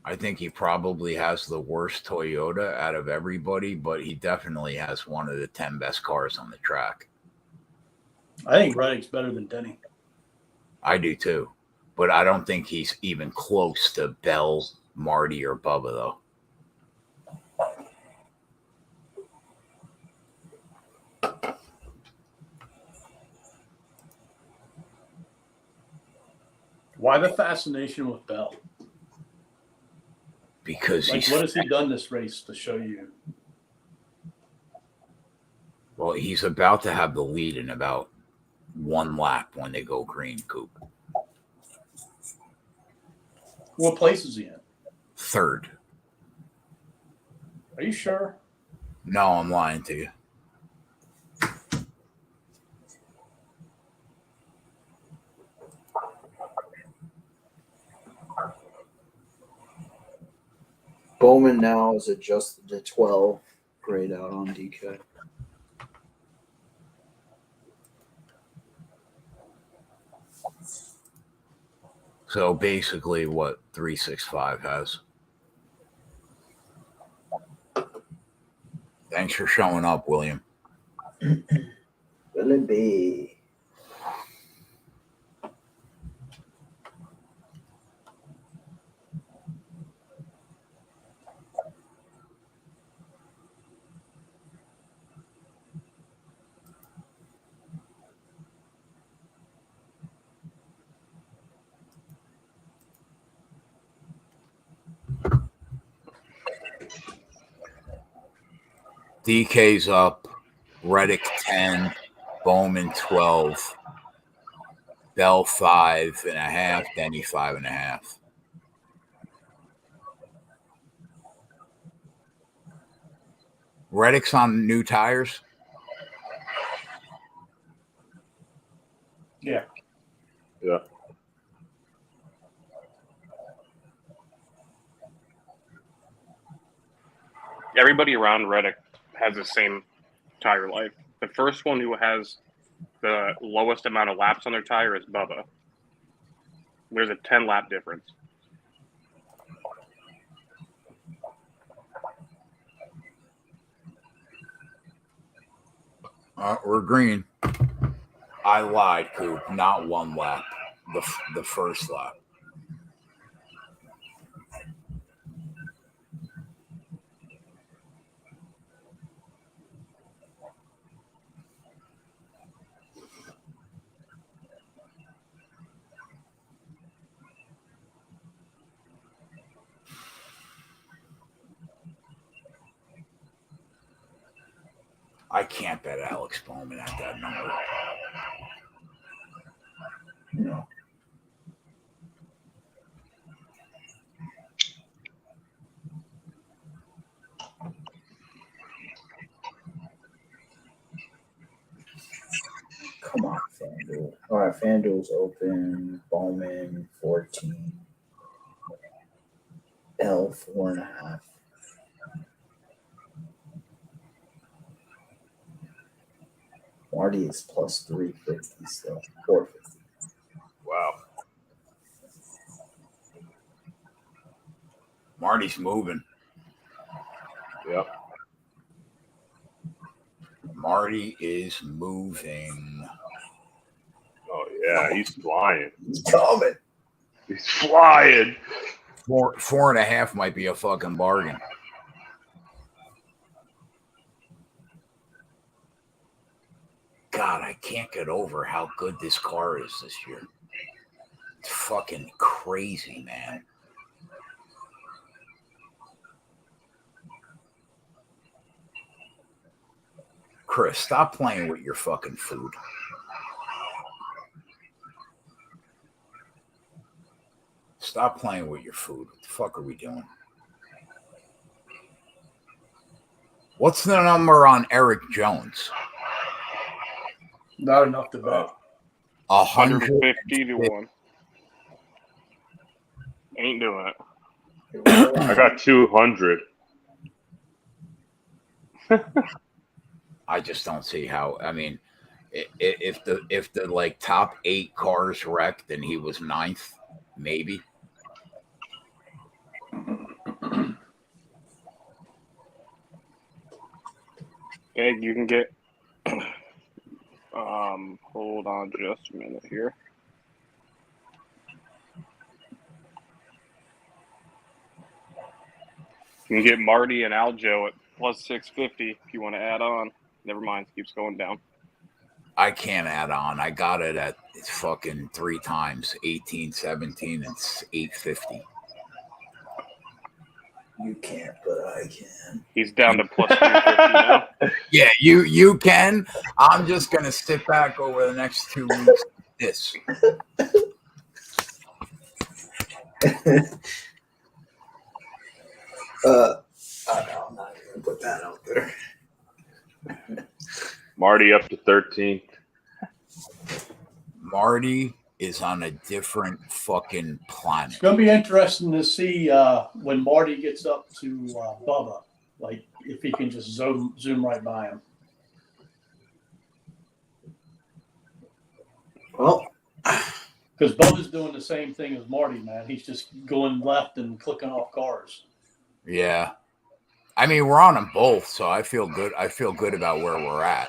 I think he probably has the worst Toyota out of everybody, but he definitely has one of the 10 best cars on the track. I think Reddick's better than Denny. I do too, but I don't think he's even close to Bell, Marty, or Bubba, though. Why the fascination with Bell? Because Like, he's what has he done this race to show you? well, he's about to have the lead in about one lap when they go green, Coop. What place is he in? Third. Are you sure? No, I'm lying to you. Bowman now is adjusted to 12 grayed out on DK. So basically what 365 has. Thanks for showing up, William. Will it be? DK's up, Reddick 10, Bowman 12, Bell 5.5, Denny 5.5. Reddick's on new tires. Yeah. Yeah. Everybody around Reddick has the same tire life. The first one who has the lowest amount of laps on their tire is Bubba. There's a 10-lap difference. We're green. I lied, Coop. Not one lap. The first lap. I can't bet Alex Bowman at that number. No. Come on, FanDuel. All right, FanDuel's open. Bowman 14. L 4.5. Marty is plus 350 still. 450. Wow. Marty's moving. Yep. Marty is moving. Oh yeah, he's flying. He's coming. He's flying. 4.5 might be a fucking bargain. God, I can't get over how good this car is this year. It's fucking crazy, man. Chris, stop playing with your fucking food. Stop playing with your food. What the fuck are we doing? What's the number on Eric Jones? Not enough to bet. 150 to 1. Ain't doing it. I got 200. I just don't see how. I mean, if the like top 8 cars wrecked and he was 9th, maybe. Okay, you can get. Hold on just a minute here. You can get Marty and Aljo at plus 650 if you want to add on. Never mind, it keeps going down. I can't add on. I got it at fucking 3 times, 18, 17, and 850. You can't, but I can. He's down to plus 350 now. Yeah, you can. I'm just gonna sit back over the next 2 weeks. This. I'm not gonna put that out there. Marty up to 13. Marty is on a different fucking It's planet. going to be interesting to see when Marty gets up to Bubba, like if he can just zoom right by him. Well, Because Bubba's doing the same thing as Marty, man. He's just going left and clicking off cars. Yeah. I mean, we're on them both, so I feel good. I feel good about where we're at.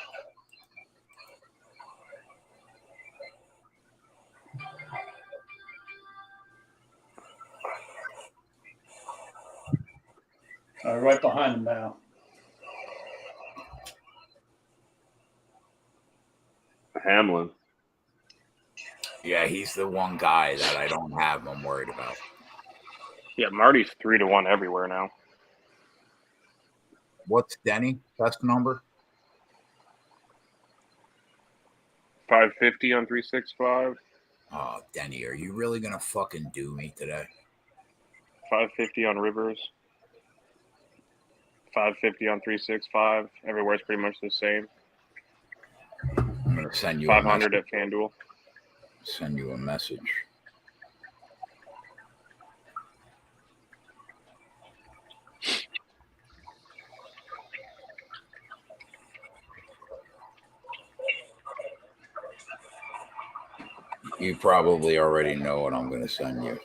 All right behind him now. Hamlin. Yeah, he's the one guy that I don't have. I'm worried about. Yeah, Marty's 3-1 everywhere now. What's Denny? Best number? 550 on 365. Oh, Denny, are you really gonna fucking do me today? 550 on Rivers. 550 on 365. Everywhere's pretty much the same. I'm gonna send you 500 a at FanDuel. send you a message. You probably already know what I'm gonna send you.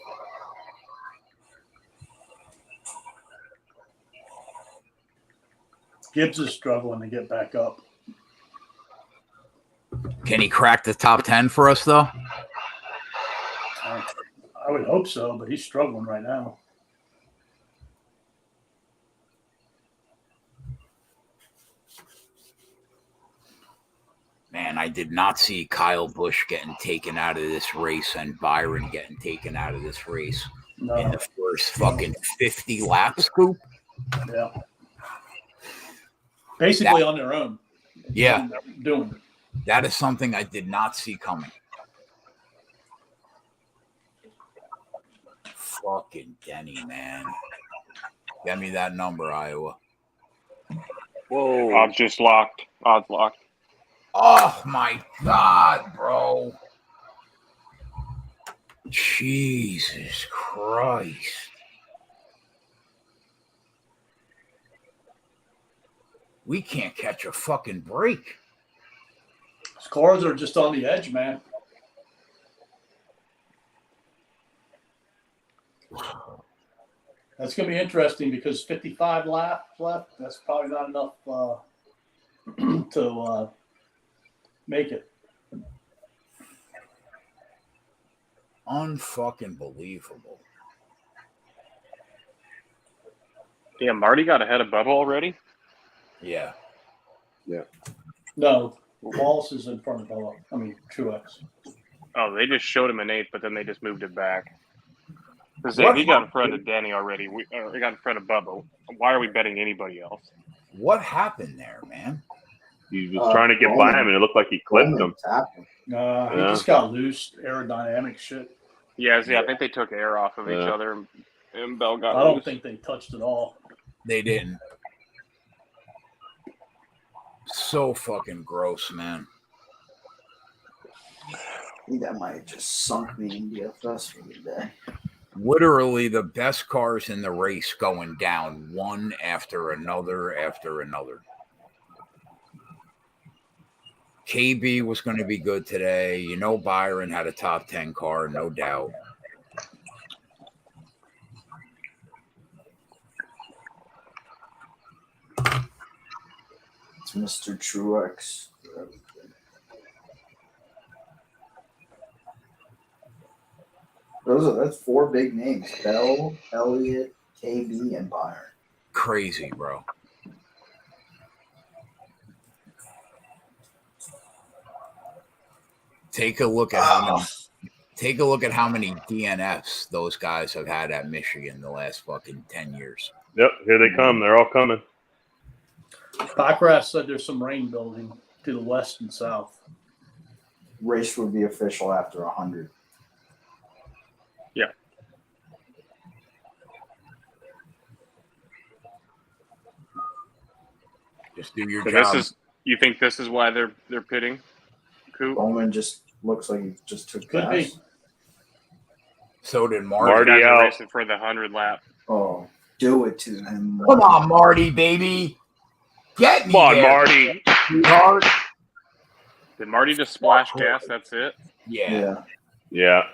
Gibbs is struggling to get back up. Can he crack the top 10 for us though? I would hope so, but he's struggling right now. Man, I did not see Kyle Busch getting taken out of this race and Byron getting taken out of this race in No, the first fucking 50 laps, Coop. yeah. Basically on their own. Yeah, Doing it. that is something I did not see coming. Fucking Denny, man. Get me that number, Iowa. Whoa. Odds just locked. Odds locked. Oh my God, bro. Jesus Christ. We can't catch a fucking break. His cars are just on the edge, man. That's going to be interesting because 55 laps left. That's probably not enough to make it. Unfucking believable. Yeah, Marty got ahead of Bubba already. Yeah. No, Wallace is in front of Bella. I mean, Truex. Oh, they just showed him an 8th, but then they just moved it back. Because What he got in happened? front of Danny already. He got in front of Bubba. Why are we betting anybody else? What happened there, man? He was trying to get by him, and it looked like he clipped him. He Yeah. just got loose, aerodynamic shit. Yeah, I think they took air off of each Yeah. other, and Bell got I don't loose. think they touched it all. They didn't. So fucking gross, man. I think that might have just sunk me in DFS for the day. Literally the best cars in the race going down one after another after another. KB was going to be good today. You know, Byron had a top 10 car, no doubt. It's Mr. Truex. That's 4 big names: Bell, Elliott, KB, and Byron. Crazy, bro. Take a look at how many DNFs those guys have had at Michigan the last fucking 10 years. Yep, here they come. They're all coming. Prerace said there's some rain building to the west and south. Race would be official after 100. Yeah. Just do your So job. you think this is why they're pitting Coop? Bowman just looks like he just took Could be. gas. So did Marty Marty. Guys are out. racing for the 100 lap. Oh, do it to him. Come on, Marty, baby. Get me Come on, there, Marty. sweetheart. Did Marty just splash gas? That's it. Yeah. Yeah.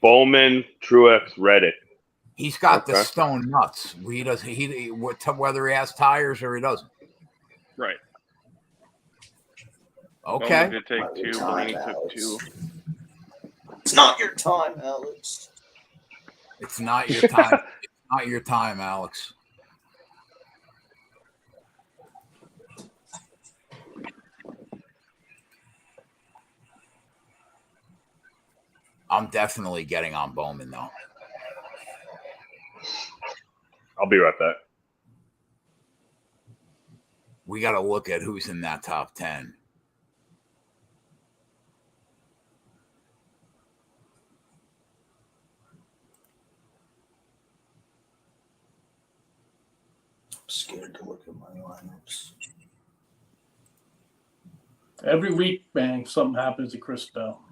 Bowman, Truex, Reddick. He's got the Okay. stone nuts. He does. Whether he has tires or he doesn't. Right. Okay. Bowman did take two. Blaney took two. It's not your time, Alex. It's not your time. It's not your time, Alex. I'm definitely getting on Bowman, though. I'll be right back. We got to look at who's in that top 10. I'm scared to look at my lineups. Every week, man, something happens to Chris Bell.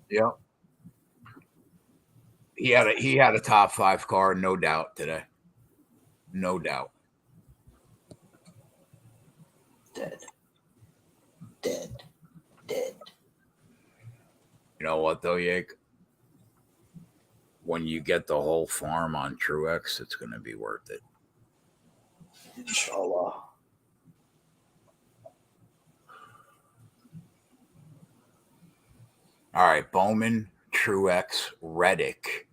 Yeah. He had a top 5 car, no doubt today. No doubt. Dead. You know what though, Yake? When you get the whole farm on Truex, it's going to be worth it. Inshallah. All right, Bowman, Truex, Reddick.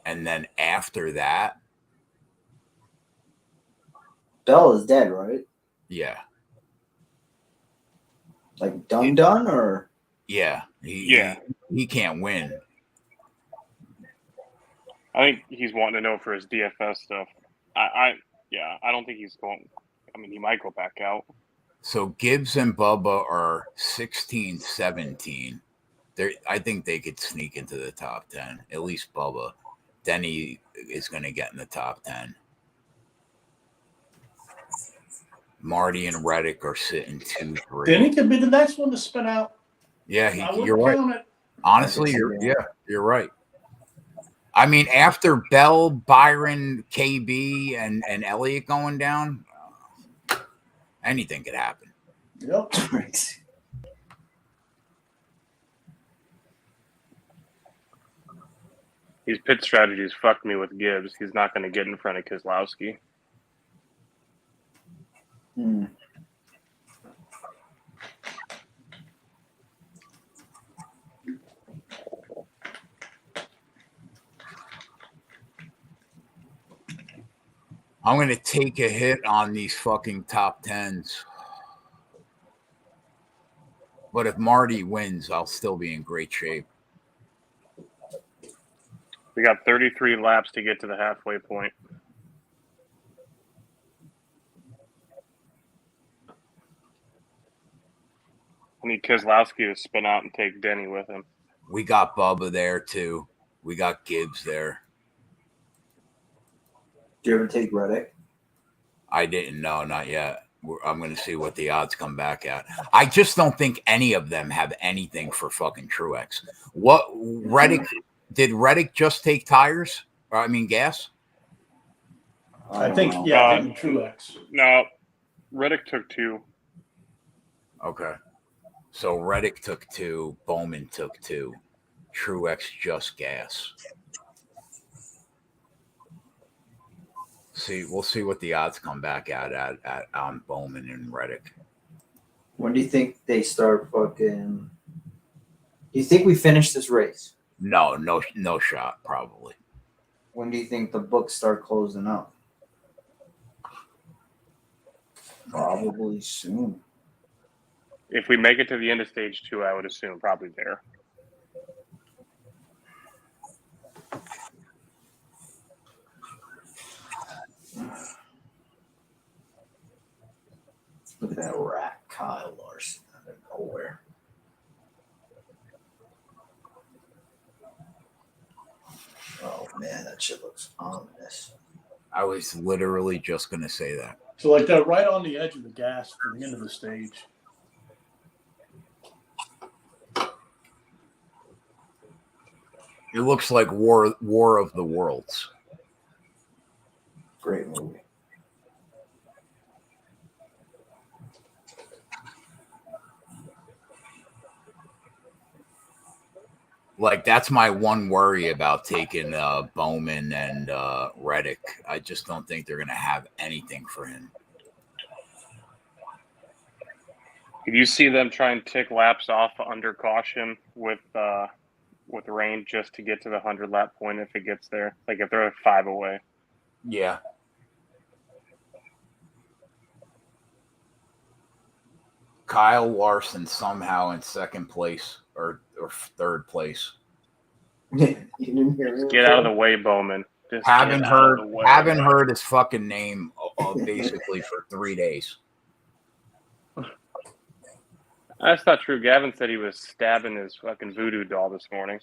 And then after that, Bell is dead, right? yeah. Like done or? Yeah. He can't win. I think he's wanting to know for his DFS stuff. I don't think he's going. I mean, he might go back out. So Gibbs and Bubba are 16, 17. I think they could sneak into the top 10, at least Bubba. Denny is going to get in the top 10. Marty and Reddick are sitting 2, 3. Denny could be the next one to spin out. Yeah, I wouldn't you're right. count it. Honestly, you're right. I mean, after Bell, Byron, KB, and Elliott going down, anything could happen. Yep. His pit strategies fucked me with Gibbs. He's not going to get in front of Keselowski. I'm going to take a hit on these fucking top 10s. But if Marty wins, I'll still be in great shape. We got 33 laps to get to the halfway point. I need Keselowski to spin out and take Denny with him. We got Bubba there, too. We got Gibbs there. Do you ever take Reddick? I didn't know, not yet. I'm going to see what the odds come back at. I just don't think any of them have anything for fucking Truex. What Reddick did Reddick just take tires? Or I mean gas? I think, don't know. yeah, him and Truex. No, Reddick took two. Okay. So Reddick took 2, Bowman took 2, Truex just gas. We'll see what the odds come back at on Bowman and Reddick. When do you think they start fucking? Do you think we finish this race? No shot, probably. When do you think the books start closing up? Probably soon. If we make it to the end of stage 2, I would assume probably there. Look at that rat, Kyle Larson, out of nowhere. Oh man, that shit looks ominous. I was literally just going to say that. So like they're right on the edge of the gas for the end of the stage. It looks like War of the Worlds. Great movie. Like, that's my one worry about taking Bowman and Reddick. I just don't think they're going to have anything for him. If you see them try and tick laps off under caution with rain just to get to the 100-lap point if it gets there, like if they're 5 away. Yeah. Kyle Larson somehow in second place or third place. You didn't hear me? Get out of the way, Bowman. Just Haven't get out of the way. heard his fucking name basically for 3 days. That's not true. Gavin said he was stabbing his fucking voodoo doll this morning.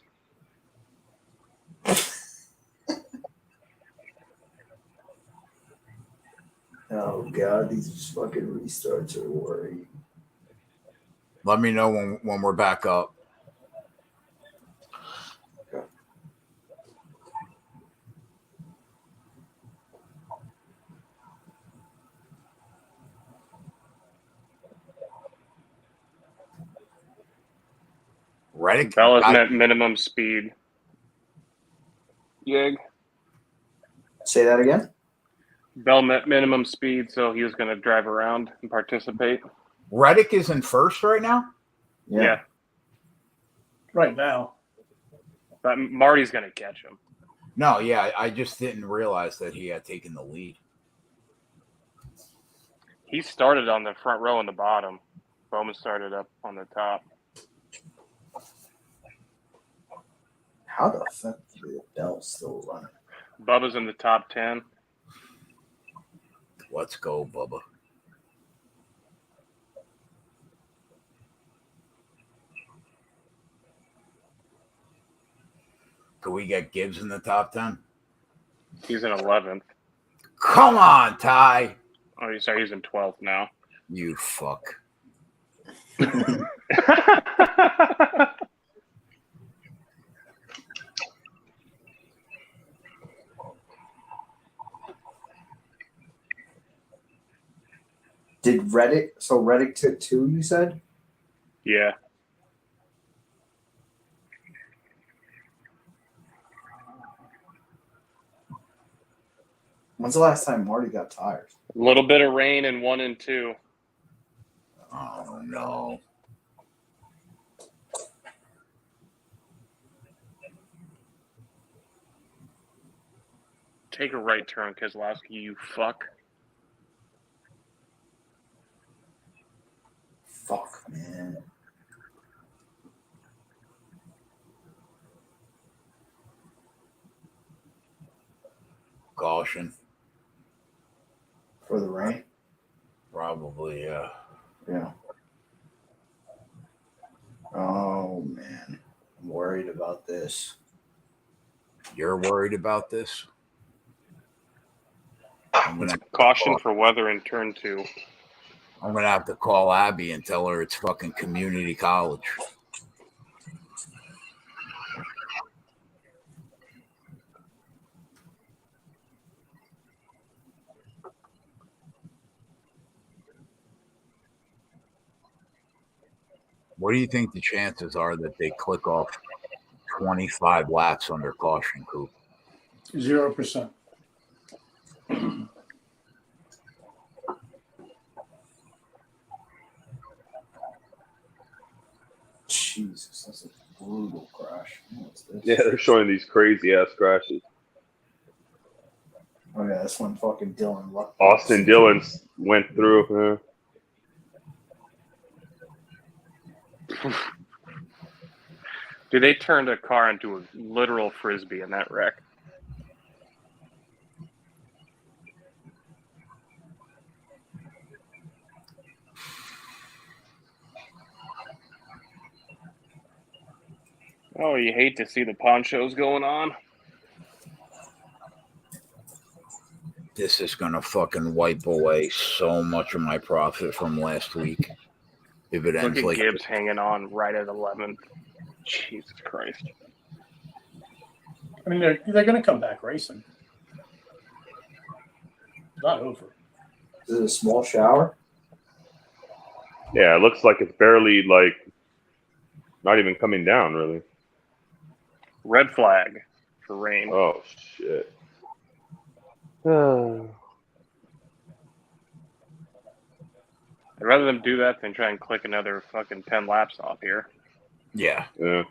Oh god, these fucking restarts are worrying. Let me know when we're back up. Okay. Reddick. Bella's met minimum speed. Yig. Say that again? Bell met minimum speed, so he was going to drive around and participate. Reddick is in first right now? Yeah. Right now. But Marty's going to catch him. No, yeah, I just didn't realize that he had taken the lead. He started on the front row and the bottom. Bowman started up on the top. How the fuck is the bell still running? Bubba's in the top 10. Let's go, Bubba. Could we get Gibbs in the top 10? He's in 11th. Come on, Ty. Oh, he's in 12th now. You fuck. Did Reddick? So Reddick took 2, you said? Yeah. When's the last time Marty got tires? A little bit of rain in 1 and 2. Oh, no. Take a right turn, Keselowski, you fuck. Fuck, man. Caution. For the rain? Probably, yeah. Yeah. Oh, man. I'm worried about this. You're worried about this? I'm gonna Caution for weather in turn 2. I'm going to have to call Abby and tell her it's fucking community college. What do you think the chances are that they click off 25 laps under caution, Coop? 0%. Jesus, that's a brutal crash. What's this? Yeah, they're showing these crazy ass crashes. Oh yeah, that's when fucking Dylan lucked. Austin Dillon went through. Dude, they turned a car into a literal frisbee in that wreck. Oh, you hate to see the ponchos going on. This is gonna fucking wipe away so much of my profit from last week. If it Look ends at like Gibbs hanging on right at 11th. Jesus Christ. I mean, they're going to come back racing. It's not over. Is it a small shower? Yeah, it looks like it's barely like not even coming down really. Red flag for rain. Oh shit. I'd rather them do that than try and click another fucking 10 laps off here. yeah. Yeah.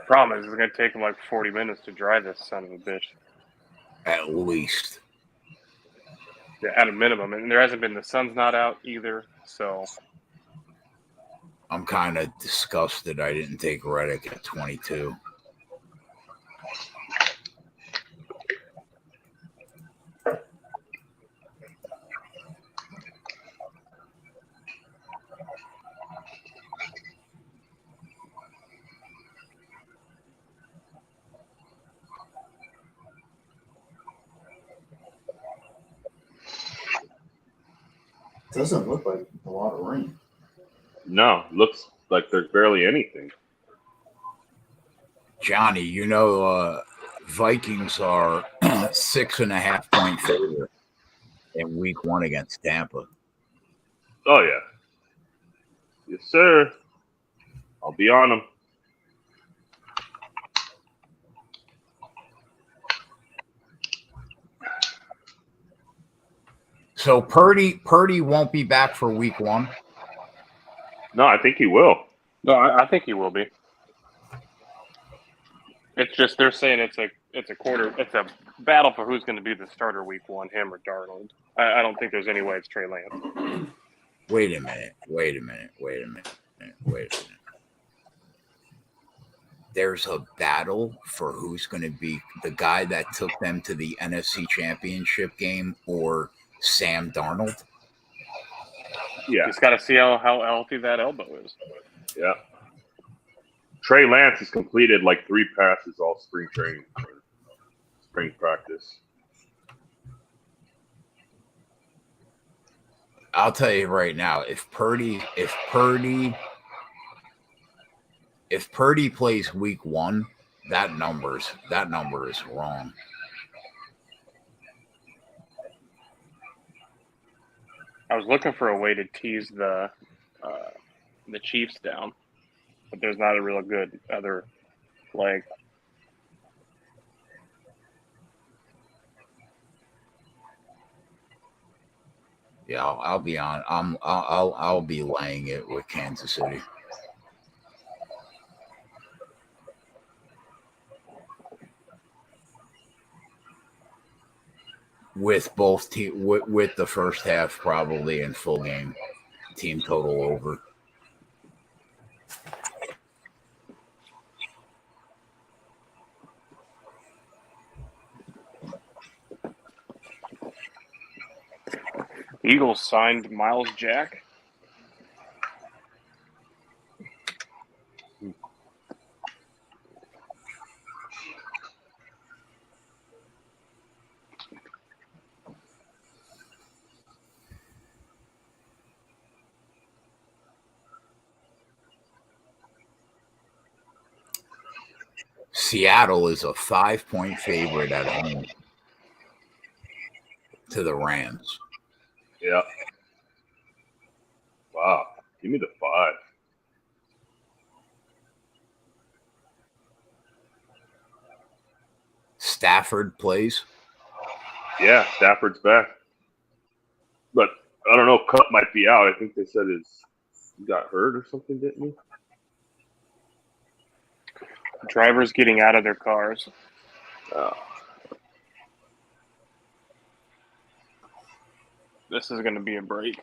Problem is, it's going to take them like 40 minutes to dry this son of a bitch. At least. Yeah, at a minimum. And there hasn't been, the sun's not out either. So, I'm kind of disgusted I didn't take Reddick at 22. Doesn't look like a lot of rain. No, looks like there's barely anything. Johnny, you know, Vikings are 6.5 point favorite in week 1 against Tampa. Oh yeah. Yes, sir. I'll be on them. So Purdy won't be back for week 1. No, I think he will. no, I think he will be. It's just they're saying it's a battle for who's going to be the starter week 1, him or Darnold. I don't think there's any way it's Trey Lance. Wait a minute. There's a battle for who's going to be the guy that took them to the NFC Championship game or Sam Darnold. Yeah. Just got to see how healthy that elbow is. Yeah. Trey Lance has completed like 3 passes all spring training, or spring practice. I'll tell you right now, if Purdy plays week 1, that number is wrong. I was looking for a way to tease the Chiefs down, but there's not a real good other leg. Yeah, I'll be on. I'll be laying it with Kansas City. With both with the first half probably in full game, team total over. Eagles signed Miles Jack. Seattle is a 5-point favorite at home to the Rams. Yeah. Wow. Give me the 5. Stafford plays. Yeah, Stafford's back. But I don't know, Cup might be out. I think they said he got hurt or something, didn't he? Drivers getting out of their cars. This is going to be a break.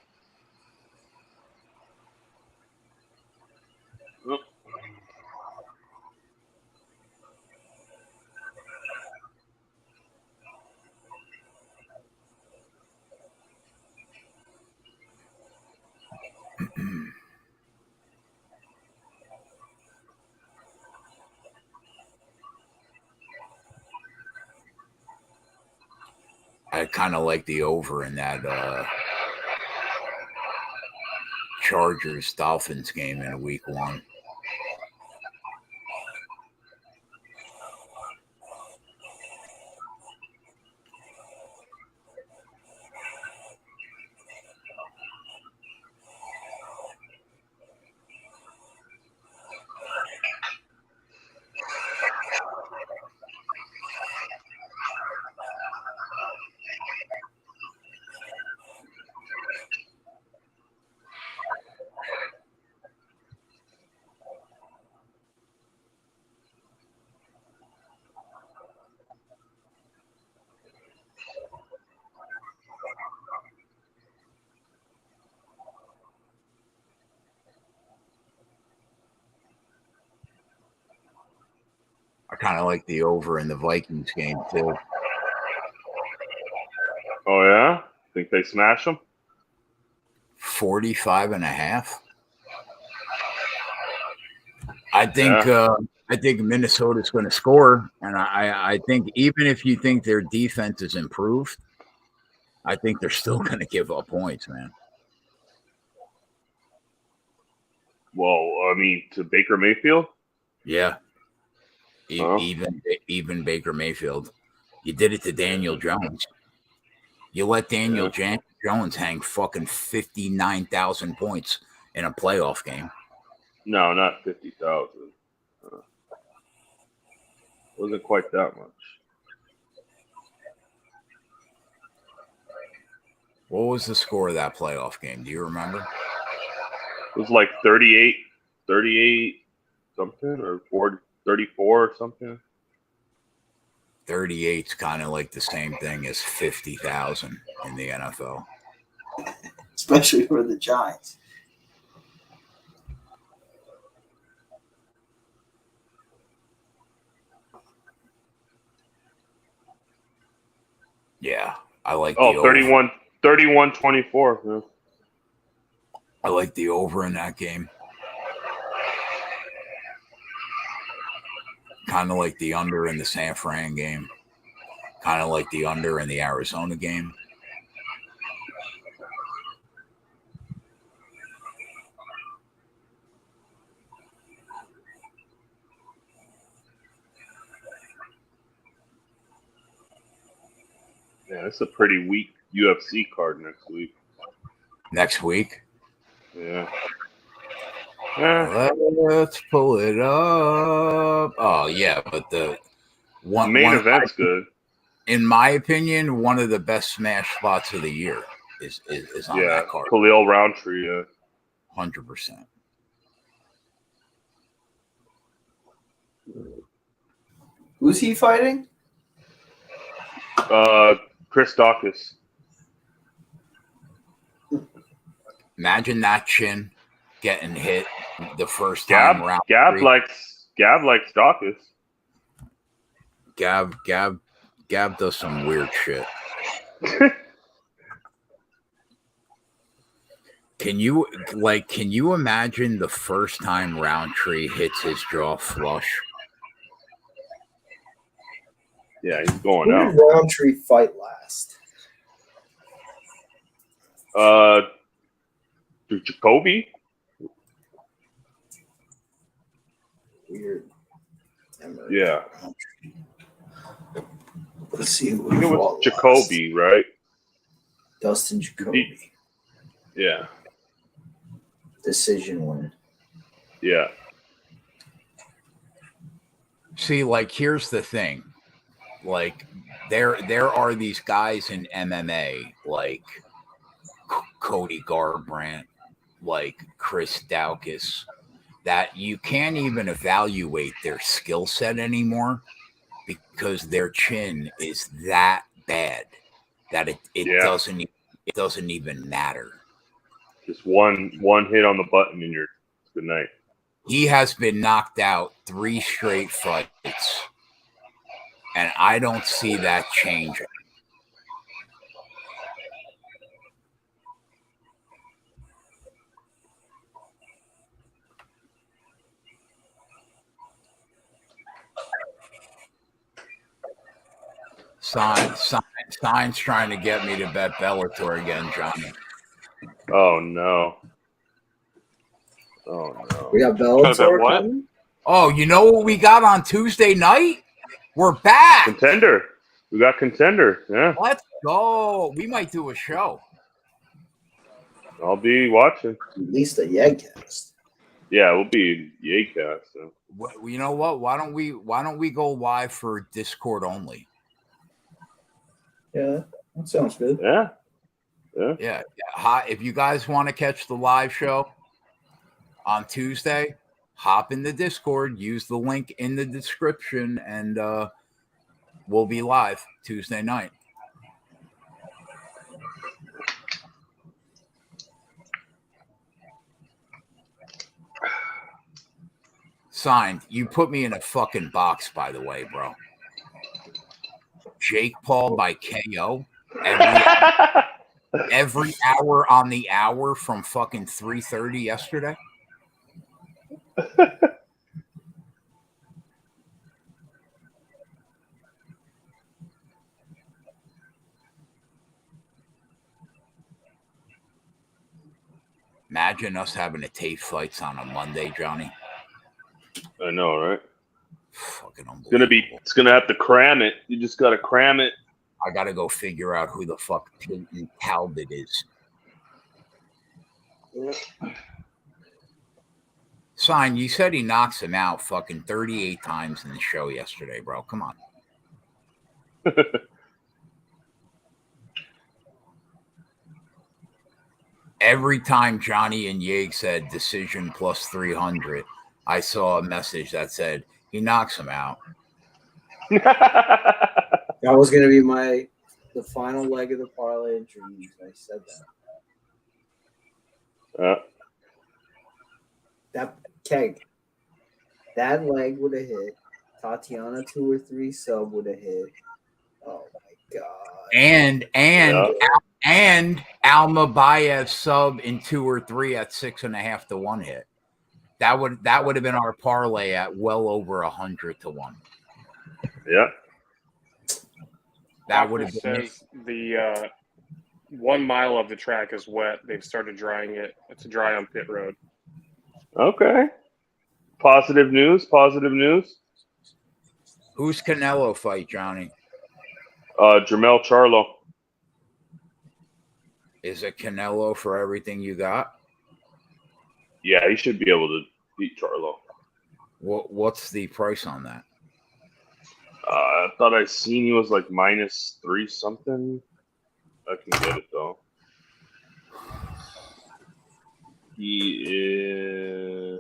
I kind of like the over in that Chargers Dolphins game in week 1. I kind of like the over in the Vikings game too. Oh yeah, think they smash them? 45.5. I think Minnesota's going to score, and I think even if you think their defense is improved, I think they're still going to give up points, man. Well, I mean, to Baker Mayfield. Yeah. Even Baker Mayfield. You did it to Daniel Jones. You let Daniel Jones hang fucking 59,000 points in a playoff game. No, not 50,000. Wasn't quite that much. What was the score of that playoff game? Do you remember? It was like 38 something, or 40, 34 or something. 38's kind of like the same thing as 50,000 in the NFL. Especially for the Giants. Yeah, I like Oh, the 31-24. Yeah. I like the over in that game. Kind of like the under in the San Fran game. Kind of like the under in the Arizona game. Yeah, it's a pretty weak UFC card next week. Next week? Yeah. Let's pull it up. Oh, yeah, but the main event's good. In my opinion, one of the best smash spots of the year is on that card. Khalil Roundtree, yeah. 100%. Who's he fighting? Chris Dawkins. Imagine that chin getting hit the first time around. Gab likes Dawkins. Gab does some weird shit. Can you imagine the first time Roundtree hits his jaw flush? Yeah, he's going Who out. did Roundtree fight last? Jacoby? Weird. Yeah. Let's see who I think it was Jacoby, right? Dustin Jacoby. Yeah. Decision win. Yeah. See, like, here's the thing. Like, there are these guys in MMA, like Cody Garbrandt, like Chris Daukaus, that you can't even evaluate their skill set anymore because their chin is that bad that it doesn't even matter. Just one hit on the button and you're good night. He has been knocked out 3 straight fights, and I don't see that changing. Sign's trying to get me to bet Bellator again, Johnny. Oh no. Oh no. We got Trying to bet Bellator what? coming. Oh, you know what we got on Tuesday night? We're back. Contender. We got Contender. Yeah. Let's go. We might do a show. I'll be watching. At least a Yegcast. Yeah, we'll be Yaycast. So. You know what? Why don't we go live for Discord only? Yeah, that sounds good. Yeah. Yeah. Hi, if you guys want to catch the live show on Tuesday, hop in the Discord, use the link in the description, and we'll be live Tuesday night. Signed. You put me in a fucking box, by the way, bro. Jake Paul by KO. Every hour on the hour from fucking 3:30 yesterday. Imagine us having to tape fights on a Monday, Johnny. I know, right? Fucking unbelievable. It's gonna have to cram it. You just gotta cram it. I gotta go figure out who the fuck Peyton Talbot is. Sign, you said he knocks him out fucking 38 times in the show yesterday, bro. Come on. Every time Johnny and Yeg said decision plus 300, I saw a message that said he knocks him out. That was going to be the final leg of the parlay of dreams. I said that. That keg. That leg would have hit. Tatiana 2 or 3 sub would have hit. Oh my god. And Alma Baez sub in 2 or 3 at 6.5 to 1 hit. That would have been our parlay at well over 100 to 1. Yeah. That would have been the 1 mile of the track is wet. They've started drying it. It's dry on pit road. Okay. Positive news. Who's Canelo fight, Johnny? Jermell Charlo. Is it Canelo for everything you got? Yeah, he should be able to beat Charlo. What's the price on that? I thought I seen he was like -3 something. I can get it though. He is.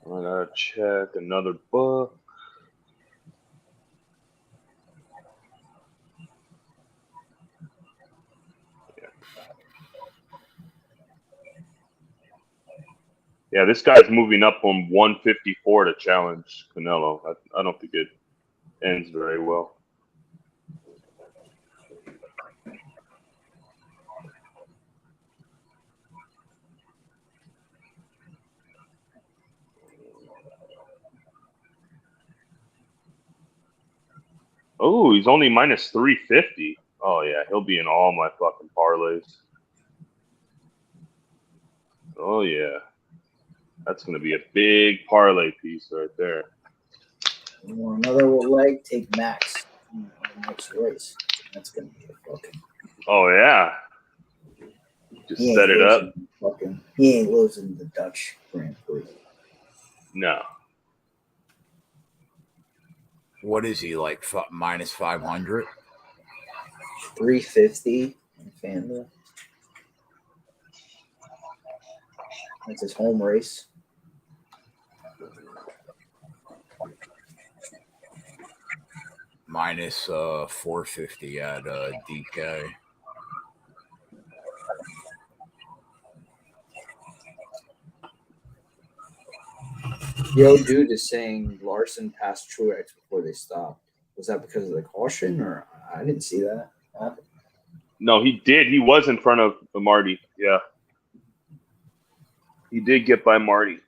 I gotta check another book. Yeah, this guy's moving up from 154 to challenge Canelo. I don't think it ends very well. Oh, he's only -350. Oh, yeah, he'll be in all my fucking parlays. Oh, yeah. That's going to be a big parlay piece right there. You want another leg? Take Max. Next race. That's going to be a fucking. Oh, yeah. Just set it up. He ain't losing the Dutch Grand Prix. No. What is he, like -500? 350 in FanDuel. That's his home race. -450 at DK. Yo, dude is saying Larson passed Truex before they stopped. Was that because of the caution, or I didn't see that happen? No, he did. He was in front of Marty. Yeah. He did get by Marty.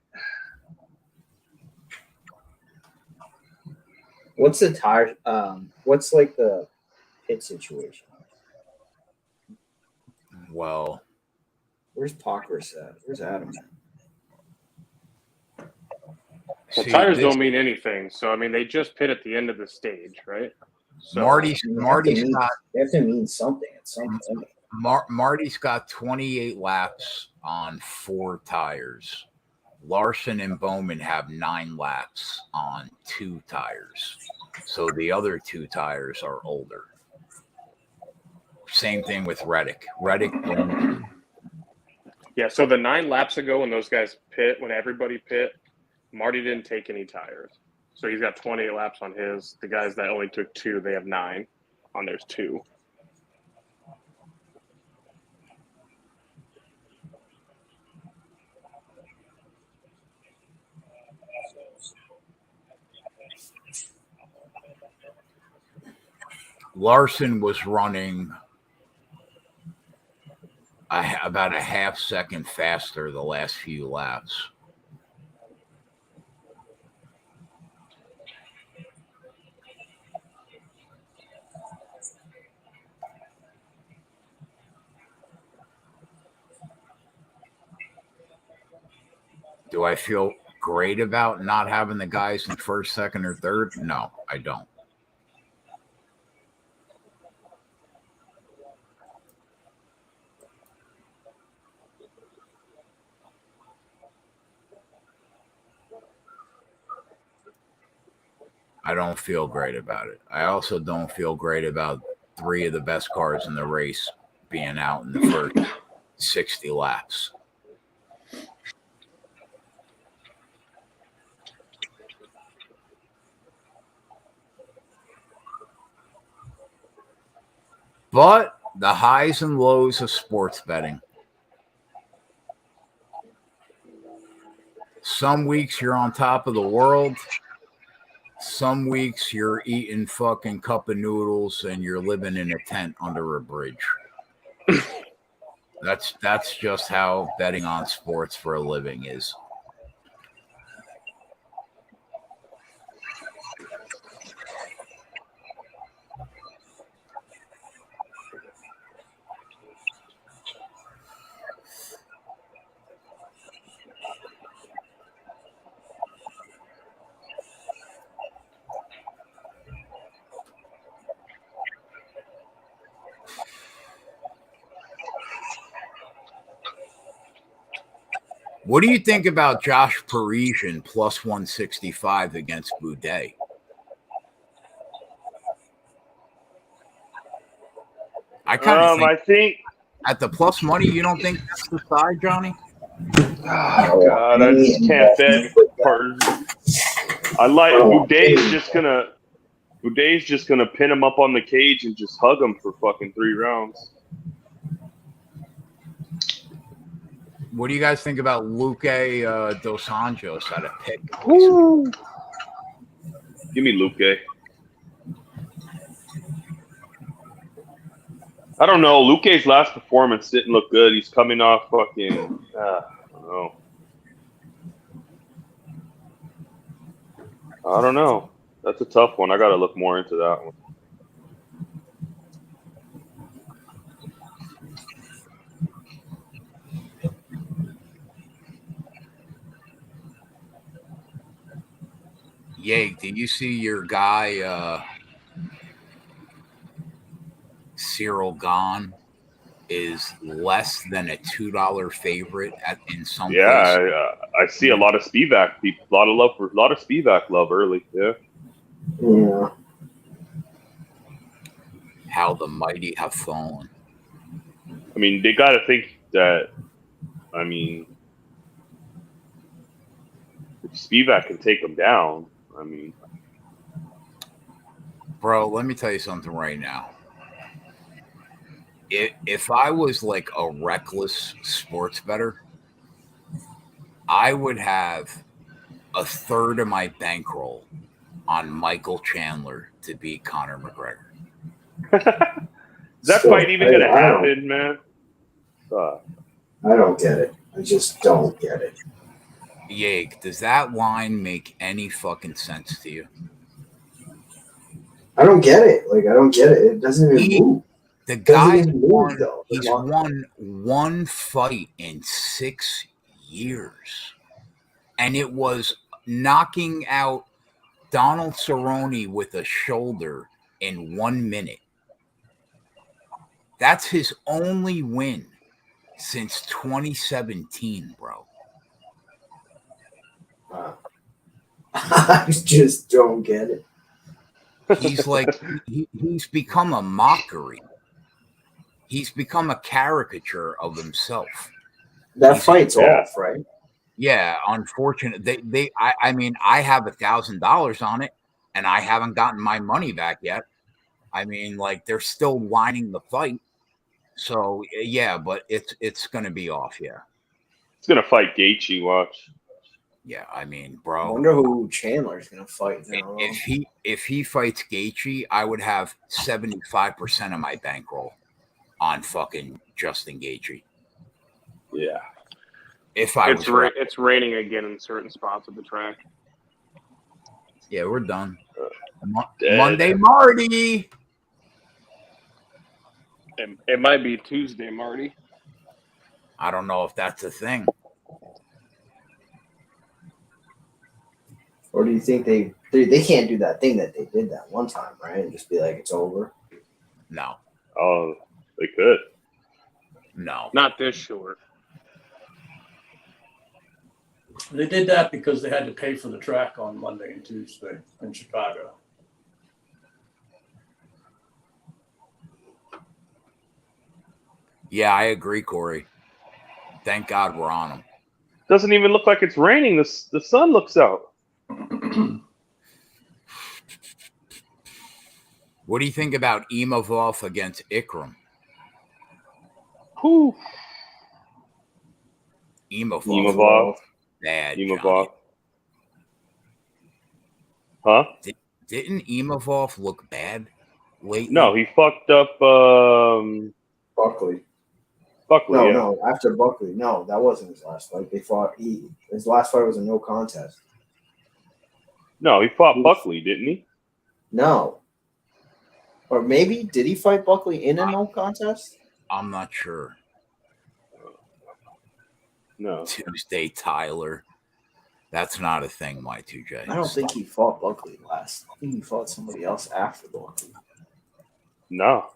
What's the tire? What's like the pit situation? Well, Where's Pockers at? Where's Adam at? Well, see, tires this- don't mean anything. So I mean, they just pit at the end of the stage, right? So, Marty's They have to mean something at some point. Marty's got 28 laps on 4 tires. Larson and Bowman have 9 laps on 2 tires. So the other 2 tires are older. Same thing with Reddick. yeah. So the 9 laps ago, when those guys pit, when everybody pit, Marty didn't take any tires. So he's got 28 laps on his. The guys that only took 2, they have 9 on theirs 2. Larson was running about a half second faster the last few laps. Do I feel great about not having the guys in first, second, or third? No, I don't. I don't feel great about it. I also don't feel great about 3 of the best cars in the race being out in the first 60 laps. But the highs and lows of sports betting. Some weeks you're on top of the world. Some weeks you're eating fucking cup of noodles and you're living in a tent under a bridge. That's just how betting on sports for a living is. What do you think about Josh Parisian plus 165 against Boudet? I kind of think I think. at the plus money, you don't think that's the side, Johnny? Oh, God, I just can't bet. I like Boudet's just gonna pin him up on the cage and just hug him for fucking 3 rounds. What do you guys think about Luque Dos Anjos at a pick? Give me Luque. I don't know. Luque's last performance didn't look good. He's coming off fucking. I don't know. I don't know. That's a tough one. I got to look more into that one. Yay, did you see your guy Cyril Gahn is less than a $2 favorite in some places? I see a lot of Spivak people, a lot of Spivak love early. Yeah. How the mighty have fallen. I mean, they got to think that. I mean, if Spivak can take them down. I mean, bro, let me tell you something right now. If I was like a reckless sports bettor, I would have a third of my bankroll on Michael Chandler to beat Conor McGregor. Is that fight even going to happen, man? I don't get it. I just don't get it. Yeg, does that line make any fucking sense to you? I don't get it. Like, I don't get it. It doesn't even move. The guy move, though. He's won one fight in 6 years. And it was knocking out Donald Cerrone with a shoulder in 1 minute. That's his only win since 2017, bro. I just don't get it. He's like, he's become a mockery. He's become a caricature of himself. That fight's off, right? Yeah, unfortunate. I mean, I have $1,000 on it, and I haven't gotten my money back yet. I mean, like, they're still lining the fight. So yeah, but it's gonna be off. Yeah, it's gonna fight Gaethje. Watch. Yeah, I mean, bro. I wonder who Chandler's gonna fight now. If he fights Gaethje, I would have 75% of my bankroll on fucking Justin Gaethje. Yeah. If I it's raining again in certain spots of the track. Yeah, we're done. Monday, Marty. It might be Tuesday, Marty. I don't know if that's a thing. Or do you think they can't do that thing that they did that one time, right? And just be like, it's over? No. Oh, they could. No. Not this short. They did that because they had to pay for the track on Monday and Tuesday in Chicago. Yeah, I agree, Corey. Thank God we're on them. Doesn't even look like it's raining. The sun looks out. What do you think about Imavov against Ikram? Who? Imavov. Bad. Imavov. Huh? Didn't Imavov look bad lately? No, he fucked up Buckley. No, after Buckley. No, that wasn't his last fight. They fought. His last fight was a no contest. No, he fought Buckley, didn't he? No. Or maybe did he fight Buckley in a no contest? I'm not sure. No. Tuesday, Tyler. That's not a thing, Y2J. I don't think he fought Buckley last. I think he fought somebody else after Buckley. No.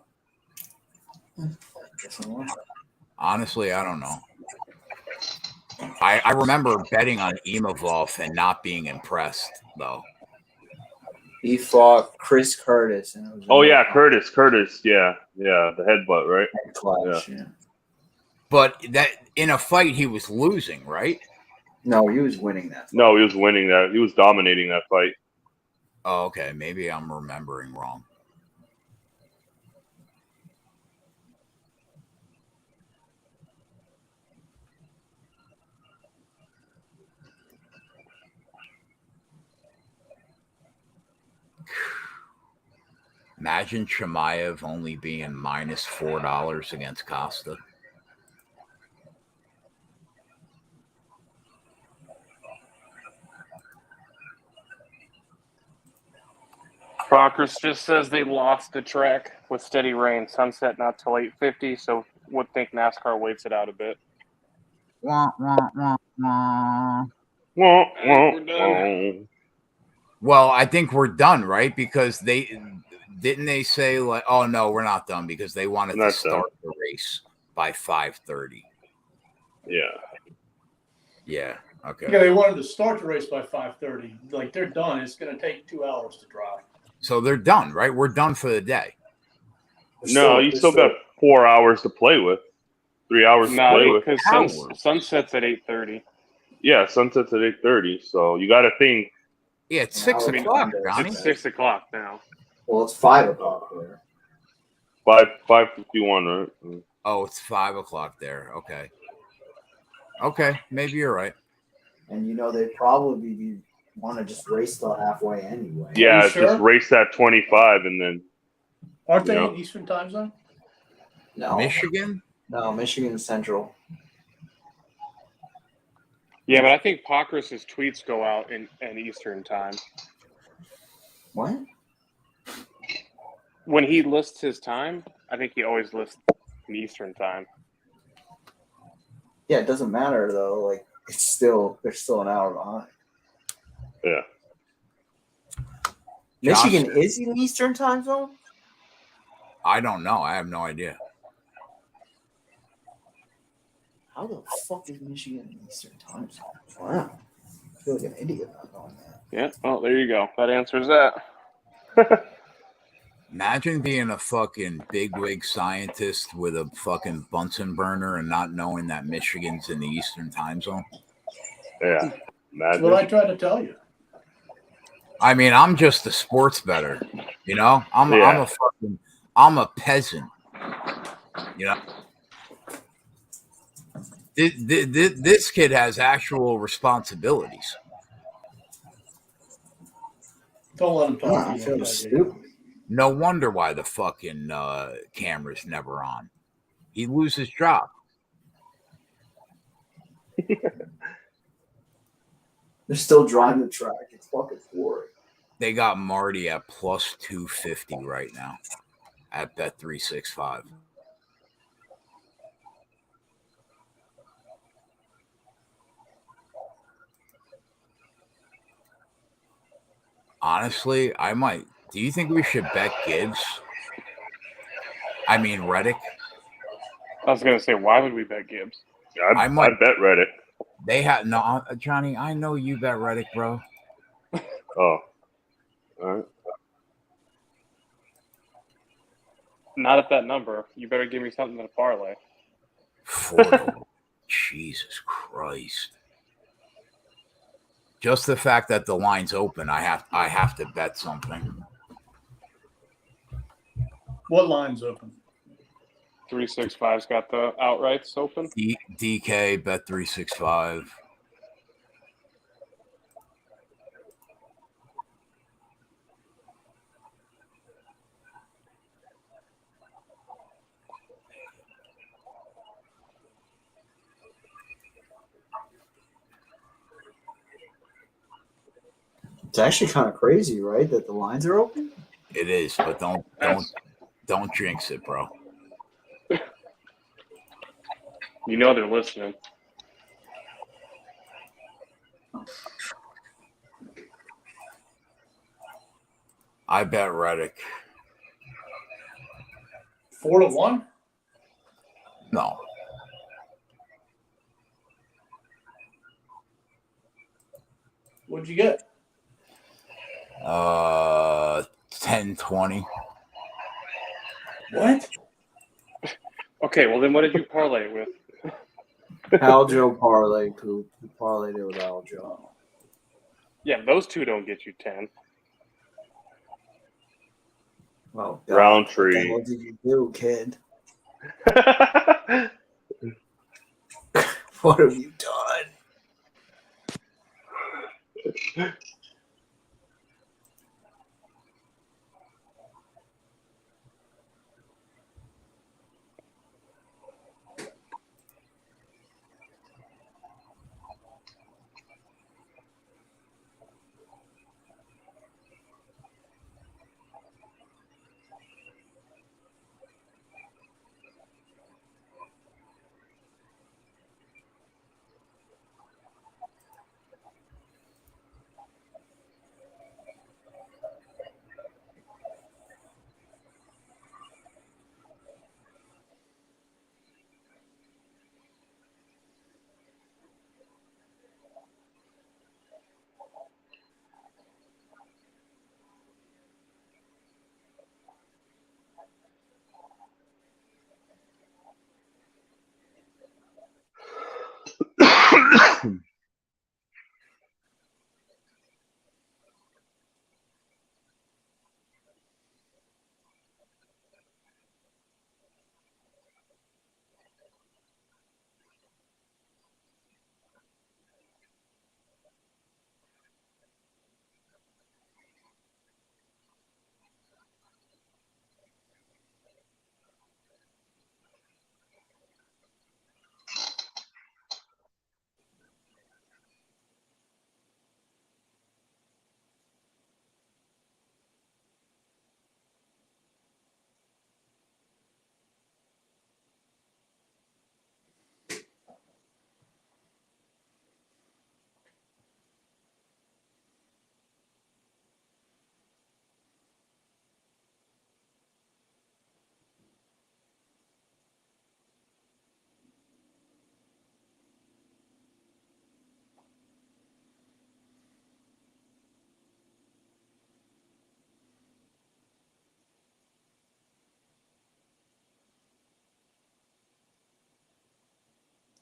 Honestly, I don't know. I remember betting on Imavov and not being impressed, though. He fought Chris Curtis. And it was Curtis. Yeah, the headbutt, right? Head clash, yeah. But that in a fight he was losing, right? No, he was winning that fight. No, he was winning that. He was dominating that fight. Oh, okay. Maybe I'm remembering wrong. Imagine Chimaev only being minus $4 against Costa. Procris just says they lost the track with steady rain. Sunset not till 8:50, so would think NASCAR waits it out a bit. Wah, wah, wah, wah. We're done. Well, I think we're done, right? Because they say like, oh no, we're not done because they wanted to start the race by 5:30. Yeah. Yeah. Okay. Yeah, they wanted to start the race by 5:30. Like they're done. It's going to take 2 hours to drive. So they're done, right? We're done for the day. No, you still got 4 hours to play with. 3 hours to play with. Because sunset's at 8:30. Yeah, sunset's at 8:30. So you got to think. Yeah, it's 6 o'clock, Johnny. It's 6 o'clock now. Well, it's 5 o'clock there. 5:51, right? Oh, it's 5 o'clock there. Okay. Okay, maybe you're right. And they'd probably be want to just race till halfway anyway. Yeah, you sure? just race that 25 and then. Aren't they Yeah. in Eastern time zone? No, Michigan? no, Michigan Central. Yeah, but I think Pockrace's tweets go out in Eastern time. What? When he lists his time, I think he always lists in Eastern time. Yeah, it doesn't matter though. Like they're still an hour behind. Yeah. Michigan Josh- is in Eastern time zone? I don't know. I have no idea. How the fuck is Michigan in Eastern time zone? Wow. I feel like an idiot not knowing that. Yeah, well, there you go. That answers that. Imagine being a fucking bigwig scientist with a fucking Bunsen burner and not knowing that Michigan's in the Eastern time zone. Yeah. That's what I tried to tell you. I mean, I'm just a sports bettor, you know. I'm a peasant, you know. This kid has actual responsibilities. Don't let him talk I to feel you. stupid. No wonder why the fucking camera's never on. He'd lose his job. They're still driving the track. It's fucking boring. They got Marty at plus 250 right now at Bet365. Honestly, I might. Do you think we should bet Gibbs? I mean, Reddick. I was going to say, why would we bet Gibbs? Yeah, I bet Reddick. They have no, Johnny. I know you bet Reddick, bro. Oh, all right. Not at that number. You better give me something to parlay. Jesus Christ! Just the fact that the line's open, I have to bet something. What line's open? 365's got the outrights open. DK Bet365. It's actually kind of crazy, right? That the lines are open. It is, but don't jinx it, bro. You know they're listening. I bet Reddick. 4-1? No. What'd you get? 10-20. What? Okay, well then what did you parlay it with? Aljo parlay, Coop. You parlayed it with Aljo. Yeah, those two don't get you 10. Well, Roundtree. what did you do, kid? What have you done?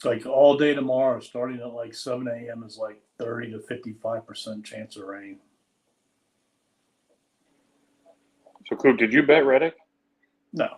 Like all day tomorrow, starting at like 7 a.m. is like 30 to 55% chance of rain. So, Coop, did you bet Reddick? No.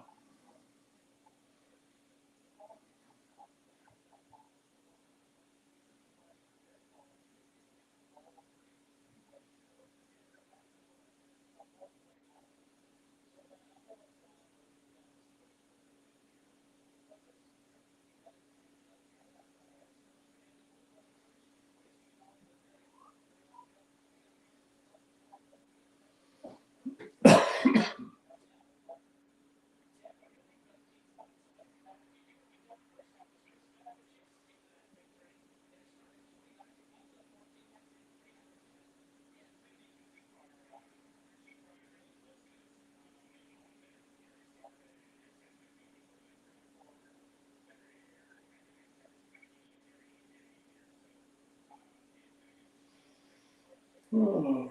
Oh.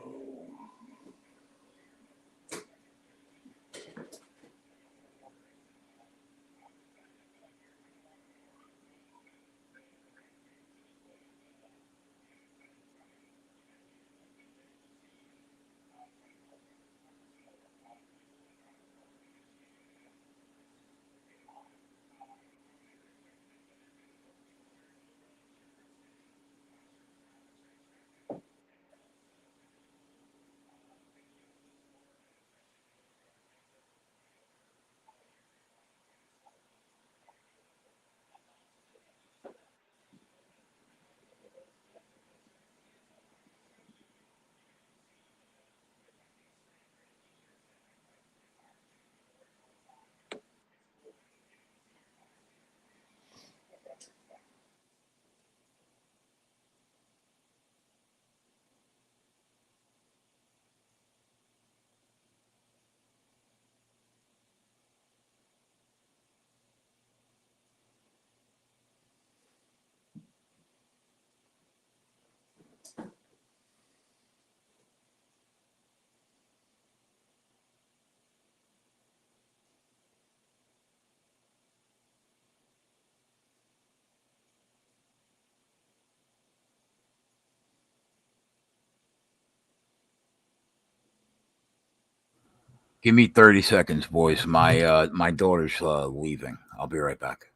Give me 30 seconds, boys. My daughter's leaving. I'll be right back.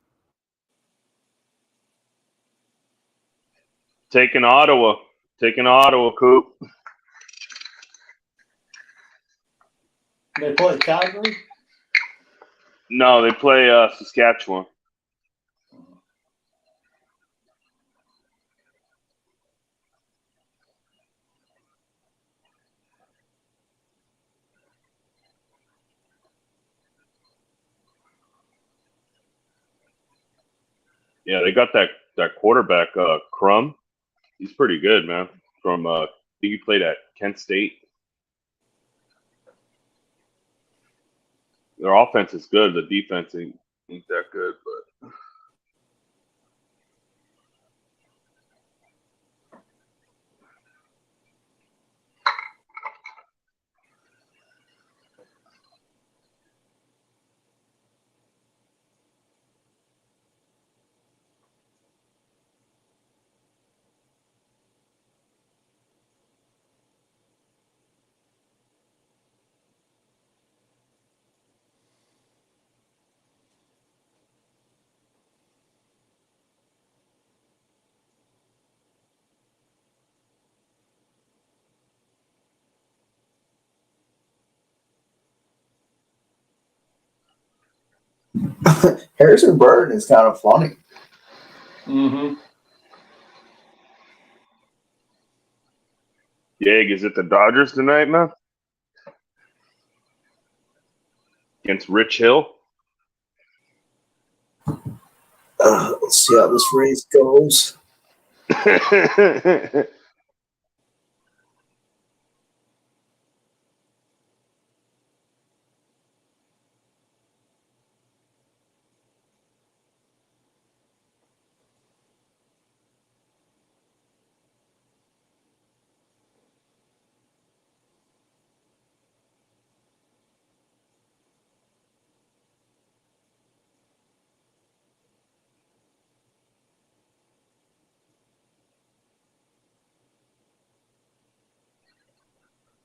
Taking Ottawa, Coop. They play Calgary? No, they play Saskatchewan. Yeah, they got that quarterback, Crum. He's pretty good, man. From I think he played at Kent State. Their offense is good. The defense ain't that good, but Harrison Burton is kind of funny. Mm-hmm. Yeg, is it the Dodgers tonight, man? Against Rich Hill? Let's see how this race goes.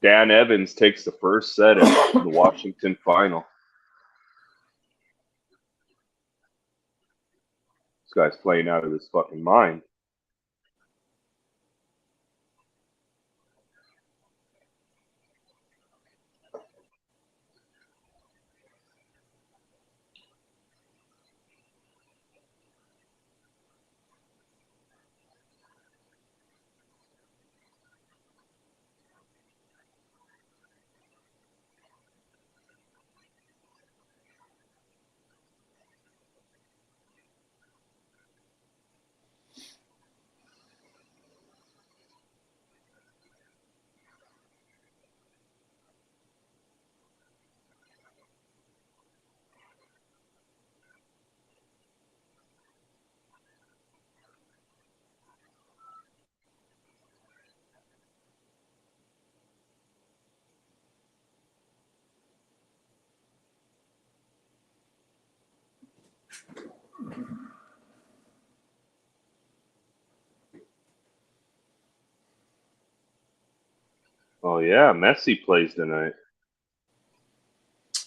Dan Evans takes the first set at the Washington final. This guy's playing out of his fucking mind. Oh yeah, Messi plays tonight.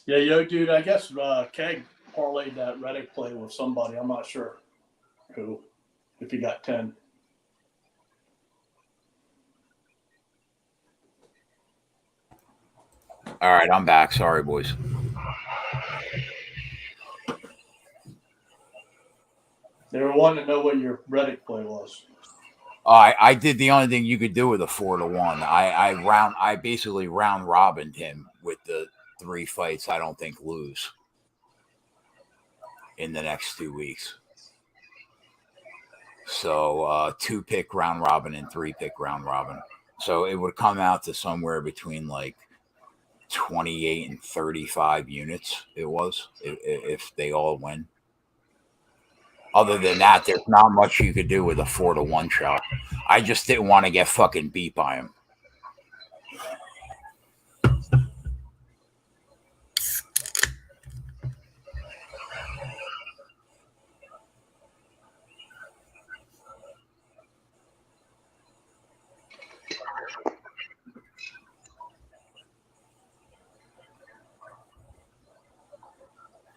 Yeah, yo, dude, I guess Keg parlayed that Reddick play with somebody. I'm not sure who, if he got 10. All right, I'm back. Sorry, boys. They were wanting to know what your Reddick play was. I did the only thing you could do with a 4-1. I basically round robined him with the 3 fights I don't think lose in the next 2 weeks. So 2-pick round robin and 3-pick round robin. So it would come out to somewhere between like 28 and 35 units. It was if they all win. Other than that, there's not much you could do with a 4-1 shot. I just didn't want to get fucking beat by him.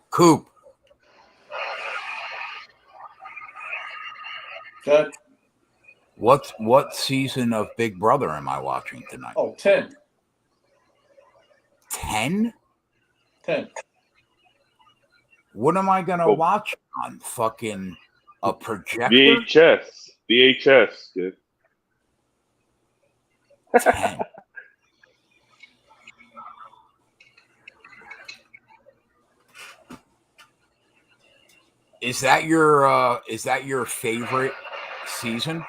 Coop. Good. What season of Big Brother am I watching tonight? Oh, 10. 10? 10. What am I gonna watch on? Fucking a projector? VHS, dude. 10. Is that your favorite season?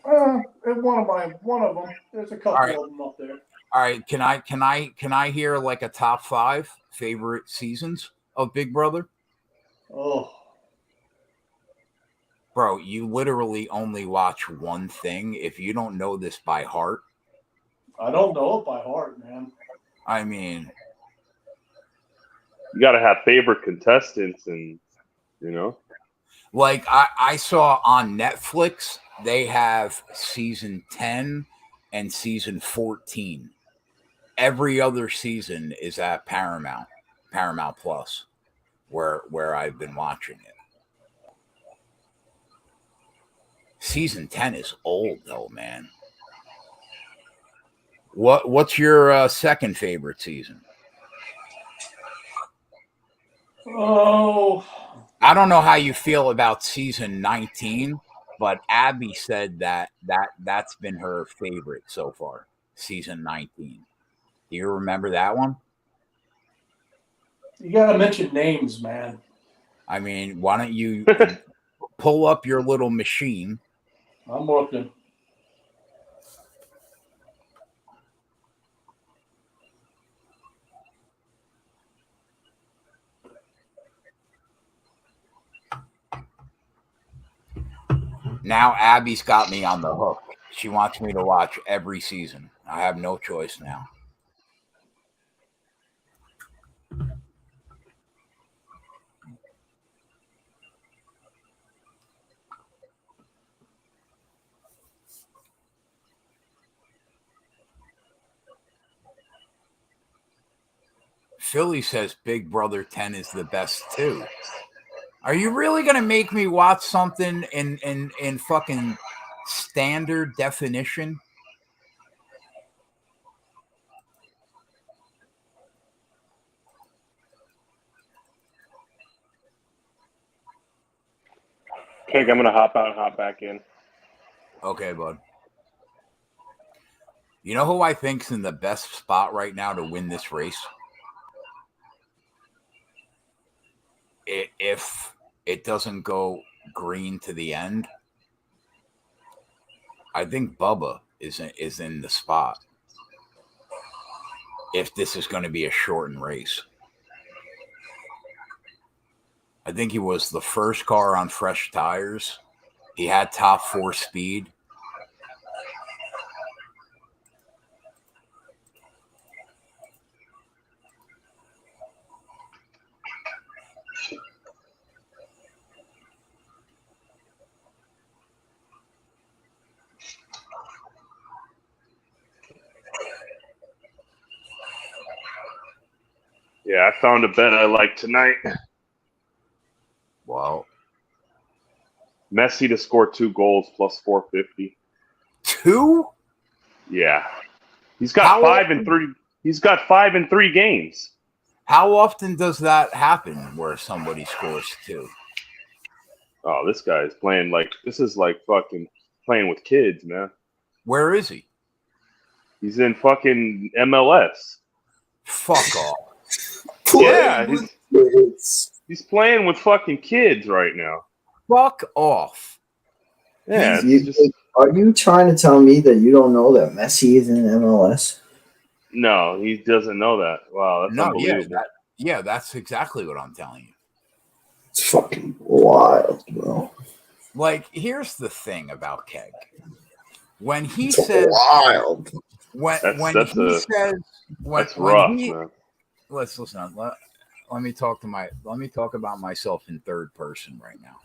One of them. There's a couple of them up there. All right, can I hear like a top 5 favorite seasons of Big Brother? Oh, bro, you literally only watch one thing. If you don't know this by heart, I don't know it by heart, man. I mean, you got to have favorite contestants, and like I saw on Netflix they have season 10 and season 14. Every other season is at Paramount Plus, where I've been watching it. Season 10 is old though, man. What's your second favorite season? Oh, I don't know how you feel about season 19, but Abby said that's been her favorite so far, season 19. Do you remember that one? you got to mention names, man. I mean, why don't you pull up your little machine? I'm looking. Now Abby's got me on the hook. She wants me to watch every season. I have no choice now. Philly says Big Brother 10 is the best too. Are you really gonna make me watch something in fucking standard definition? Okay, I'm gonna hop out and hop back in. Okay, bud. You know who I think's in the best spot right now to win this race? If it doesn't go green to the end, I think Bubba is in the spot. If this is going to be a shortened race, I think he was the first car on fresh tires. He had top 4 speed. Yeah, I found a bet I like tonight. Wow. Messi to score 2 goals plus 450. 2? Yeah. He's got 5 in 3. He's got 5 in 3 games. How often does that happen where somebody scores 2? Oh, this guy is playing like this is like fucking playing with kids, man. Where is he? He's in fucking MLS. Fuck off. Yeah, he's playing with fucking kids right now. Fuck off. Yeah, are you trying to tell me that you don't know that Messi is in MLS? no, he doesn't know that. Wow, that's unbelievable. That's exactly what I'm telling you. It's fucking wild, bro. Like, here's the thing about Keg. When he It's says wild. That's rough, man. Let's listen. Let me talk about myself in third person right now.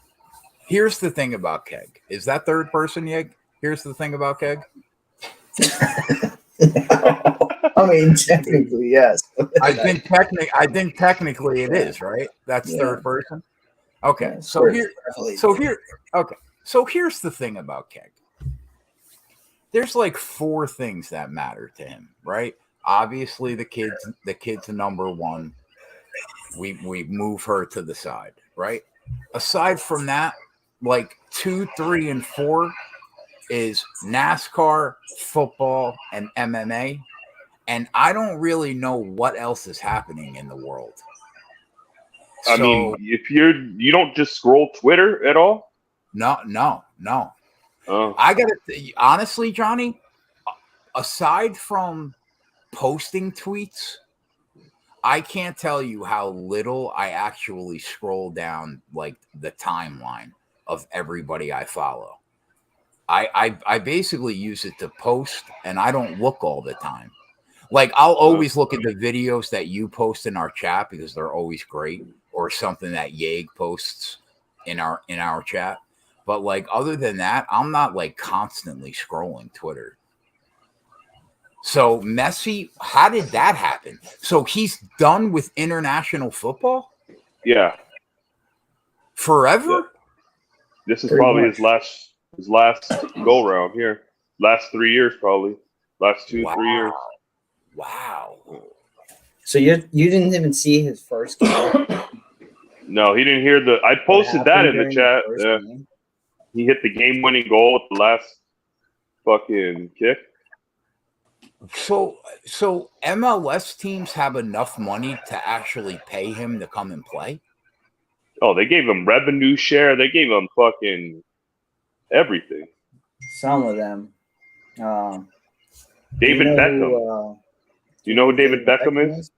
Here's the thing about Keg. Is that third person, Yeg? Here's the thing about Keg. I mean, technically, yes. I think technically it is, right? That's third person. Okay. Yeah, So here's the thing about Keg. There's like 4 things that matter to him, right? Obviously, the kid's number 1. We move her to the side, right? Aside from that, like 2, 3, and 4 is NASCAR, football, and MMA. And I don't really know what else is happening in the world. I mean, if you don't just scroll Twitter at all? No. Oh. I gotta honestly, Johnny, aside from posting tweets, I can't tell you how little I actually scroll down like the timeline of everybody I follow. I basically use it to post, and I don't look all the time. Like, I'll always look at the videos that you post in our chat because they're always great, or something that Yeg posts in our chat. But like, other than that, I'm not like constantly scrolling Twitter. So Messi, how did that happen? So he's done with international football? Yeah. Forever? Yeah. This is probably his last go round here. Last 3 years, probably. Last 3 years. Wow. So you didn't even see his first game? No, he didn't hear I posted that in the chat. Yeah. Game? He hit the game-winning goal with the last fucking kick. So MLS teams have enough money to actually pay him to come and play? Oh, they gave him revenue share. They gave him fucking everything. Some of them. David Beckham. Do you know who David Beckham is?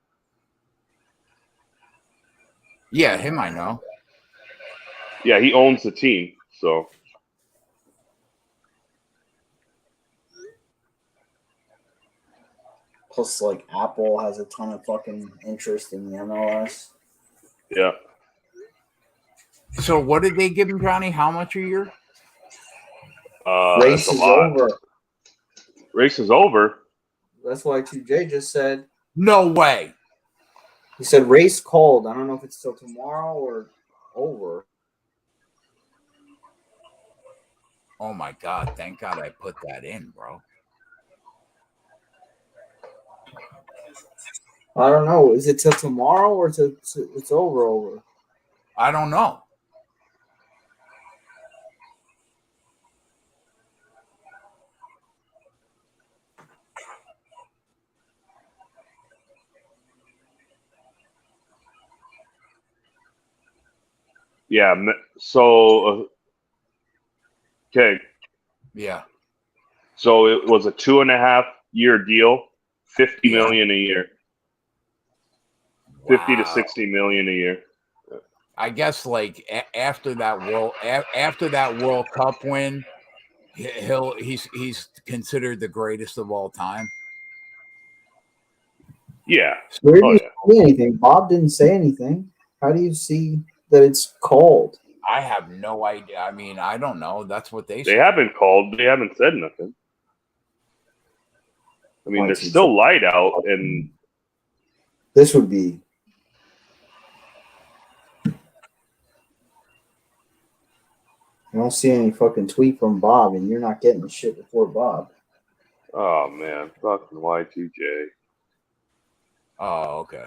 Yeah, him I know. Yeah, he owns the team. So. Plus, like, Apple has a ton of fucking interest in the MLS. Yeah. So what did they give him, Johnny? How much a year? Race is over. Race is over. That's why 2J just said. No way. He said race called. I don't know if it's till tomorrow or over. Oh my God! Thank God I put that in, bro. I don't know. Is it till tomorrow or it's over? I don't know. Yeah. So, okay. Yeah. So it was a 2.5-year deal, 50 Yeah. million a year, Wow. 50 to 60 million a year. I guess like after that World Cup win, he's considered the greatest of all time. Yeah. Where do Oh you yeah. see anything? Bob didn't say anything. How do you see that it's called? I have no idea. I mean, I don't know. That's what they They said. haven't called. They haven't said nothing. I mean, there's Y2J. still light out, and This would be. I don't see any fucking tweet from Bob, and you're not getting the shit before Bob. oh man, fucking Y2J. Oh, okay.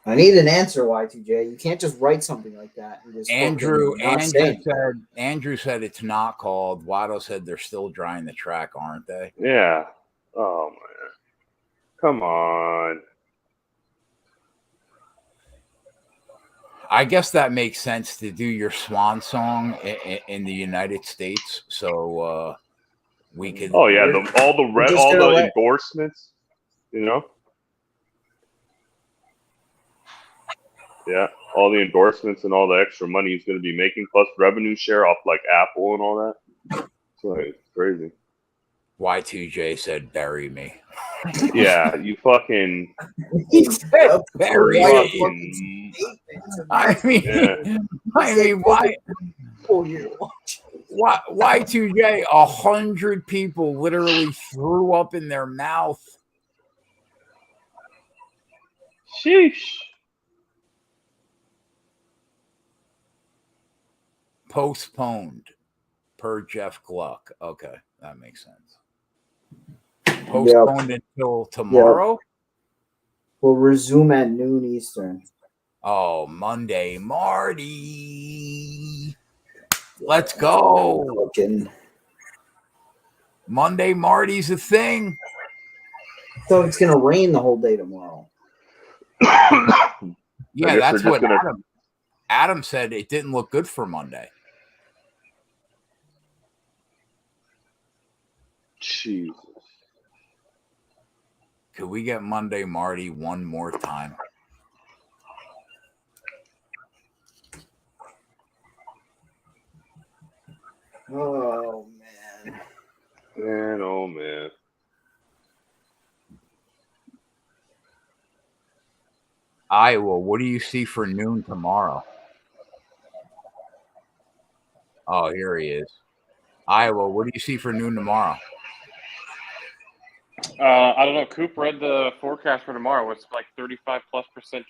I need an answer, Y2J. You can't just write something like that and just Andrew say. said it's not called. Watto said they're still drying the track, aren't they? Yeah. Oh man, come on. I guess that makes sense to do your swan song in the United States, so we could. Oh yeah, all the let- endorsements, you know. Yeah, all the endorsements and all the extra money he's going to be making, plus revenue share off like Apple and all that. So it's crazy. Y2J said, "Bury me." Yeah, you fucking. He said, "Bury fucking me." I mean, yeah. why? Oh, you're watching. Y2J? 100 people literally threw up in their mouth. Sheesh. Postponed per Jeff Gluck. Okay, that makes sense. Postponed until tomorrow. Yep. We'll resume at noon Eastern. Oh, Monday, Marty. Let's go. Monday, Marty's a thing. So it's gonna rain the whole day tomorrow. Yeah, that's what Adam said. It didn't look good for Monday. Jesus. Could we get Monday, Marty, one more time? Oh man. Man, oh man. Iowa, what do you see for noon tomorrow? Oh, here he is. Iowa, what do you see for noon tomorrow? I don't know. Coop read the forecast for tomorrow. It's like 35+%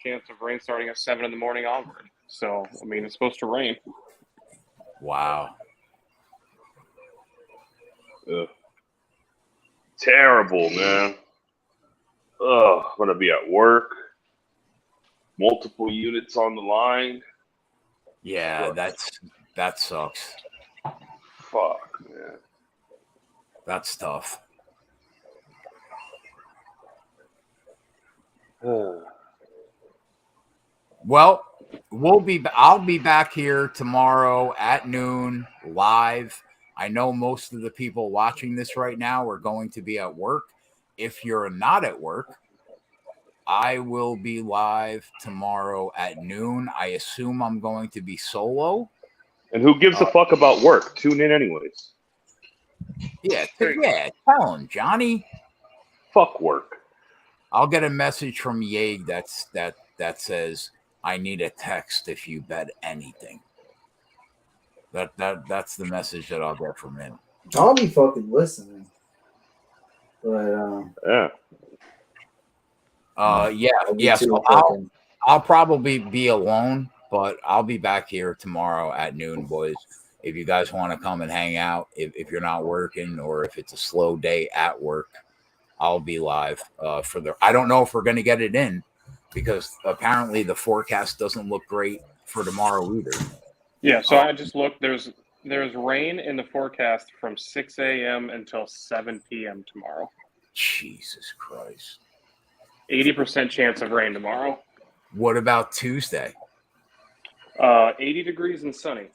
chance of rain starting at 7 in the morning onward. So, I mean, it's supposed to rain. Wow. Ugh. Terrible, man. Ugh, I'm gonna be at work. Multiple units on the line. Yeah, that sucks. Fuck, man. That's tough. Well, I'll be back here tomorrow at noon live. I know most of the people watching this right now are going to be at work. If you're not at work, I will be live tomorrow at noon. I assume I'm going to be solo. And who gives a fuck about work? Tune in anyways. Yeah, tell him, Johnny. Fuck work. I'll get a message from Yeg that says, "I need a text if you bet anything." That's the message that I'll get from him. I'll be fucking listening. But Yeah. Yeah. me Yeah. too, So fucking- I'll probably be alone, but I'll be back here tomorrow at noon, boys. If you guys want to come and hang out, if you're not working or if it's a slow day at work, I'll be live for the. I don't know if we're going to get it in because apparently the forecast doesn't look great for tomorrow either. Yeah, so I just looked. There's rain in the forecast from 6 a.m. until 7 p.m. tomorrow. Jesus Christ. 80% chance of rain tomorrow. What about Tuesday? 80 degrees and sunny.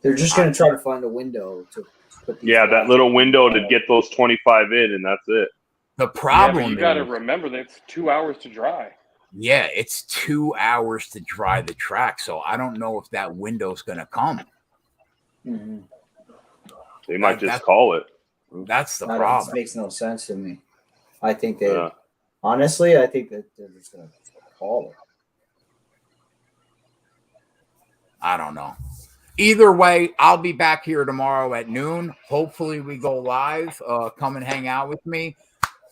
They're just gonna try to find a window to put these Yeah, that guys- little window to get those 25 in, and that's it. The Yeah, but problem you got to is, remember that it's 2 hours to dry. yeah, it's 2 hours to dry the track. So I don't know if that window's going to come. Mhm. They might That- just call it. That's the That problem. makes no sense to me. I think they Yeah. honestly, I think that they're just gonna call it. I don't know. Either way, I'll be back here tomorrow at noon. Hopefully, we go live. Come and hang out with me.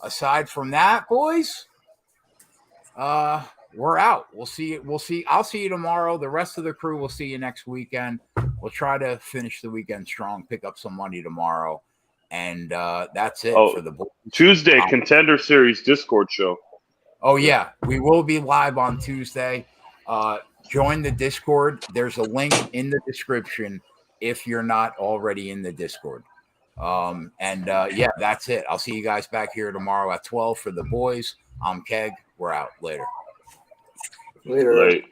Aside from that, boys, we're out. We'll see. I'll see you tomorrow. The rest of the crew will see you next weekend. We'll try to finish the weekend strong. Pick up some money tomorrow, and that's it Oh, for the boys. Tuesday, Contender Series Discord show. Oh yeah, we will be live on Tuesday. Join the Discord. There's a link in the description if you're not already in the Discord. Yeah, that's it. I'll see you guys back here tomorrow at 12 for the boys. I'm Keg. We're out. Later. Later. Right.